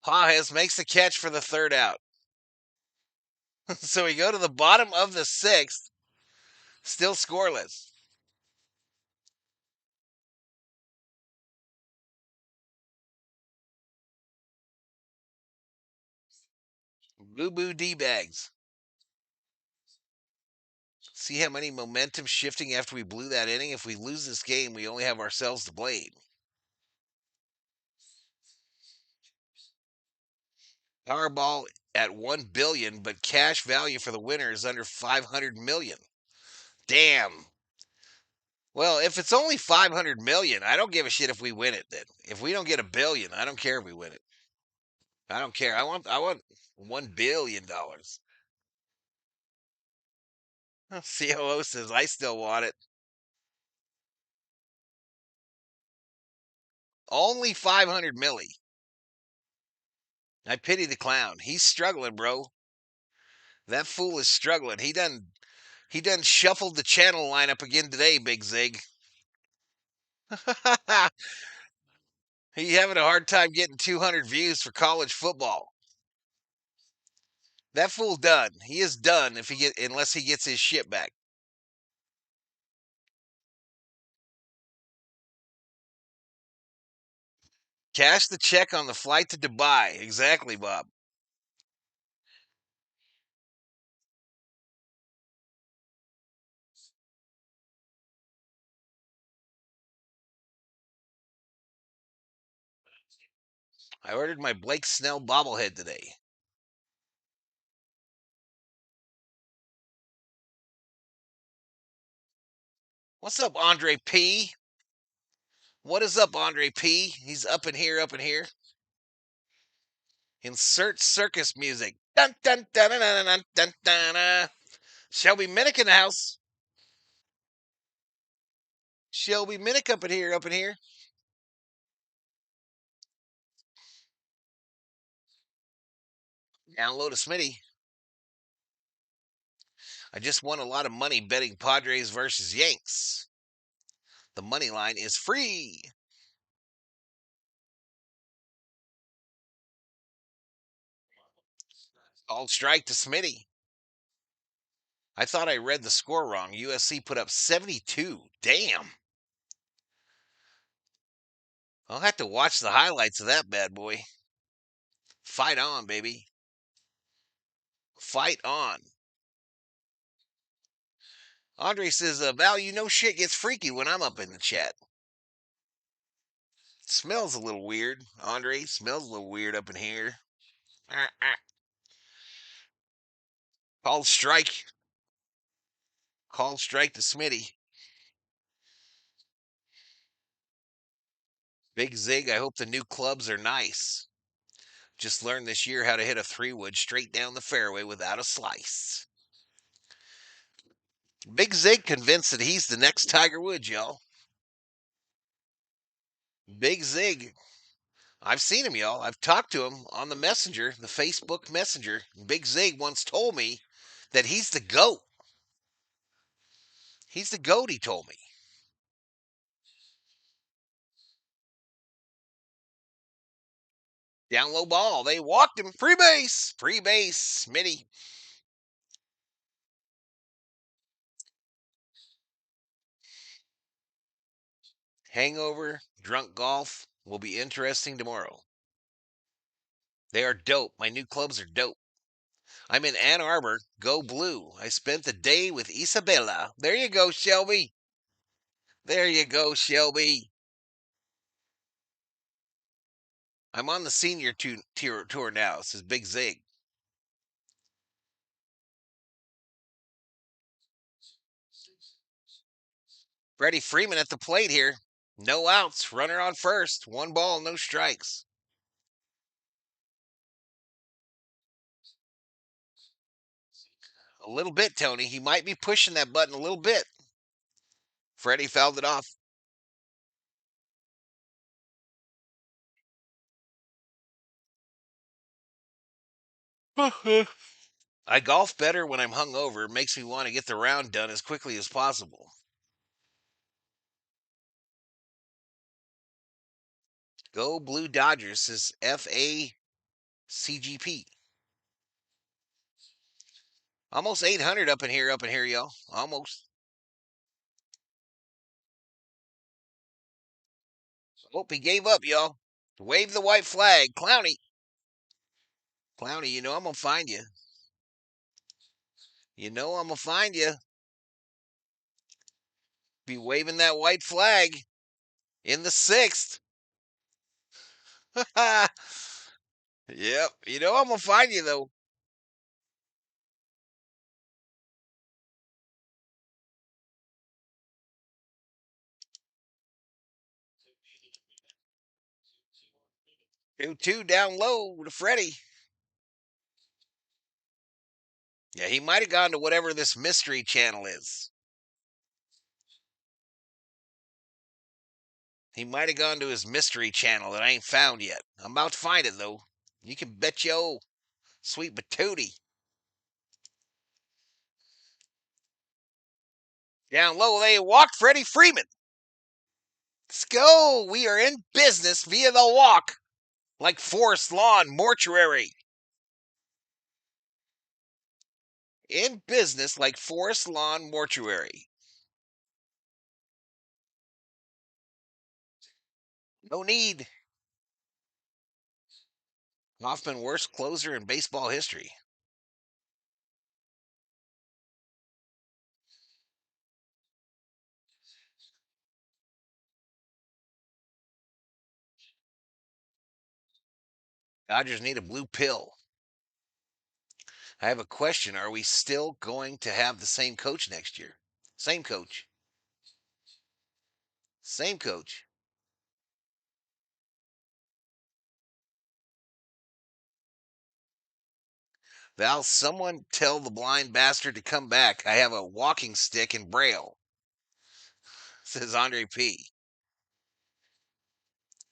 Pajes makes the catch for the third out. So we go to the bottom of the sixth, still scoreless. Boo boo D bags. See how many momentum shifting after we blew that inning? If we lose this game, we only have ourselves to blame. Powerball at 1 billion, but cash value for the winner is under 500 million. Damn. Well, if it's only 500 million, I don't give a shit if we win it then. If we don't get a billion, I don't care if we win it. I don't care. I want 1 billion dollars. COO says I still want it. Only 500 milli. I pity the clown. He's struggling, bro. That fool is struggling. He done shuffled the channel lineup again today, Big Zig. He having a hard time getting 200 views for college football. That fool done. He is done if he get unless he gets his shit back. Cash the check on the flight to Dubai. Exactly, Bob. I ordered my Blake Snell bobblehead today. What's up, Andre P? What is up, Andre P? He's up in here, up in here. Insert circus music. Dun dun dun dun dun dun dun dun. Dun. Shelby Minnick in the house. Shelby Minnick up in here, up in here. Download a Smitty. I just won a lot of money betting Padres versus Yanks. The money line is free. Called strike to Smitty. I thought I read the score wrong. USC put up 72. Damn. I'll have to watch the highlights of that bad boy. Fight on, baby. Fight on. Andre says, Val, you know shit gets freaky when I'm up in the chat. Smells a little weird. Andre, smells a little weird up in here. Called strike. Called strike to Smitty. Big Zig, I hope the new clubs are nice. Just learned this year how to hit a 3-wood straight down the fairway without a slice. Big Zig convinced that he's the next Tiger Woods, y'all. Big Zig. I've seen him, y'all. I've talked to him on the messenger, the Facebook messenger. Big Zig once told me that he's the GOAT. He's the GOAT, he told me. Down low ball. They walked him. Free base. Free base. Smitty. Hangover, drunk golf will be interesting tomorrow. They are dope. My new clubs are dope. I'm in Ann Arbor. Go blue. I spent the day with Isabella. There you go, Shelby. There you go, Shelby. I'm on the senior tour now, says Big Zig. Freddie Freeman at the plate here. No outs. Runner on first. 1 ball, no strikes. A little bit, Tony. He might be pushing that button a little bit. Freddie fouled it off. I golf better when I'm hungover. It makes me want to get the round done as quickly as possible. Go Blue Dodgers, says FACGP. Almost 800 up in here, y'all. Almost. Oh, he gave up, y'all. Wave the white flag. Clowney. Clowney, you know I'm going to find you. You know I'm going to find you. Be waving that white flag in the sixth. Yep. You know I'm going to find you, though. Two down low to Freddie. Yeah, he might have gone to whatever this mystery channel is. He might have gone to his mystery channel that I ain't found yet. I'm about to find it, though. You can bet your old sweet patootie. Down low, they walk Freddie Freeman. Let's go. We are in business via the walk. Like Forest Lawn Mortuary. In business like Forest Lawn Mortuary. No need. Hoffman, worst closer in baseball history. Dodgers need a blue pill. I have a question. Are we still going to have the same coach next year? Same coach. Same coach. Val, someone tell the blind bastard to come back. I have a walking stick in Braille, says Andre P.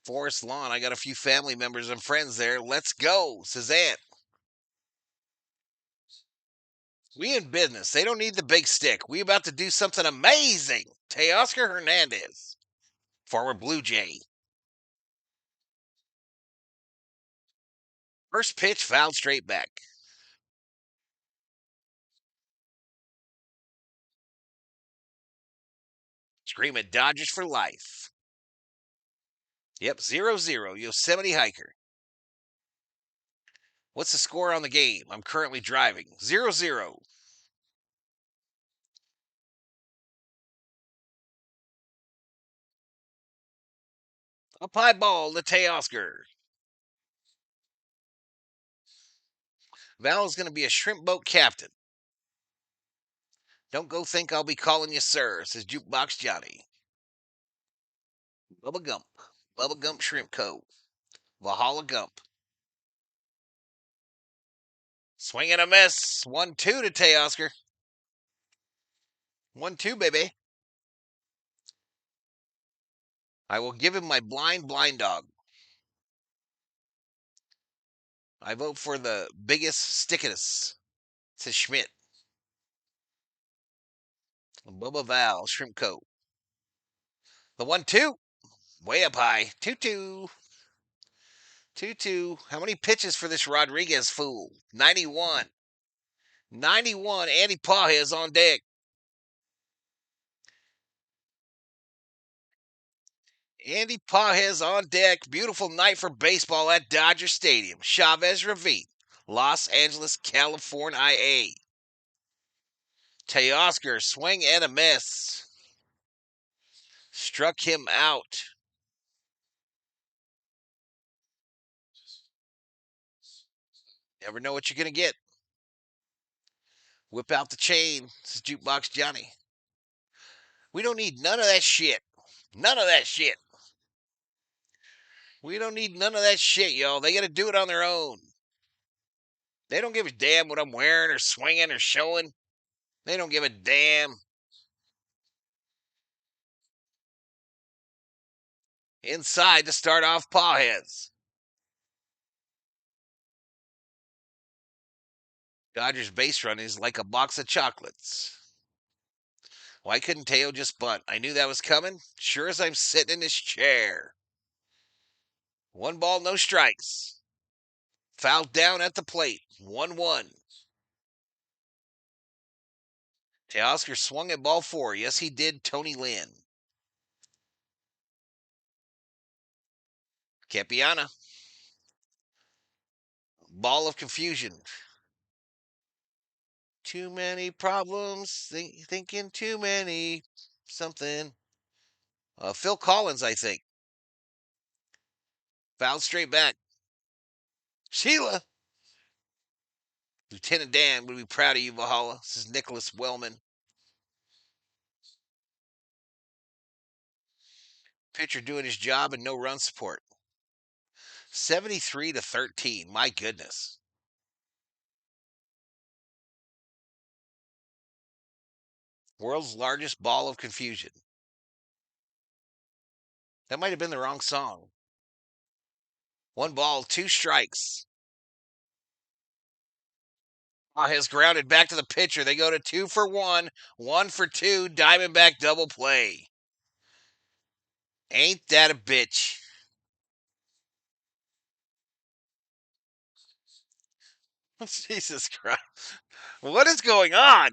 Forest Lawn, I got a few family members and friends there. Let's go, says Ant. We in business. They don't need the big stick. We about to do something amazing. Teoscar Hernandez, former Blue Jay. First pitch fouled straight back. Scream at Dodgers for life. Yep, 0-0. Yosemite Hiker. What's the score on the game? I'm currently driving. 0-0. Up high ball to Teoscar. Val is going to be a shrimp boat captain. Don't go think I'll be calling you sir, says Jukebox Johnny. Bubba Gump. Bubba Gump Shrimp Co. Valhalla Gump. Swing and a miss. 1-2 to Teoscar. 1-2, baby. I will give him my blind dog. I vote for the biggest stickiness, says Schmidt. Bubba Val, Shrimp Co. The 1-2. Way up high. 2-2. 2-2. How many pitches for this Rodriguez fool? 91. 91. Andy Pages on deck. Andy Pages on deck. Beautiful night for baseball at Dodger Stadium. Chavez Ravine, Los Angeles, California, IA. Teoscar, swing and a miss. Struck him out. Never know what you're going to get. Whip out the chain, says Jukebox Johnny. We don't need none of that shit. None of that shit. We don't need none of that shit, y'all. They got to do it on their own. They don't give a damn what I'm wearing or swinging or showing. They don't give a damn. Inside to start off Pawheads. Dodgers base running is like a box of chocolates. Why couldn't Teo just bunt? I knew that was coming. Sure as I'm sitting in this chair. 1 ball, no strikes. Fouled down at the plate. 1-1. Teoscar swung at ball 4. Yes, he did. Tony Lynn. Capiana. Ball of confusion. Too many problems. Thinking too many. Something. Phil Collins, I think. Fouled straight back. Sheila. Lieutenant Dan would be proud of you, Valhalla. This is Nicholas Wellman. Pitcher doing his job and no run support. 73-13. My goodness. World's largest ball of confusion. That might have been the wrong song. 1 ball, 2 strikes. Has grounded back to the pitcher. They go to 2 for 1, 1 for 2. Diamondback double play. Ain't that a bitch? Jesus Christ. What is going on?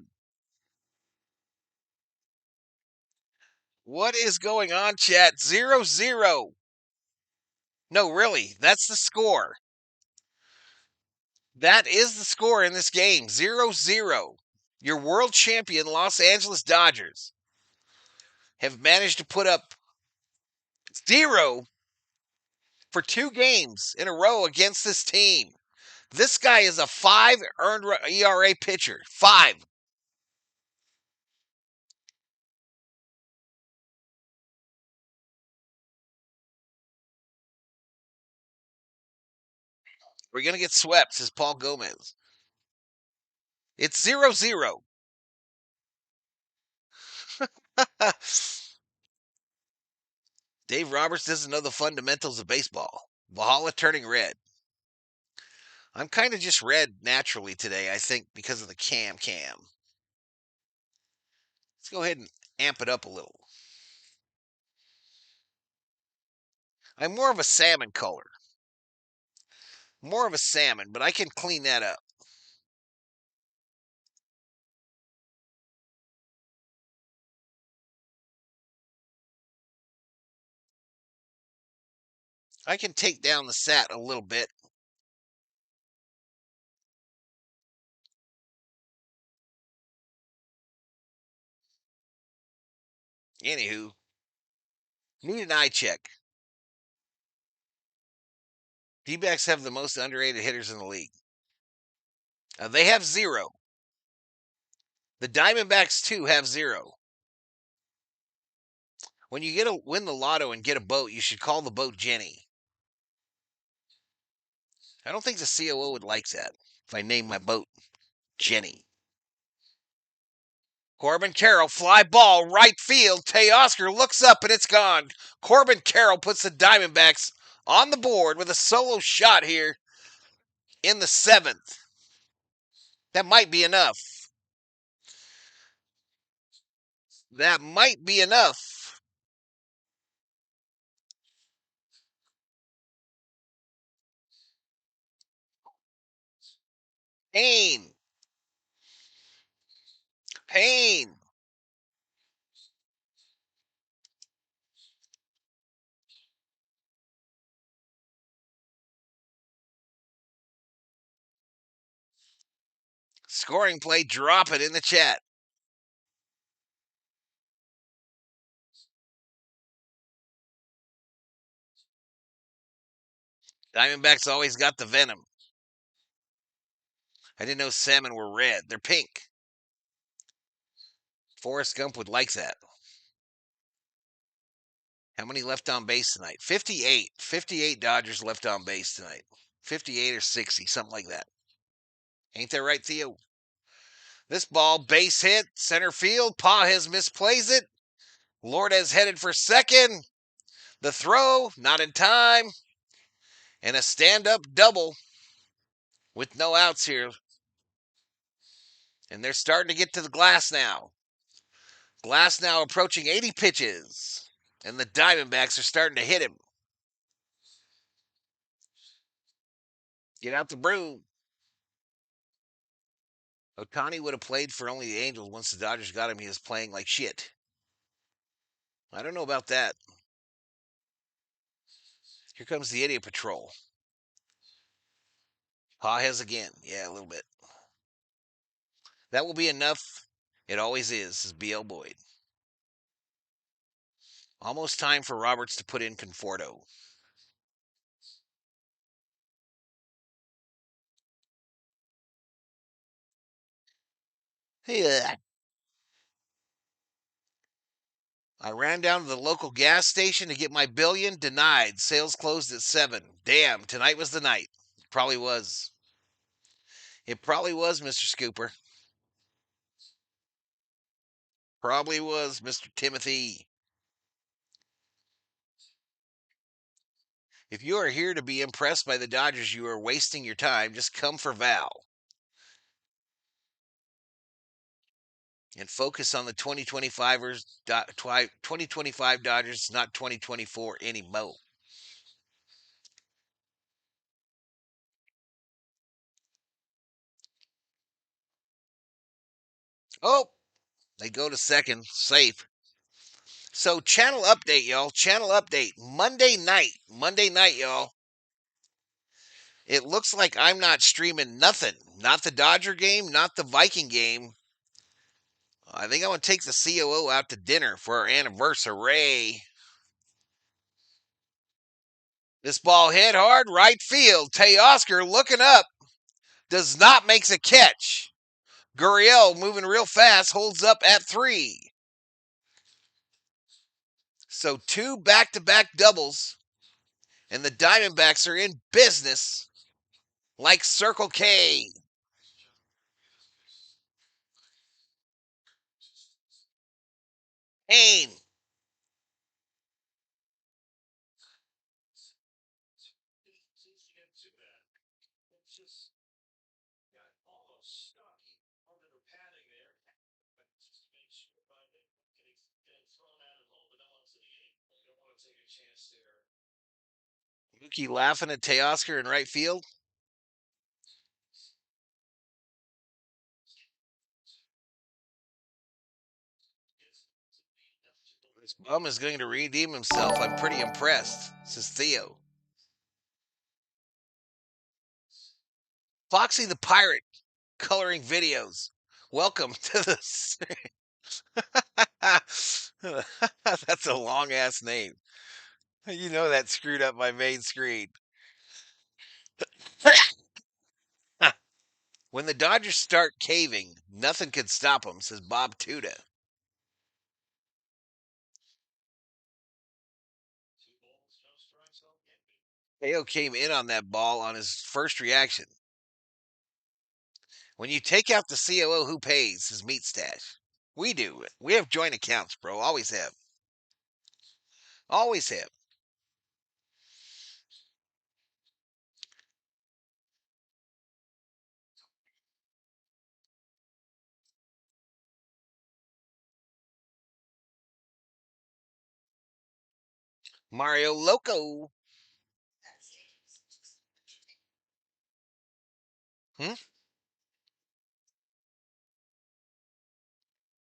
What is going on, chat? 0-0. No, really. That's the score. That is the score in this game. 0-0. Your world champion Los Angeles Dodgers have managed to put up 0 for 2 games in a row against this team. This guy is a 5 earned ERA pitcher. 5. We're going to get swept, says Paul Gomez. It's 0-0. Dave Roberts doesn't know the fundamentals of baseball. Valhalla turning red. I'm kind of just red naturally today, I think, because of the cam. Let's go ahead and amp it up a little. I'm more of a salmon color. More of a salmon, but I can clean that up. I can take down the sat a little bit. Anywho, need an eye check. D-backs have the most underrated hitters in the league. They have 0. The Diamondbacks, too, have 0. When you win the lotto and get a boat, you should call the boat Jenny. I don't think the COO would like that if I name my boat Jenny. Corbin Carroll, fly ball, right field. Teoscar looks up and it's gone. Corbin Carroll puts the Diamondbacks on the board with a solo shot here in the 7th. That might be enough. That might be enough. Payne. Scoring play, drop it in the chat. Diamondbacks always got the venom. I didn't know salmon were red. They're pink. Forrest Gump would like that. How many left on base tonight? 58. 58 Dodgers left on base tonight. 58 or 60, something like that. Ain't that right, Theo? This ball, base hit, center field. Pages misplays it. Lourdes headed for second. The throw, not in time. And a stand-up double with no outs here. And they're starting to get to the glass now. Glass now approaching 80 pitches. And the Diamondbacks are starting to hit him. Get out the broom. Otani would have played for only the Angels once the Dodgers got him. He was playing like shit. I don't know about that. Here comes the idiot patrol. Pajes again. Yeah, a little bit. That will be enough. It always is BL Boyd. Almost time for Roberts to put in Conforto. Yeah. I ran down to the local gas station to get my billion. Denied. Sales closed at 7. Damn, tonight was the night. Probably was. It probably was, Mr. Scooper. Probably was, Mr. Timothy. If you are here to be impressed by the Dodgers, you are wasting your time. Just come for Val and focus on the 2025 Dodgers, not 2024 anymore. Oh, they go to second, safe. So channel update, y'all. Channel update. Monday night. Monday night, y'all. It looks like I'm not streaming nothing. Not the Dodger game, not the Viking game. I think I'm going to take the COO out to dinner for our anniversary. This ball hit hard, right field. Teoscar looking up. Does not makes a catch. Gurriel moving real fast, holds up at 3. So 2 back-to-back doubles. And the Diamondbacks are in business like Circle K. Hain. Mookie laughing at Teoscar in right field. This bum is going to redeem himself. I'm pretty impressed, says Theo. Foxy the Pirate coloring videos. Welcome to the. That's a long ass name. You know that screwed up my main screen. When the Dodgers start caving, nothing can stop them, says Bob Tuda. Teo came in on that ball on his first reaction. When you take out the COO, who pays his meat stash? We do. We have joint accounts, bro. Always have. Always have. Mario Loco. Hmm?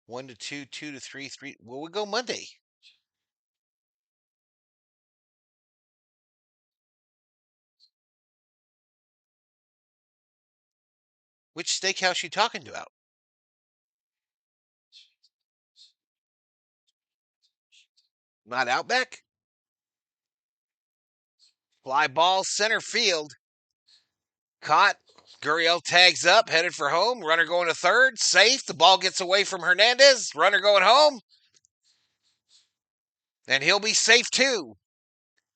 1 to 2, 2 to 3, 3. Well, we'll go Monday. Which steakhouse you talking about? Not Outback? Fly ball center field. Caught. Gurriel tags up, headed for home. Runner going to third. Safe. The ball gets away from Hernandez. Runner going home. And he'll be safe too.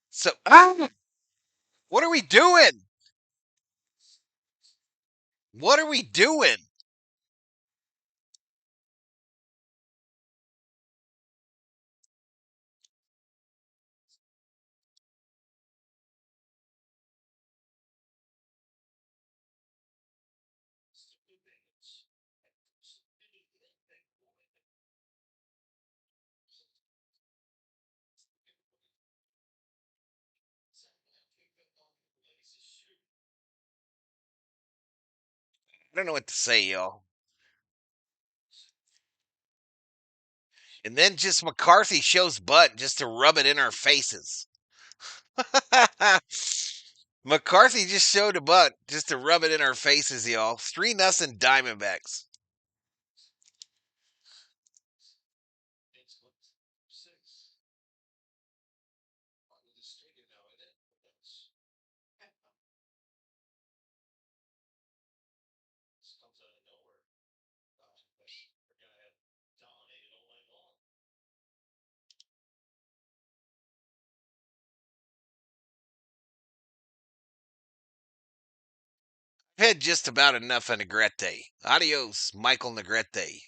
So, what are we doing? What are we doing? I don't know what to say, y'all. And then just McCarthy shows butt just to rub it in our faces. McCarthy just showed a butt just to rub it in our faces, y'all. 3-0 Diamondbacks. I've had just about enough of Negrete. Adios, Michael Negrete.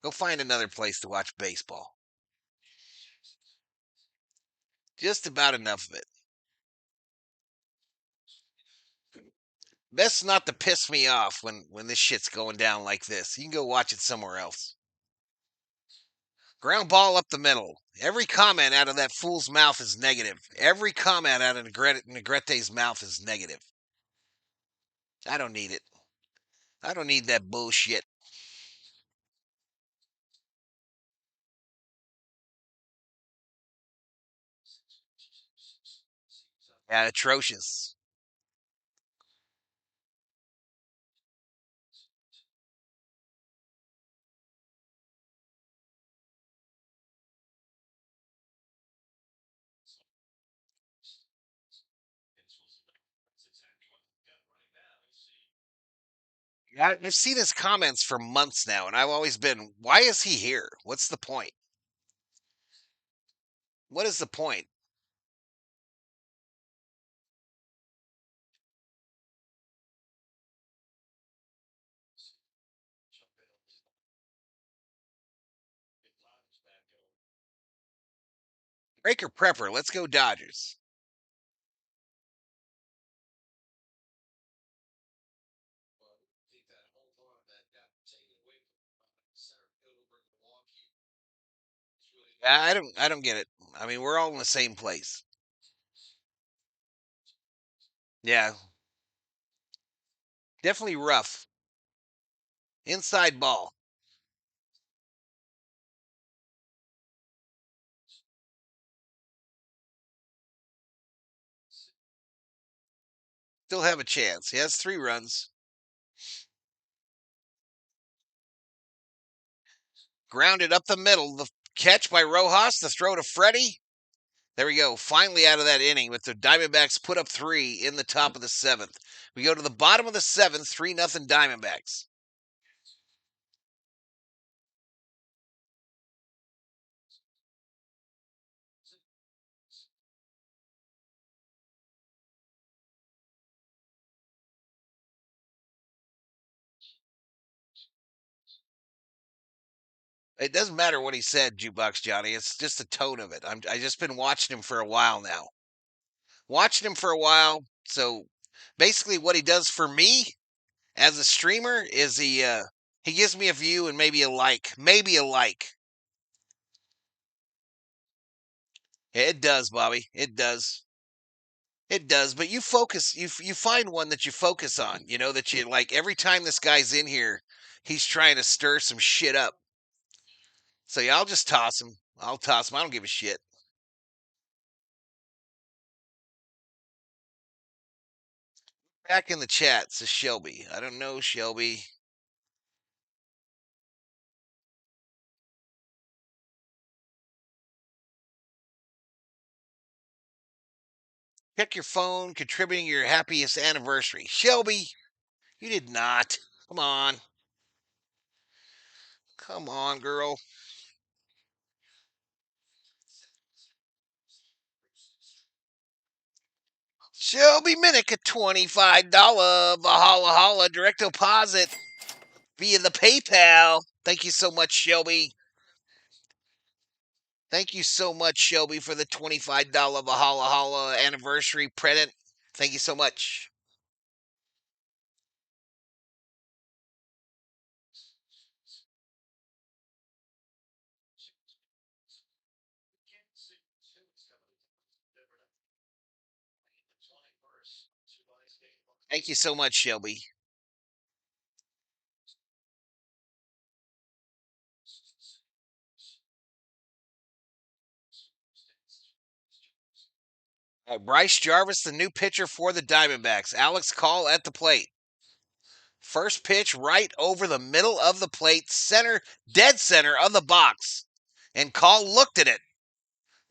Go find another place to watch baseball. Just about enough of it. Best not to piss me off when this shit's going down like this. You can go watch it somewhere else. Ground ball up the middle. Every comment out of that fool's mouth is negative. Every comment out of Negrete's mouth is negative. I don't need it. I don't need that bullshit. Yeah, atrocious. I've seen his comments for months now, and I've always been, why is he here? What's the point? What is the point? Breaker Prepper, let's go Dodgers. I don't get it. I mean, we're all in the same place. Yeah, definitely rough. Inside ball. Still have a chance. He has 3 runs. Grounded up the middle. The catch by Rojas. The throw to Freddie. There we go. Finally out of that inning with the Diamondbacks put up 3 in the top of the 7th. We go to the bottom of the 7th, 3-0 Diamondbacks. It doesn't matter what he said, Jukebox Johnny. It's just the tone of it. I just been watching him for a while now. Watching him for a while. So basically, what he does for me as a streamer is he gives me a view and maybe a like, maybe a like. It does, Bobby. It does. It does. But you focus. You find one that you focus on. You know that you like. Every time this guy's in here, he's trying to stir some shit up. So yeah, I'll just toss him. I'll toss him. I don't give a shit. Back in the chat says Shelby. I don't know Shelby. Check your phone, contributing your happiest anniversary. Shelby, you did not. Come on. Come on, girl. Shelby Minnick, a $25 Valhalla direct deposit via the PayPal. Thank you so much, Shelby. Thank you so much, Shelby, for the $25 Valhalla anniversary present. Thank you so much. Thank you so much, Shelby. Bryce Jarvis, the new pitcher for the Diamondbacks. Alex Call at the plate. First pitch right over the middle of the plate, center, dead center of the box. And Call looked at it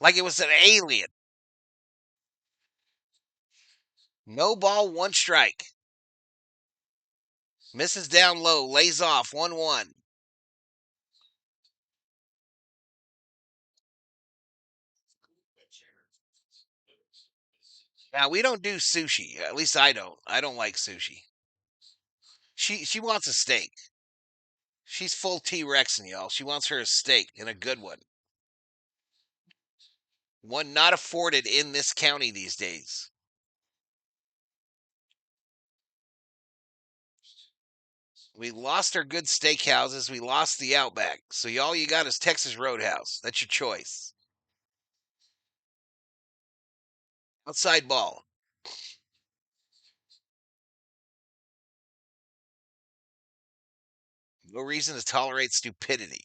like it was an alien. No ball, one strike. Misses down low, lays off 1-1. Now we don't do sushi. At least I don't. I don't like sushi. She wants a steak. She's full T-Rexing, y'all. She wants her a steak and a good one. One not afforded in this county these days. We lost our good steakhouses. We lost the Outback. So all you got is Texas Roadhouse. That's your choice. Outside ball. No reason to tolerate stupidity.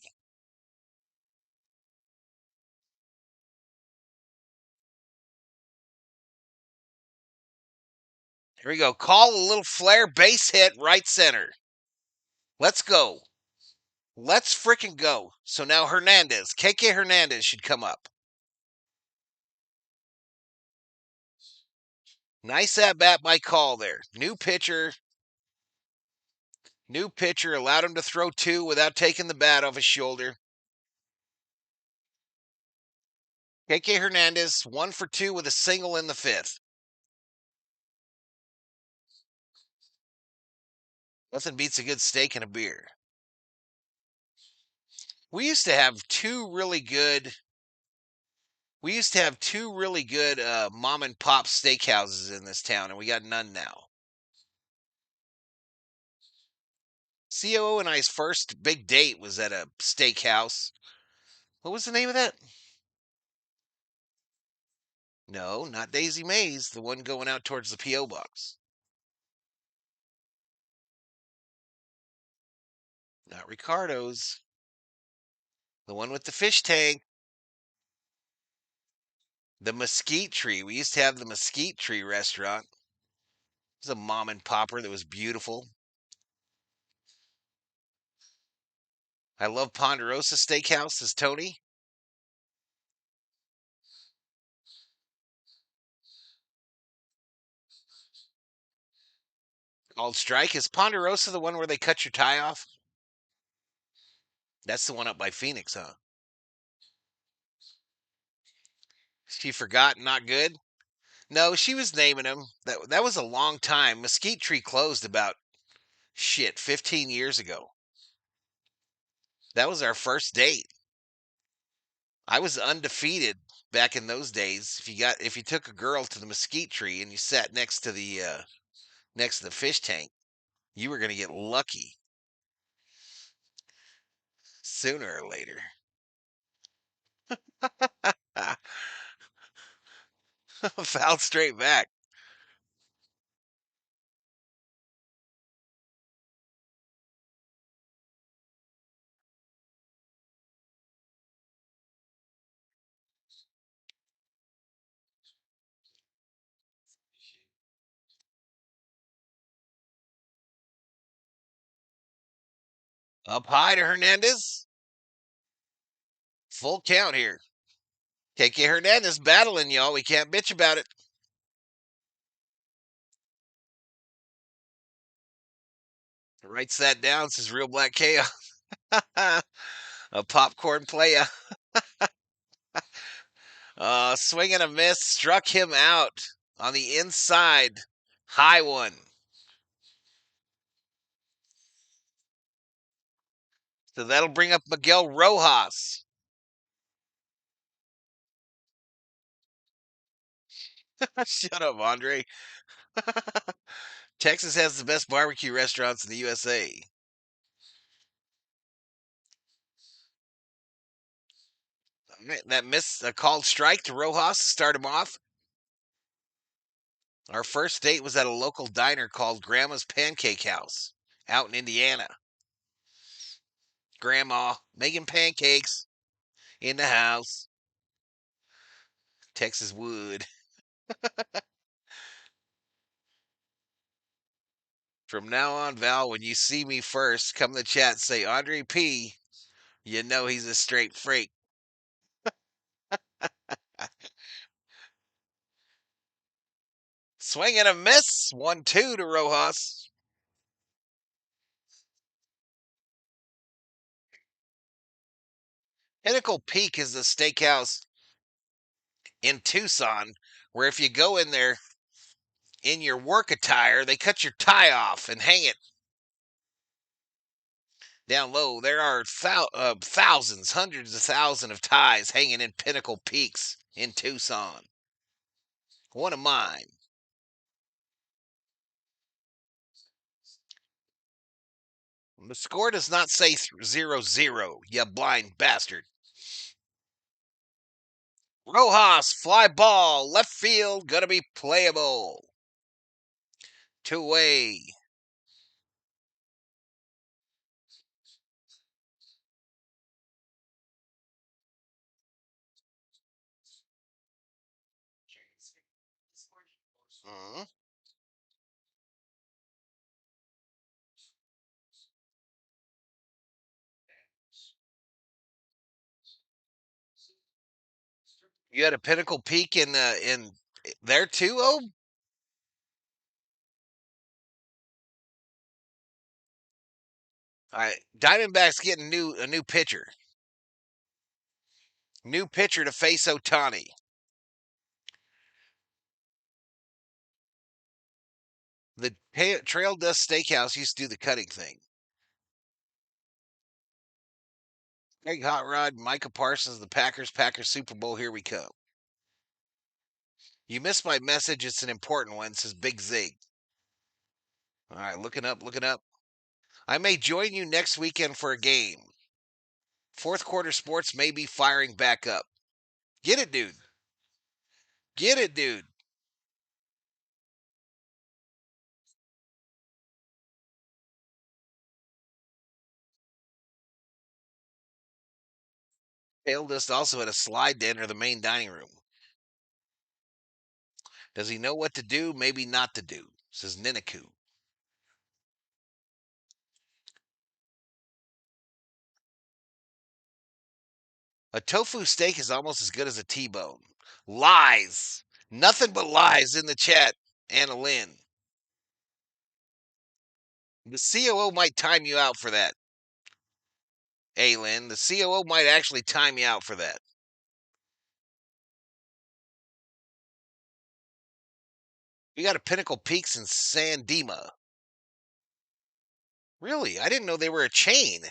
Here we go. Call a little flare, base hit, right center. Let's go. Let's freaking go. So now Hernandez, KK Hernandez should come up. Nice at bat by Call there. New pitcher allowed him to throw two without taking the bat off his shoulder. KK Hernandez, 1 for 2 with a single in the fifth. Nothing beats a good steak and a beer. We used to have two really good. We used to have two really good mom and pop steakhouses in this town, and we got none now. COO and I's first big date was at a steakhouse. What was the name of that? No, not Daisy Mays, the one going out towards the P.O. box. Not Ricardo's. The one with the fish tank. The Mesquite Tree. We used to have the Mesquite Tree restaurant. It was a mom and popper that was beautiful. I love Ponderosa Steakhouse, says Tony. Called Strike. Is Ponderosa the one where they cut your tie off? That's the one up by Phoenix, huh? She forgot, not good. No, she was naming them. That was a long time. Mesquite Tree closed about 15 years ago. That was our first date. I was undefeated back in those days. If you took a girl to the Mesquite Tree and you sat next to the fish tank, you were gonna get lucky sooner or later. Fouled straight back. Up high to Hernandez. Full count here. KK Hernandez battling, y'all. We can't bitch about it. Writes that down, says Real Black Chaos. A popcorn playa. Swing and a miss. Struck him out on the inside. High one. So that'll bring up Miguel Rojas. Shut up, Andre. Texas has the best barbecue restaurants in the USA. That miss, a called strike to Rojas to start him off. Our first date was at a local diner called Grandma's Pancake House out in Indiana. Grandma making pancakes in the house. Texas wood. From now on, Val, when you see me first, come in the chat, say Andre P. You know he's a straight freak. Swing and a miss. 1-2 to Rojas. Pinnacle Peak is the steakhouse in Tucson where if you go in there in your work attire, they cut your tie off and hang it down low. There are thousands, hundreds of thousands of ties hanging in Pinnacle Peaks in Tucson. One of mine. The score does not say 0-0, you blind bastard. Rojas, fly ball, left field, gonna be playable. Two-way. Mm-hmm. You had a Pinnacle Peak in there too, oh? All right, Diamondbacks getting a new pitcher. New pitcher to face Otani. The Trail Dust Steakhouse used to do the cutting thing. Greg Hot Rod, Micah Parsons, the Packers Super Bowl, here we come. You missed my message. It's an important one. It says Big Zig. All right, looking up, looking up. I may join you next weekend for a game. Fourth quarter sports may be firing back up. Get it, dude. Get it, dude. Tail Dust also had a slide to enter the main dining room. Does he know what to do? Maybe not to do, says Ninaku. A tofu steak is almost as good as a T-bone. Lies. Nothing but lies in the chat, Anna Lynn. The COO might time you out for that. Hey, Lynn, the COO might actually time you out for that. We got a Pinnacle Peaks in San Dima. Really? I didn't know they were a chain.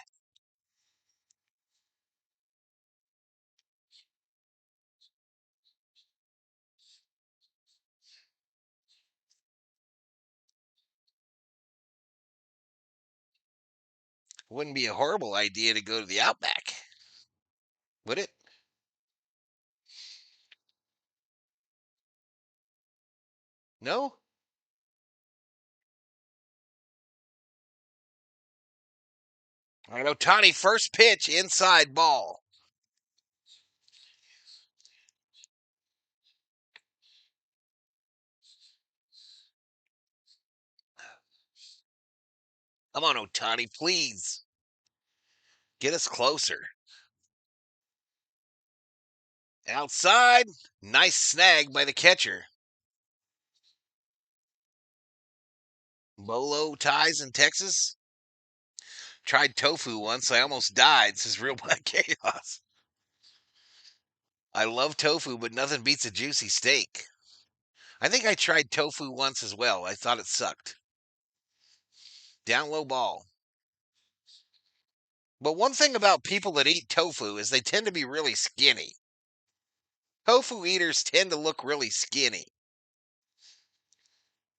Wouldn't be a horrible idea to go to the Outback, would it? No? All right, Otani, first pitch, inside ball. Come on, Otani, please. Get us closer. Outside. Nice snag by the catcher. Bolo ties in Texas. Tried tofu once. I almost died, says Real Black Chaos. I love tofu, but nothing beats a juicy steak. I think I tried tofu once as well. I thought it sucked. Down low ball. But one thing about people that eat tofu is they tend to be really skinny. Tofu eaters tend to look really skinny.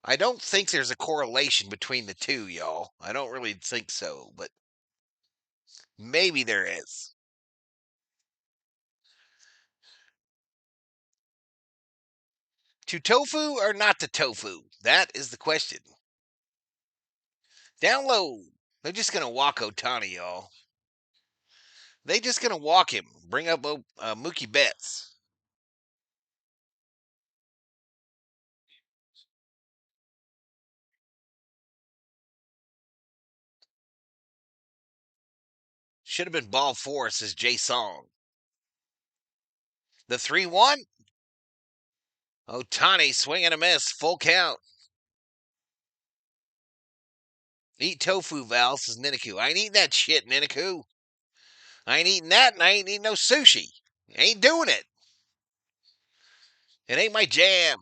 I don't think there's a correlation between the two, y'all. I don't really think so, but maybe there is. To tofu or not to tofu? That is the question. Down low. They're just going to walk Otani, y'all. They just going to walk him. Bring up Mookie Betts. Should have been ball 4, says Jay Song. The 3-1. Ohtani swing and a miss. Full count. Eat tofu, Val, says Niniku. I ain't eating that shit, Niniku. I ain't eating that, and I ain't eating no sushi. I ain't doing it. It ain't my jam.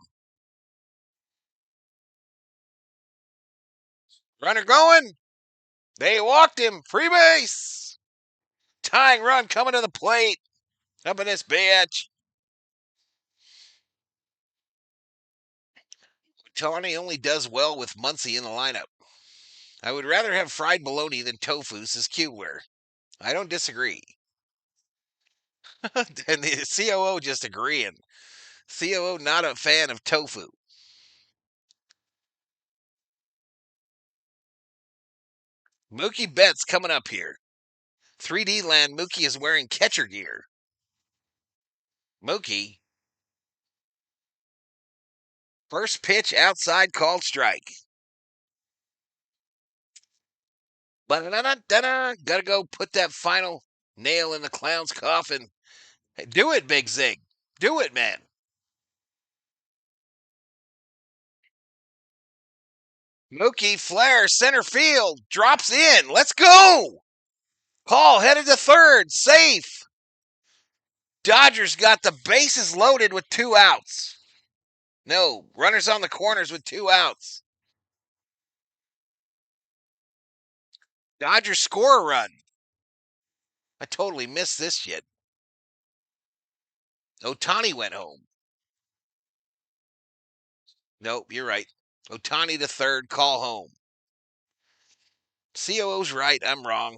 Runner going. They walked him. Free base. Tying run coming to the plate. Up in this bitch. Tony only does well with Muncie in the lineup. I would rather have fried bologna than tofu, says Q-Ware. I don't disagree. And the COO just agreeing. COO not a fan of tofu. Mookie Betts coming up here. 3D land, Mookie is wearing catcher gear. Mookie. First pitch outside, called strike. Gotta go put that final nail in the clown's coffin. Hey, do it, Big Zig. Do it, man. Mookie Flair, center field, drops in. Let's go. Hall headed to third, safe. Dodgers got the bases loaded with 2 outs. No, runners on the corners with 2 outs. Dodgers score a run. I totally missed this shit. Ohtani went home. Nope, you're right. Ohtani to third, call home. COO's right, I'm wrong.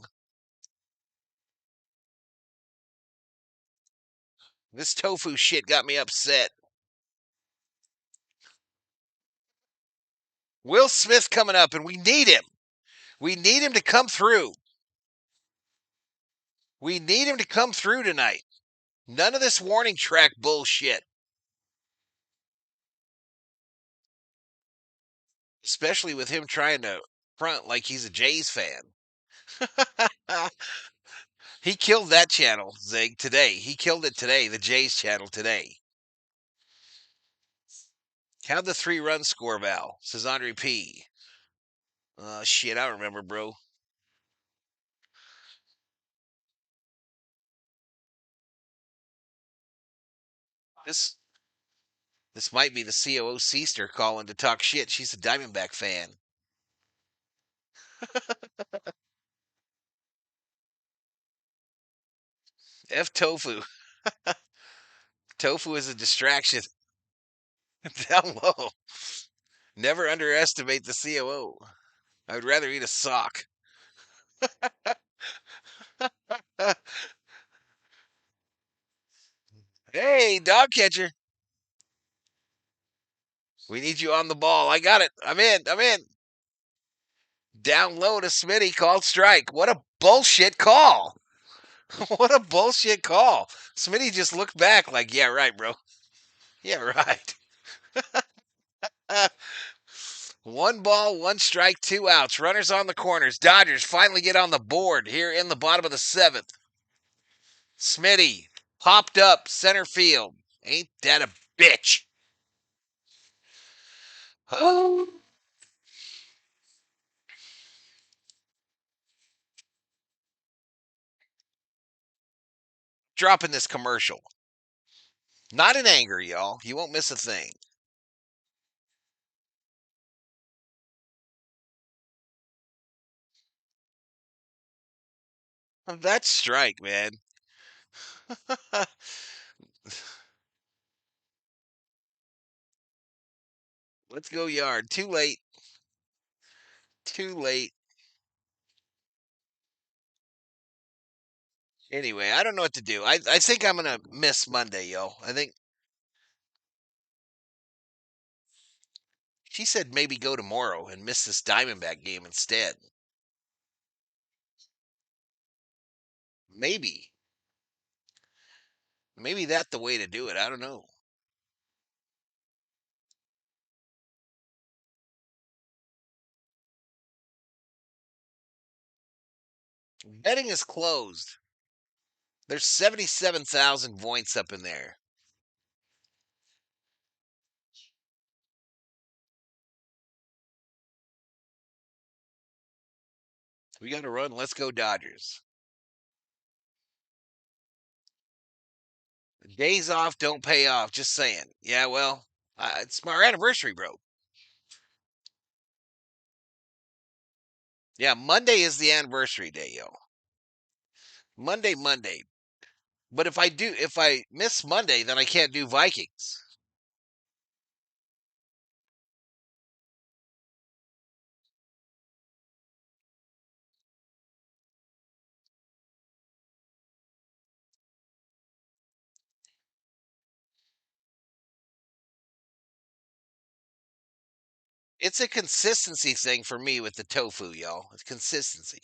This tofu shit got me upset. Will Smith coming up, and we need him. We need him to come through. We need him to come through tonight. None of this warning track bullshit. Especially with him trying to front like he's a Jays fan. He killed that channel, Zig, today. He killed it today, the Jays channel today. How'd the 3-run score, Val? Says Andre P. Shit, I don't remember, bro. This might be the COO Seaster calling to talk shit. She's a Diamondback fan. F tofu. Tofu is a distraction. Down low. Never underestimate the COO. I would rather eat a sock. Hey, dog catcher. We need you on the ball. I got it. I'm in. I'm in. Down low to Smitty, called strike. What a bullshit call. What a bullshit call. Smitty just looked back like, yeah, right, bro. Yeah, right. 1 ball, 1 strike, 2 outs. Runners on the corners. Dodgers finally get on the board here in the bottom of the 7th. Smitty popped up center field. Ain't that a bitch? Oh. Dropping this commercial. Not in anger, y'all. You won't miss a thing. That's strike, man. Let's go yard. Too late. Too late. Anyway, I don't know what to do. I think I'm going to miss Monday, yo. I think she said maybe go tomorrow and miss this Diamondback game instead. Maybe. Maybe that's the way to do it. I don't know. Betting is closed. There's 77,000 points up in there. We got to run. Let's go Dodgers. Days off don't pay off. Just saying. Yeah, well, it's our anniversary, bro. Yeah, Monday is the anniversary day, yo. Monday. But if I miss Monday, then I can't do Vikings. It's a consistency thing for me with the tofu, y'all. It's consistency.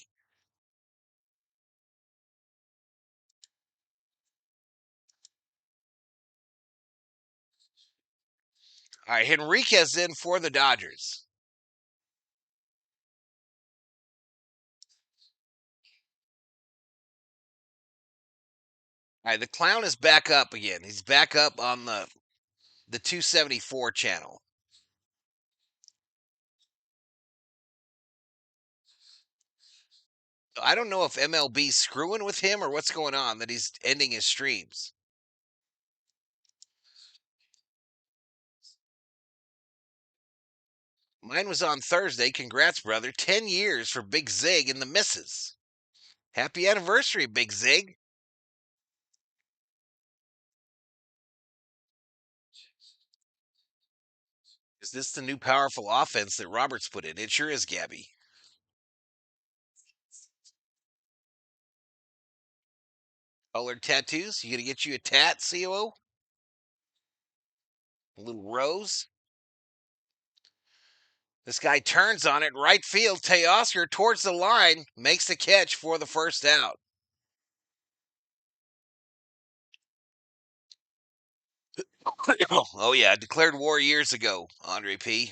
All right, Henriquez in for the Dodgers. All right, the clown is back up again. He's back up on the 274 channel. I don't know if MLB's screwing with him or what's going on that he's ending his streams. Mine was on Thursday. Congrats, brother. 10 years for Big Zig and the misses. Happy anniversary, Big Zig. Is this the new powerful offense that Roberts put in? It sure is, Gabby. Colored tattoos? You gonna get you a tat, COO? A little rose? This guy turns on it, right field. Teoscar towards the line, makes the catch for the first out. Oh, yeah, declared war years ago, Andre P.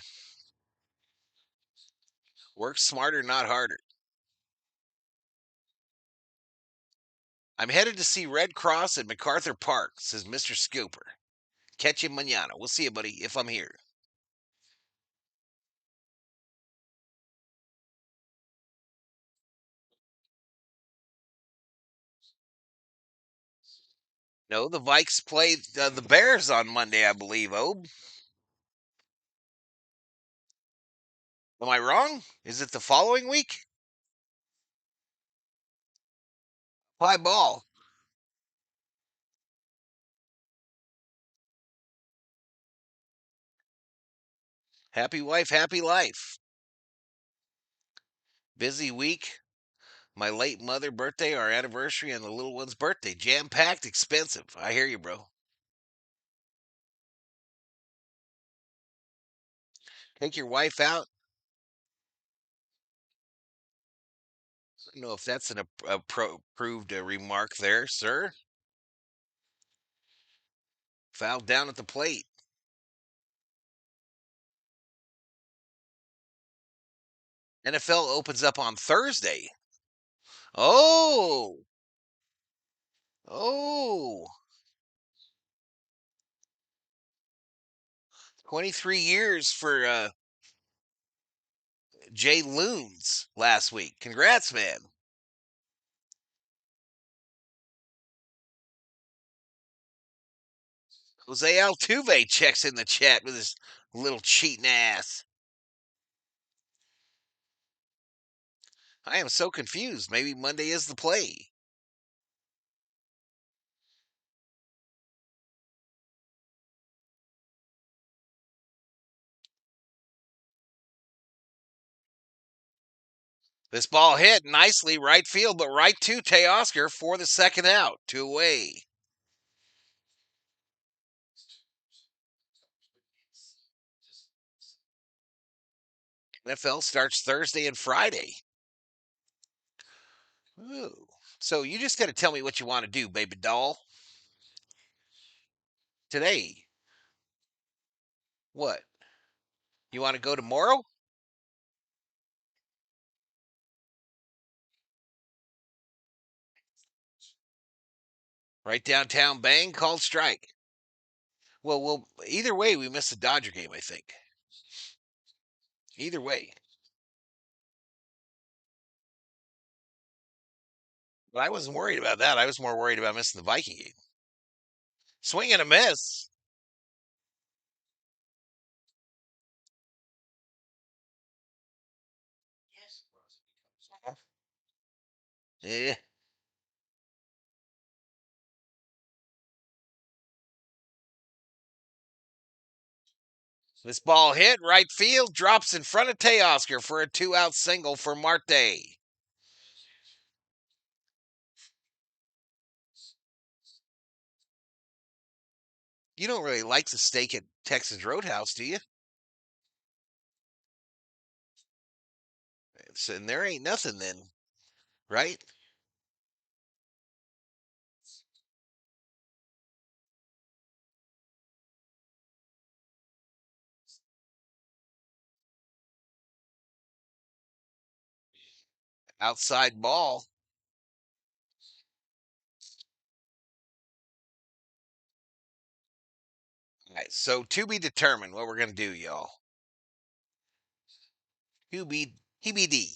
Work smarter, not harder. I'm headed to see Red Cross at MacArthur Park, says Mr. Scooper. Catch you mañana. We'll see you, buddy, if I'm here. No, the Vikes play the Bears on Monday, I believe, Obe. Am I wrong? Is it the following week? Fly ball. Happy wife, happy life. Busy week. My late mother birthday, our anniversary, and the little one's birthday. Jam packed, expensive. I hear you, bro. Take your wife out. I don't know if that's an approved remark there, sir. Foul down at the plate. NFL opens up on Thursday. Oh, oh, 23 years for Jay Loons last week. Congrats, man. Jose Altuve checks in the chat with his little cheating ass. I am so confused. Maybe Monday is the play. This ball hit nicely right field, but right to Teoscar for the second out. Two away. NFL starts Thursday and Friday. Ooh. So you just got to tell me what you want to do, baby doll. Today. What? You want to go tomorrow? Right downtown bang, called strike. Well, either way, we missed the Dodger game, I think. Either way. But I wasn't worried about that. I was more worried about missing the Viking game. Swing and a miss. Yeah. This ball hit right field, drops in front of Teoscar for a 2-out single for Marte. You don't really like the steak at Texas Roadhouse, do you? And there ain't nothing then, right? Outside ball. All right, so to be determined what we're going to do, y'all. Who be HBD.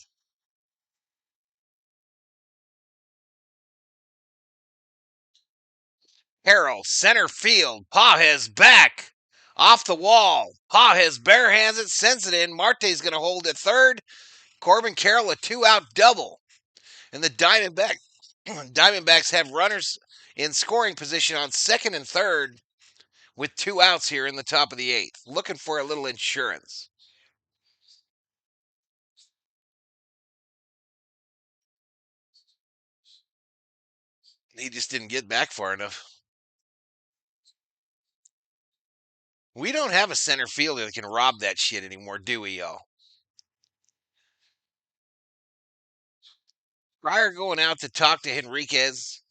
Harrell, center field. Pages back. Off the wall. Pages barehands it, sends it in. Marte's going to hold at third. Corbin Carroll a 2-out double. And the Diamondbacks have runners in scoring position on second and third with 2 outs here in the top of the 8th. Looking for a little insurance. He just didn't get back far enough. We don't have a center fielder that can rob that shit anymore, do we, y'all? Prior going out to talk to Henriquez.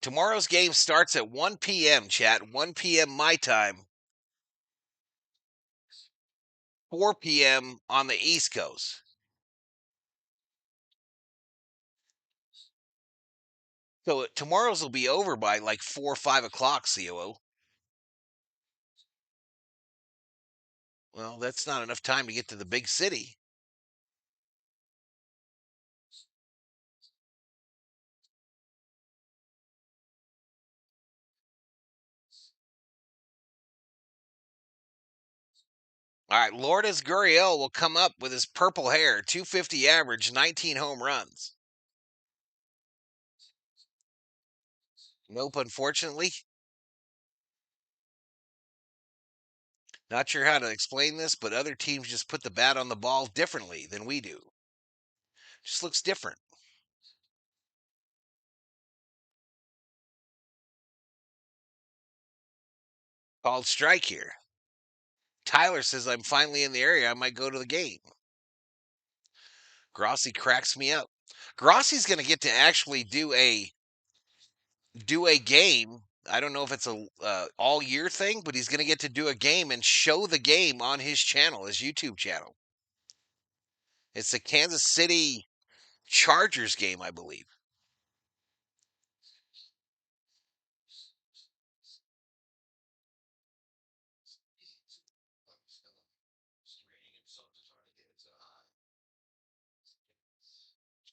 Tomorrow's game starts at 1 p.m., chat. 1 p.m. my time. 4 p.m. on the East Coast. So tomorrow's will be over by like 4 or 5 o'clock, COO. Well, that's not enough time to get to the big city. All right, Lourdes Gurriel will come up with his purple hair, 250 average, 19 home runs. Nope, unfortunately. Not sure how to explain this, but other teams just put the bat on the ball differently than we do. Just looks different. Called strike here. Tyler says I'm finally in the area. I might go to the game. Grossi cracks me up. Grossi's going to get to actually do a game. I don't know if it's a all year thing, but he's going to get to do a game and show the game on his channel, his YouTube channel. It's the Kansas City Chargers game, I believe.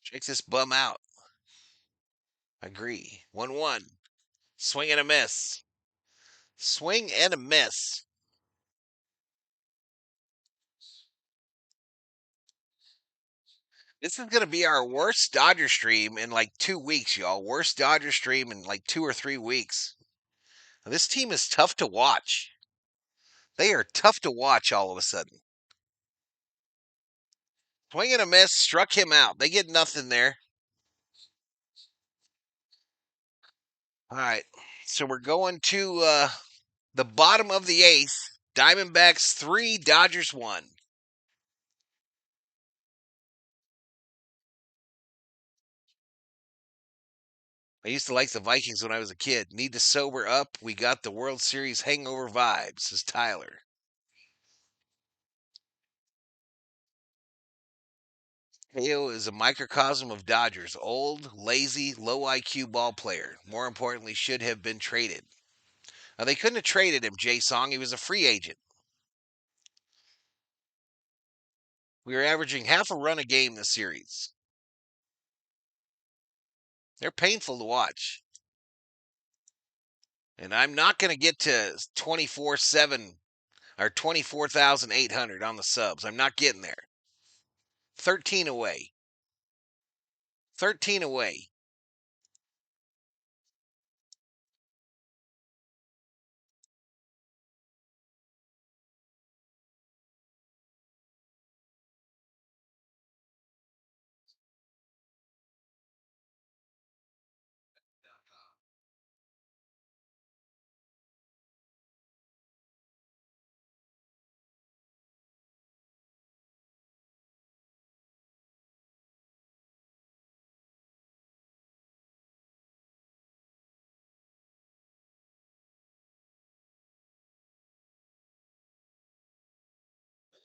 Check this bum out. Agree. 1-1. Swing and a miss. Swing and a miss. This is going to be our worst Dodger stream in like 2 weeks, y'all. Worst Dodger stream in like 2 or 3 weeks. This team is tough to watch. They are tough to watch all of a sudden. Swing and a miss, struck him out. They get nothing there. All right. So we're going to the bottom of the 8th. Diamondbacks 3, Dodgers 1. I used to like the Vikings when I was a kid. Need to sober up. We got the World Series hangover vibes, says Tyler. Teo is a microcosm of Dodgers. Old, lazy, low IQ ball player. More importantly, should have been traded. Now, they couldn't have traded him, Jay Song. He was a free agent. We were averaging half a run a game this series. They're painful to watch. And I'm not going to get to 24/7 or 24,800 on the subs. I'm not getting there. 13 away. 13 away.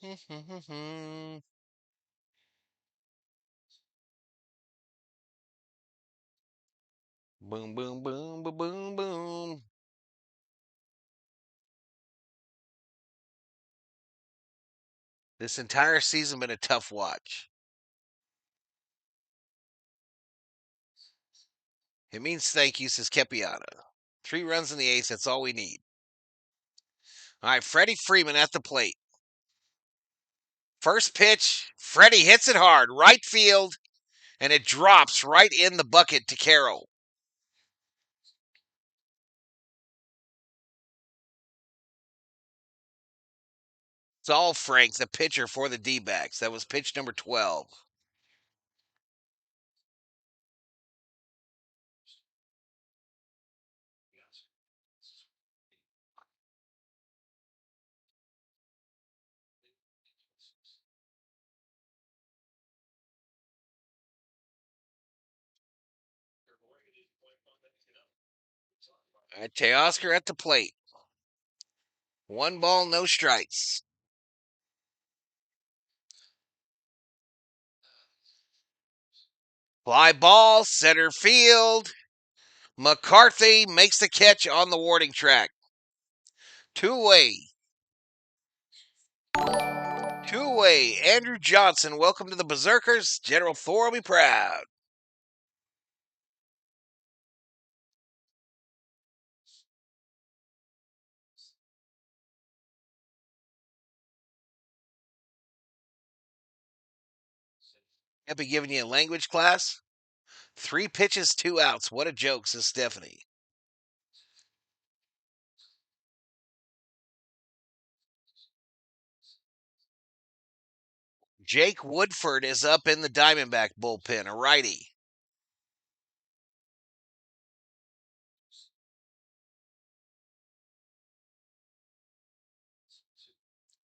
Boom, boom, boom, boom, boom, boom. This entire season been a tough watch. It means thank you, says Kepiata. 3 runs in the eighth, that's all we need. All right, Freddie Freeman at the plate. First pitch, Freddie hits it hard, right field, and it drops right in the bucket to Carroll. It's all Frank, the pitcher for the D-backs. That was pitch number 12. All right, Teoscar at the plate. 1 ball, no strikes. Fly ball, center field. McCarthy makes the catch on the warning track. 2 away. 2 away. Andrew Johnson, welcome to the Berserkers. General Thor will be proud. I'll be giving you a language class. 3 pitches, 2 outs. What a joke, says Stephanie. Jake Woodford is up in the Diamondback bullpen, a righty.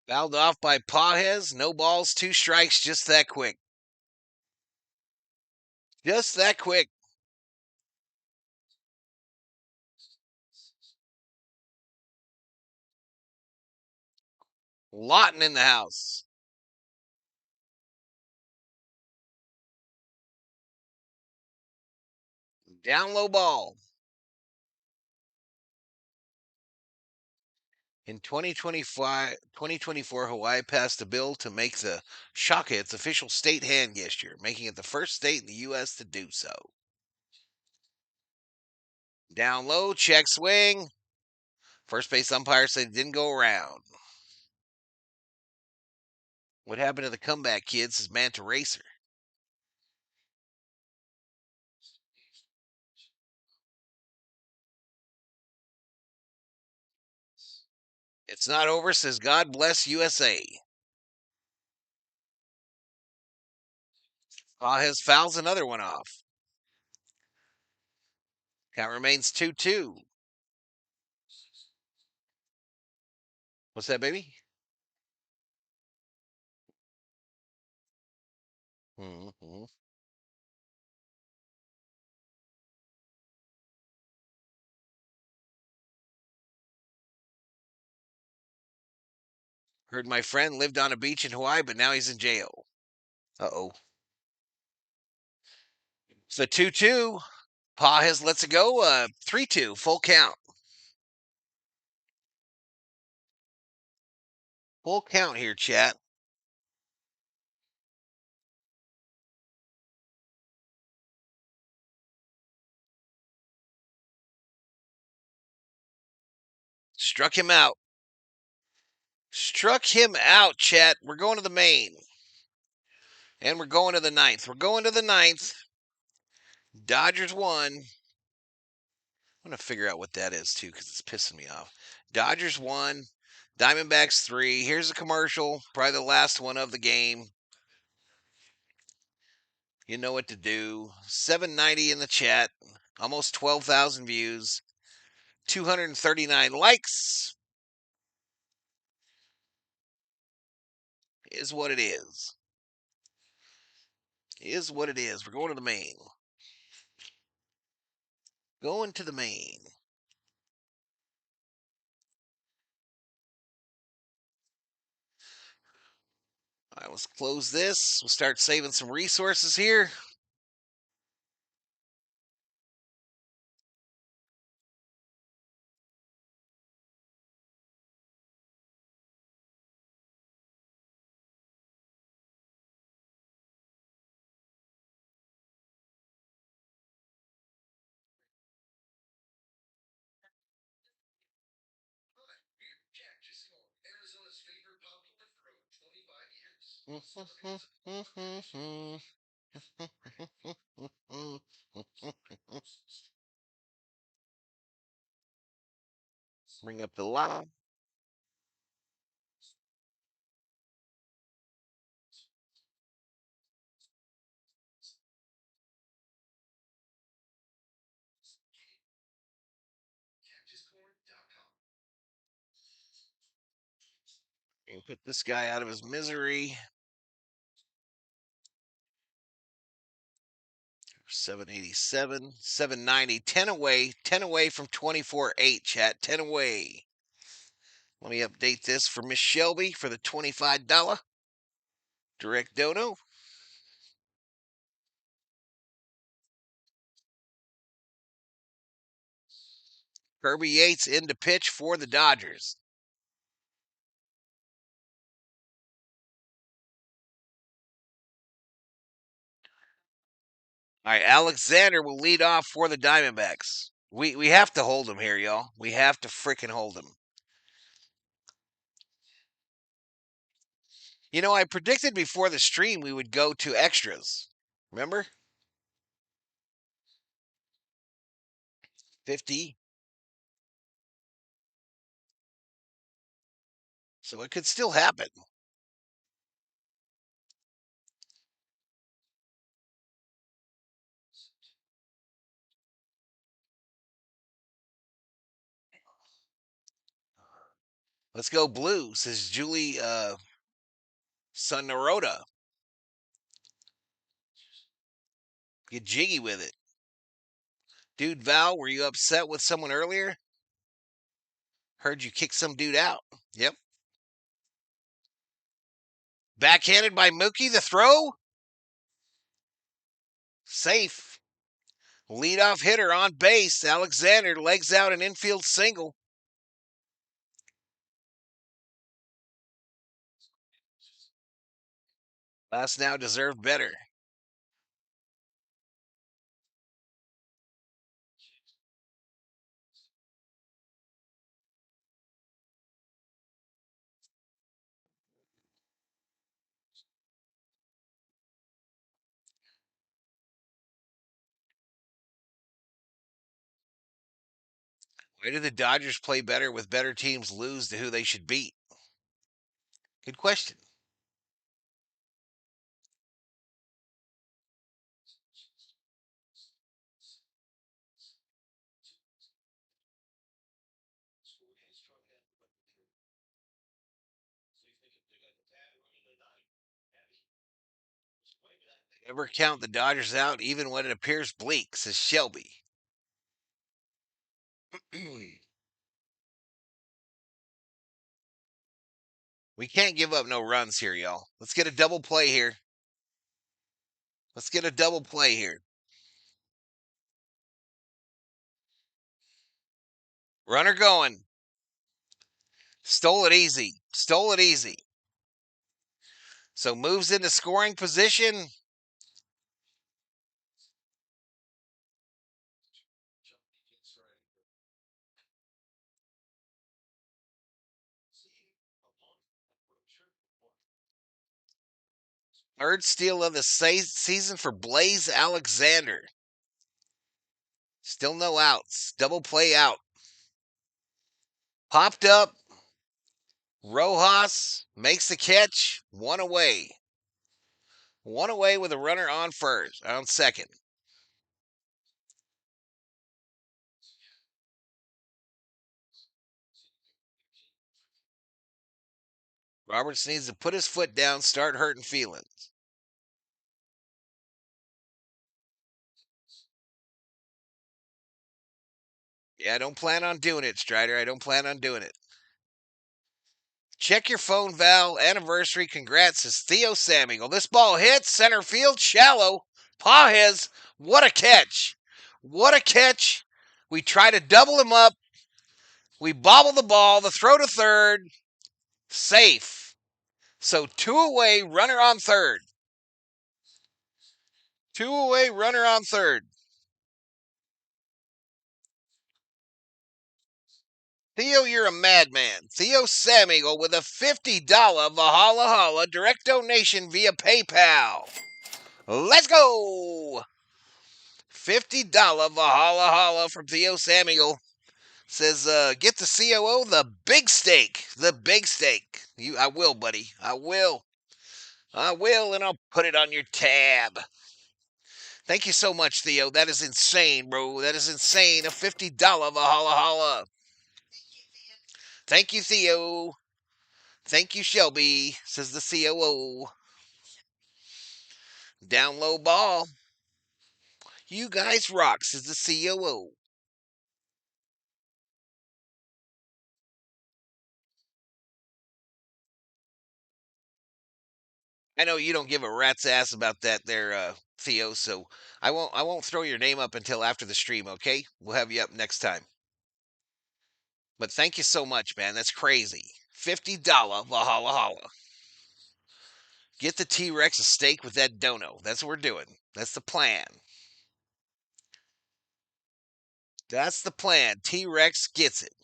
Fouled off by Pajes. No balls, 2 strikes, just that quick. Just that quick. Lawton in the house. Down low ball. In 2024, Hawaii passed a bill to make the shaka its official state hand gesture, making it the first state in the U.S. to do so. Down low, check swing. First base umpire said it didn't go around. What happened to the comeback kids is Manta Racer. It's not over, says God bless USA. Pajes fouls another one off. Count remains 2-2. What's that, baby? Mm-hmm. Heard my friend lived on a beach in Hawaii, but now he's in jail. Uh-oh. It's a 2-2. Pa has lets it go. 3-2, full count. Full count here, chat. Struck him out. Struck him out, chat. We're going to the main. And we're going to the ninth. We're going to the ninth. Dodgers won. I'm going to figure out what that is, too, because it's pissing me off. Dodgers won. Diamondbacks 3. Here's a commercial. Probably the last one of the game. You know what to do. 790 in the chat. Almost 12,000 views. 239 likes. Is what it is. Is what it is. We're going to the main. Going to the main. All right, let's close this. We'll start saving some resources here. Bring up the line. And put this guy out of his misery. 787, 790, 10 away, 10 away from 24-8, chat, 10 away. Let me update this for Miss Shelby for the $25 direct dono. Kirby Yates in to pitch for the Dodgers. All right, Alexander will lead off for the Diamondbacks. We have to hold him here, y'all. We have to freaking hold him. You know, I predicted before the stream we would go to extras. Remember? 50. So it could still happen. Let's go blue, says Julie Sonoroda. Get jiggy with it. Dude, Val, were you upset with someone earlier? Heard you kick some dude out. Yep. Backhanded by Mookie, the throw? Safe. Leadoff hitter on base. Alexander legs out an infield single. Last now deserved better. Why do the Dodgers play better with better teams lose to who they should beat? Good question. Ever count the Dodgers out even when it appears bleak, says Shelby. We can't give up no runs here, y'all. Let's get a double play here. Let's get a double play here. Runner going. Stole it easy. Stole it easy. So moves into scoring position. Third steal of the season for Blaze Alexander. Still no outs. Double play out. Popped up. Rojas makes the catch. One away. One away with a runner on first, on second. Roberts needs to put his foot down, start hurting feelings. Yeah, I don't plan on doing it, Strider. I don't plan on doing it. Check your phone, Val. Anniversary. Congrats, says Theo Samuel. This ball hits center field, shallow. Pajes, what a catch. What a catch. We try to double him up. We bobble the ball. The throw to third. Safe. So two away, runner on third. Two away, runner on third. Theo, you're a madman. Theo Samuel with a $50 Valhalla direct donation via PayPal. Let's go! $50 Valhalla from Theo Samuel. Says, get the COO the big steak. The big steak. I will, buddy. I will. I will, and I'll put it on your tab. Thank you so much, Theo. That is insane, bro. That is insane. A $50 Valhalla. Thank you, Theo. Thank you, Shelby, says the COO. Down low ball. You guys rock, says the COO. I know you don't give a rat's ass about that there, Theo, so I won't throw your name up until after the stream, okay? We'll have you up next time. But thank you so much, man. That's crazy. $50 Valhalla. Get the T-Rex a steak with that dono. That's what we're doing. That's the plan. That's the plan. T-Rex gets it.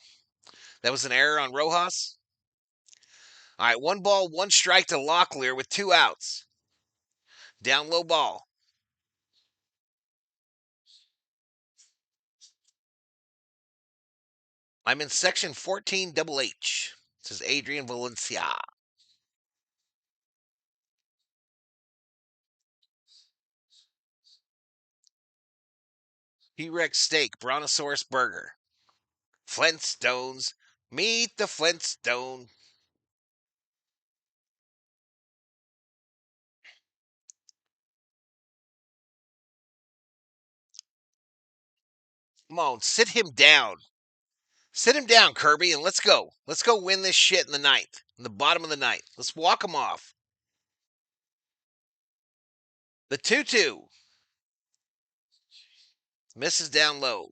That was an error on Rojas. All right, one ball, one strike to Locklear with two outs. Down low ball. I'm in section 14 double H. Says Adrian Valencia. T-Rex steak, Brontosaurus burger. Flintstones. Meet the Flintstone. Come on, sit him down. Sit him down, Kirby, and let's go. Let's go win this shit in the ninth. In the bottom of the ninth. Let's walk him off. The 2-2. Misses down low.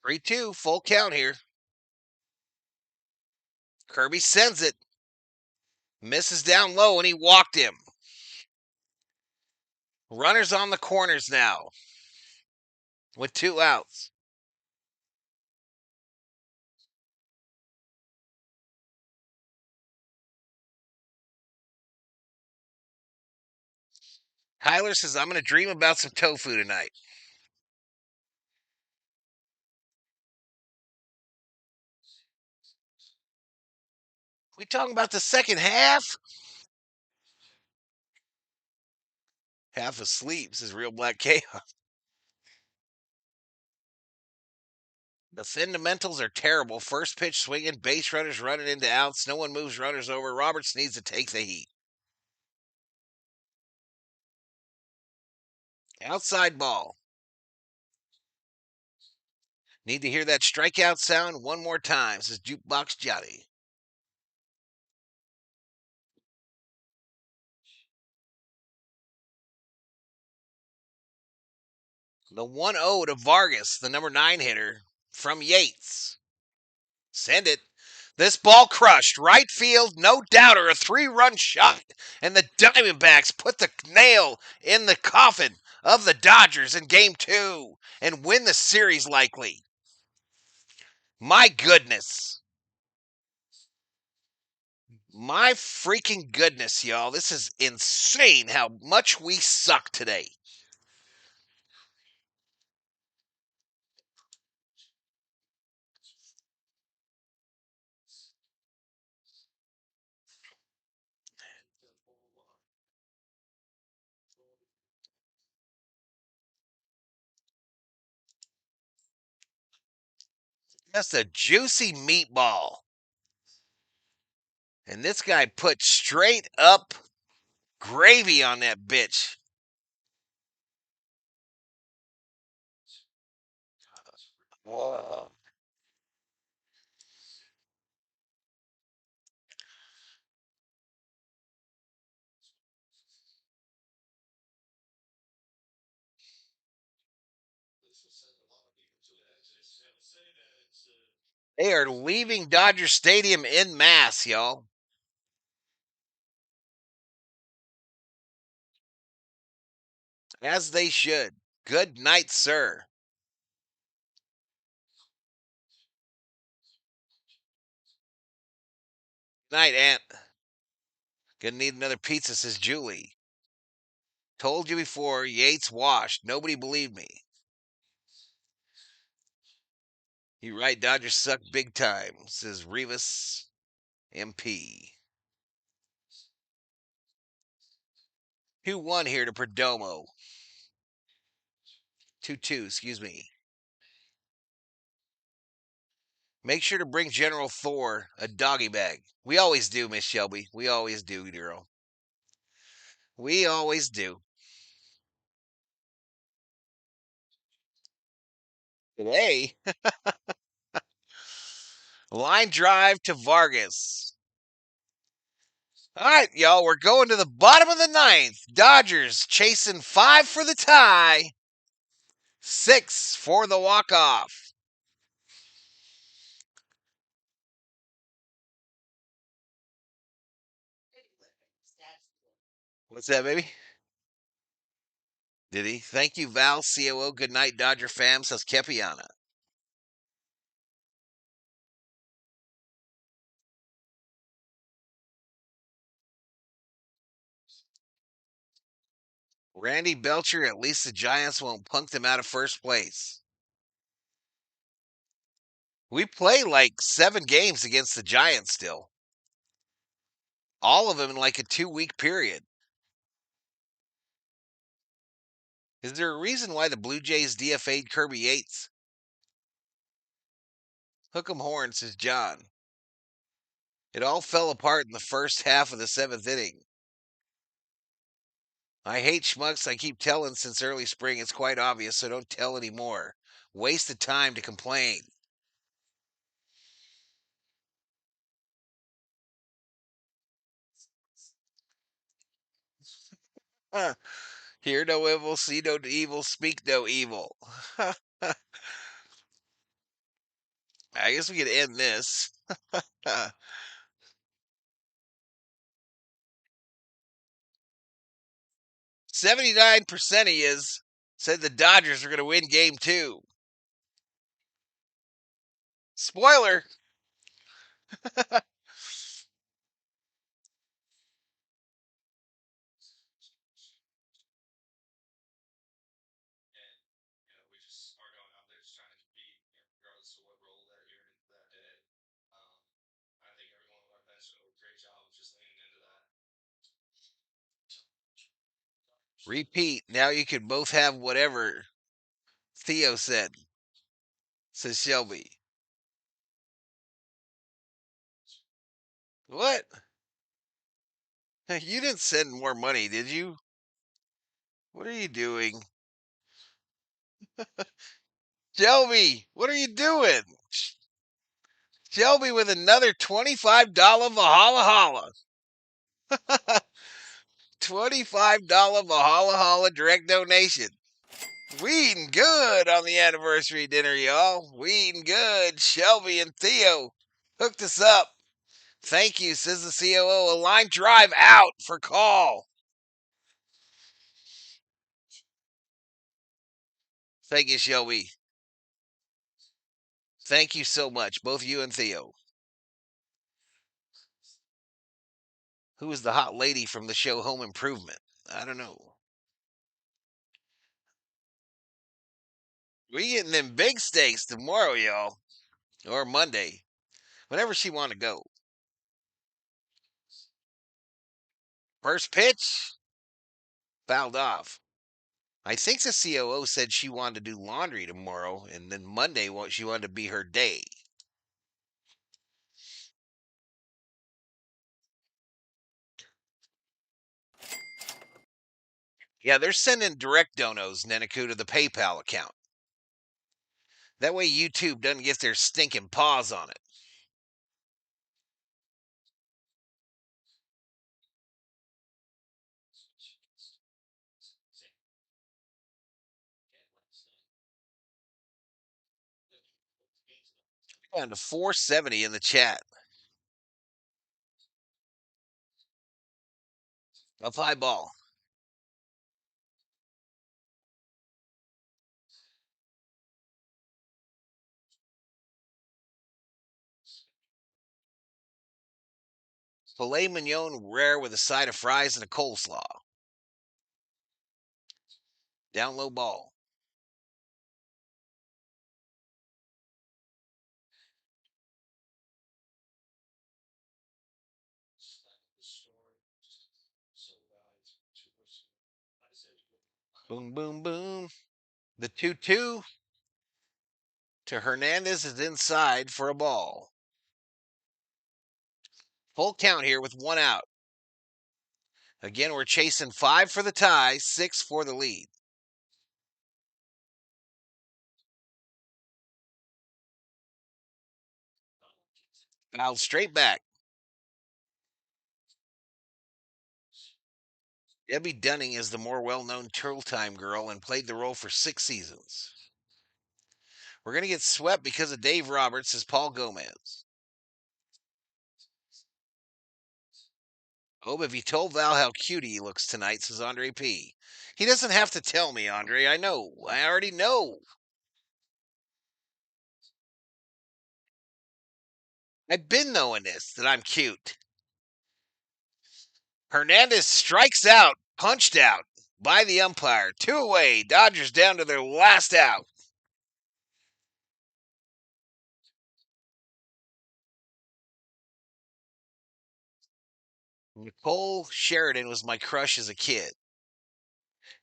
Three two, full count here. Kirby sends it. Misses down low, and he walked him. Runners on the corners now with two outs. Tyler says, I'm going to dream about some tofu tonight. We talking about the second half? Half asleep, says Real Black Chaos. The fundamentals are terrible. First pitch swinging, base runners running into outs. No one moves runners over. Roberts needs to take the heat. Outside ball. Need to hear that strikeout sound one more time, says Jukebox Johnny. The 1-0 to Vargas, the number 9 hitter from Yates. Send it. This ball crushed. Right field, no doubter. A 3-run shot. And the Diamondbacks put the nail in the coffin of the Dodgers in game 2 and win the series likely. My goodness. My freaking goodness, y'all. This is insane how much we suck today. Just a juicy meatball. And this guy put straight up gravy on that bitch. Whoa. They are leaving Dodger Stadium en masse, y'all. As they should. Good night, sir. Night, Aunt. Gonna need another pizza, says Julie. Told you before, Yates washed. Nobody believed me. You right, Dodgers suck big time, says Rivas MP. Who won here to Perdomo? 2-2, excuse me. Make sure to bring General Thor a doggy bag. We always do, Miss Shelby. We always do, girl. We always do. Today, line drive to Vargas. All right, y'all, we're going to the bottom of the ninth. Dodgers chasing 5 for the tie, 6 for the walk-off. What's that, baby? Did he? Thank you, Val, COO. Good night, Dodger fam, says Kepiana. Randy Belcher, at least the Giants won't punk them out of first place. We play like 7 games against the Giants still. All of them in like a 2-week period. Is there a reason why the Blue Jays DFA'd Kirby Yates? Hook 'em horn, says John. It all fell apart in the first half of the 7th inning. I hate schmucks. I keep telling since early spring. It's quite obvious, so don't tell anymore. Waste of time to complain. Huh. Hear no evil, see no evil, speak no evil. I guess we could end this. 79% he is said the Dodgers are going to win game 2. Spoiler. Repeat. Now you can both have whatever Theo said, says Shelby. What? You didn't send more money, did you? What are you doing? Shelby, what are you doing? Shelby with another $25 Valhalla. $25 Valhalla direct donation. We eating good on the anniversary dinner, y'all. We eating good. Shelby and Theo hooked us up. Thank you, says the COO. A line drive out for call. Thank you, Shelby. Thank you so much, both you and Theo. Who is the hot lady from the show Home Improvement? I don't know. We getting them big steaks tomorrow, y'all. Or Monday. Whenever she want to go. First pitch, fouled off. I think the COO said she wanted to do laundry tomorrow, and then Monday she wanted to be her day. Yeah, they're sending direct donos, Neneku, to the PayPal account. That way YouTube doesn't get their stinking paws on it. Down to 470 in the chat. A fly ball. Filet mignon rare with a side of fries and a coleslaw. Down low ball. Boom, boom, boom. The 2-2 to Hernandez is inside for a ball. Full count here with one out. Again, we're chasing 5 for the tie, 6 for the lead. Fouled straight back. Debbie Dunning is the more well-known Turtle Time girl and played the role for 6 seasons. We're going to get swept because of Dave Roberts, says Paul Gomez. Oh, if you told Val how cute he looks tonight, says Andre P. He doesn't have to tell me, Andre. I know. I already know. I've been knowing this, that I'm cute. Hernandez strikes out, punched out by the umpire. 2 away. Dodgers down to their last out. Nicole Sheridan was my crush as a kid.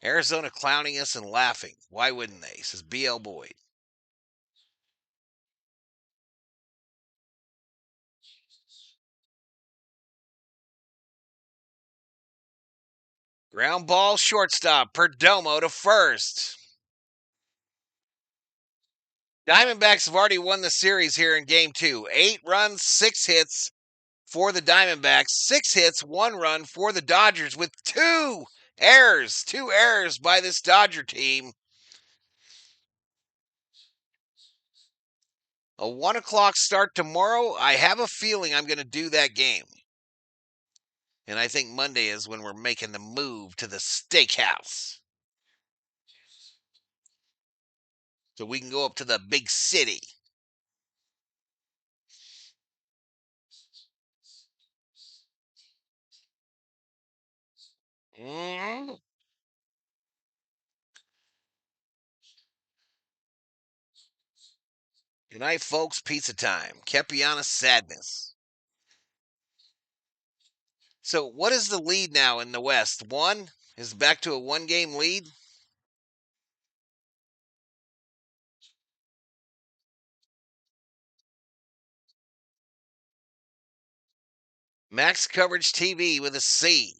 Arizona clowning us and laughing. Why wouldn't they? Says BL Boyd. Ground ball, shortstop. Perdomo to first. Diamondbacks have already won the series here in game 2. 8 runs, 6 hits for the Diamondbacks. 6 hits, 1 run for the Dodgers with 2 errors. 2 errors by this Dodger team. A 1 o'clock start tomorrow. I have a feeling I'm going to do that game. And I think Monday is when we're making the move to the steakhouse. So we can go up to the big city. Mm. Good night, folks. Pizza time. Kepiana sadness. So, what is the lead now in the West? 1 is back to a 1-game lead. Max Coverage TV with a C.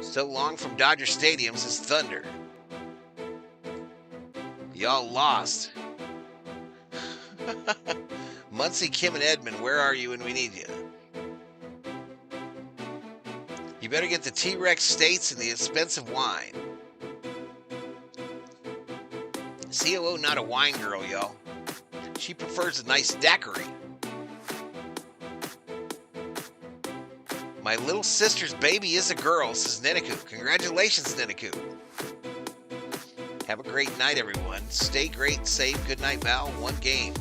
So long from Dodger Stadium, says Thunder. Y'all lost. Muncie, Kim, and Edmond, where are you when we need you? You better get the T-Rex steaks and the expensive wine. COO not a wine girl, y'all. She prefers a nice daiquiri. My little sister's baby is a girl, says Niniku. Congratulations, Niniku. Have a great night, everyone. Stay great, safe. Good night, Val. One game.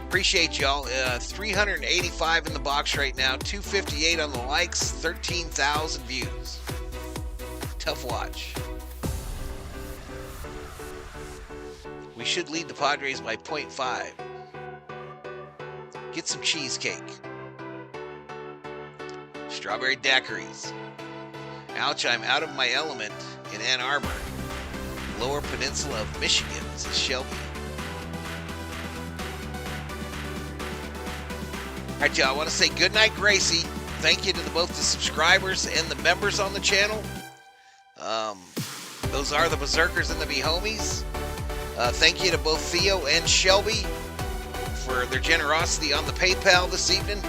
Appreciate y'all. 385 in the box right now. 258 on the likes. 13,000 views. Tough watch. We should lead the Padres by 0.5. Get some cheesecake. Strawberry daiquiris. Ouch, I'm out of my element in Ann Arbor. Lower Peninsula of Michigan, says Shelby. All right, y'all, I want to say good night, Gracie. Thank you to both the subscribers and the members on the channel. Those are the Berserkers and the Behomies. Thank you to both Theo and Shelby for their generosity on the PayPal this evening.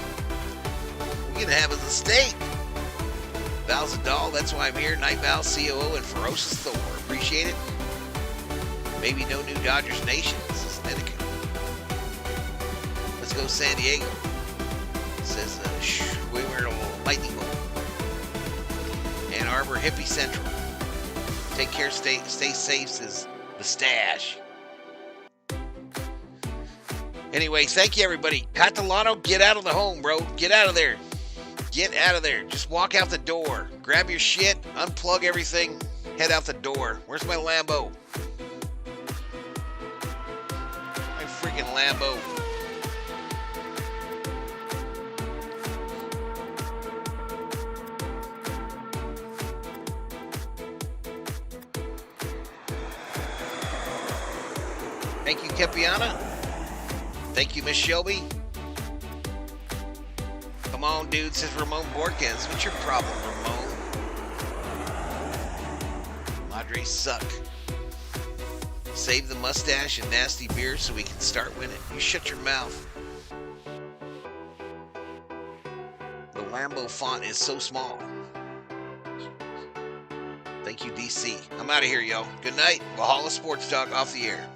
We're going to have a steak. Val's a doll, that's why I'm here. Night Val, COO, and Ferocious Thor. Appreciate it. Maybe no new Dodgers Nation. This is Niniku. Let's go San Diego. Says we were a lightning bolt. Ann Arbor, Hippie Central. Take care, stay safe, says the Stash. Anyway, thank you, everybody. Catalano, get out of the home, bro. Get out of there. Get out of there. Just walk out the door. Grab your shit, unplug everything, head out the door. Where's my Lambo? My freaking Lambo. Thank you, Kepiana. Thank you, Miss Shelby. Come on, dude, says Ramon Borges. What's your problem, Ramon? Padres suck. Save the mustache and nasty beer so we can start winning. You shut your mouth. The Lambo font is so small. Thank you, DC. I'm out of here, y'all. Good night. Valhalla Sports Talk off the air.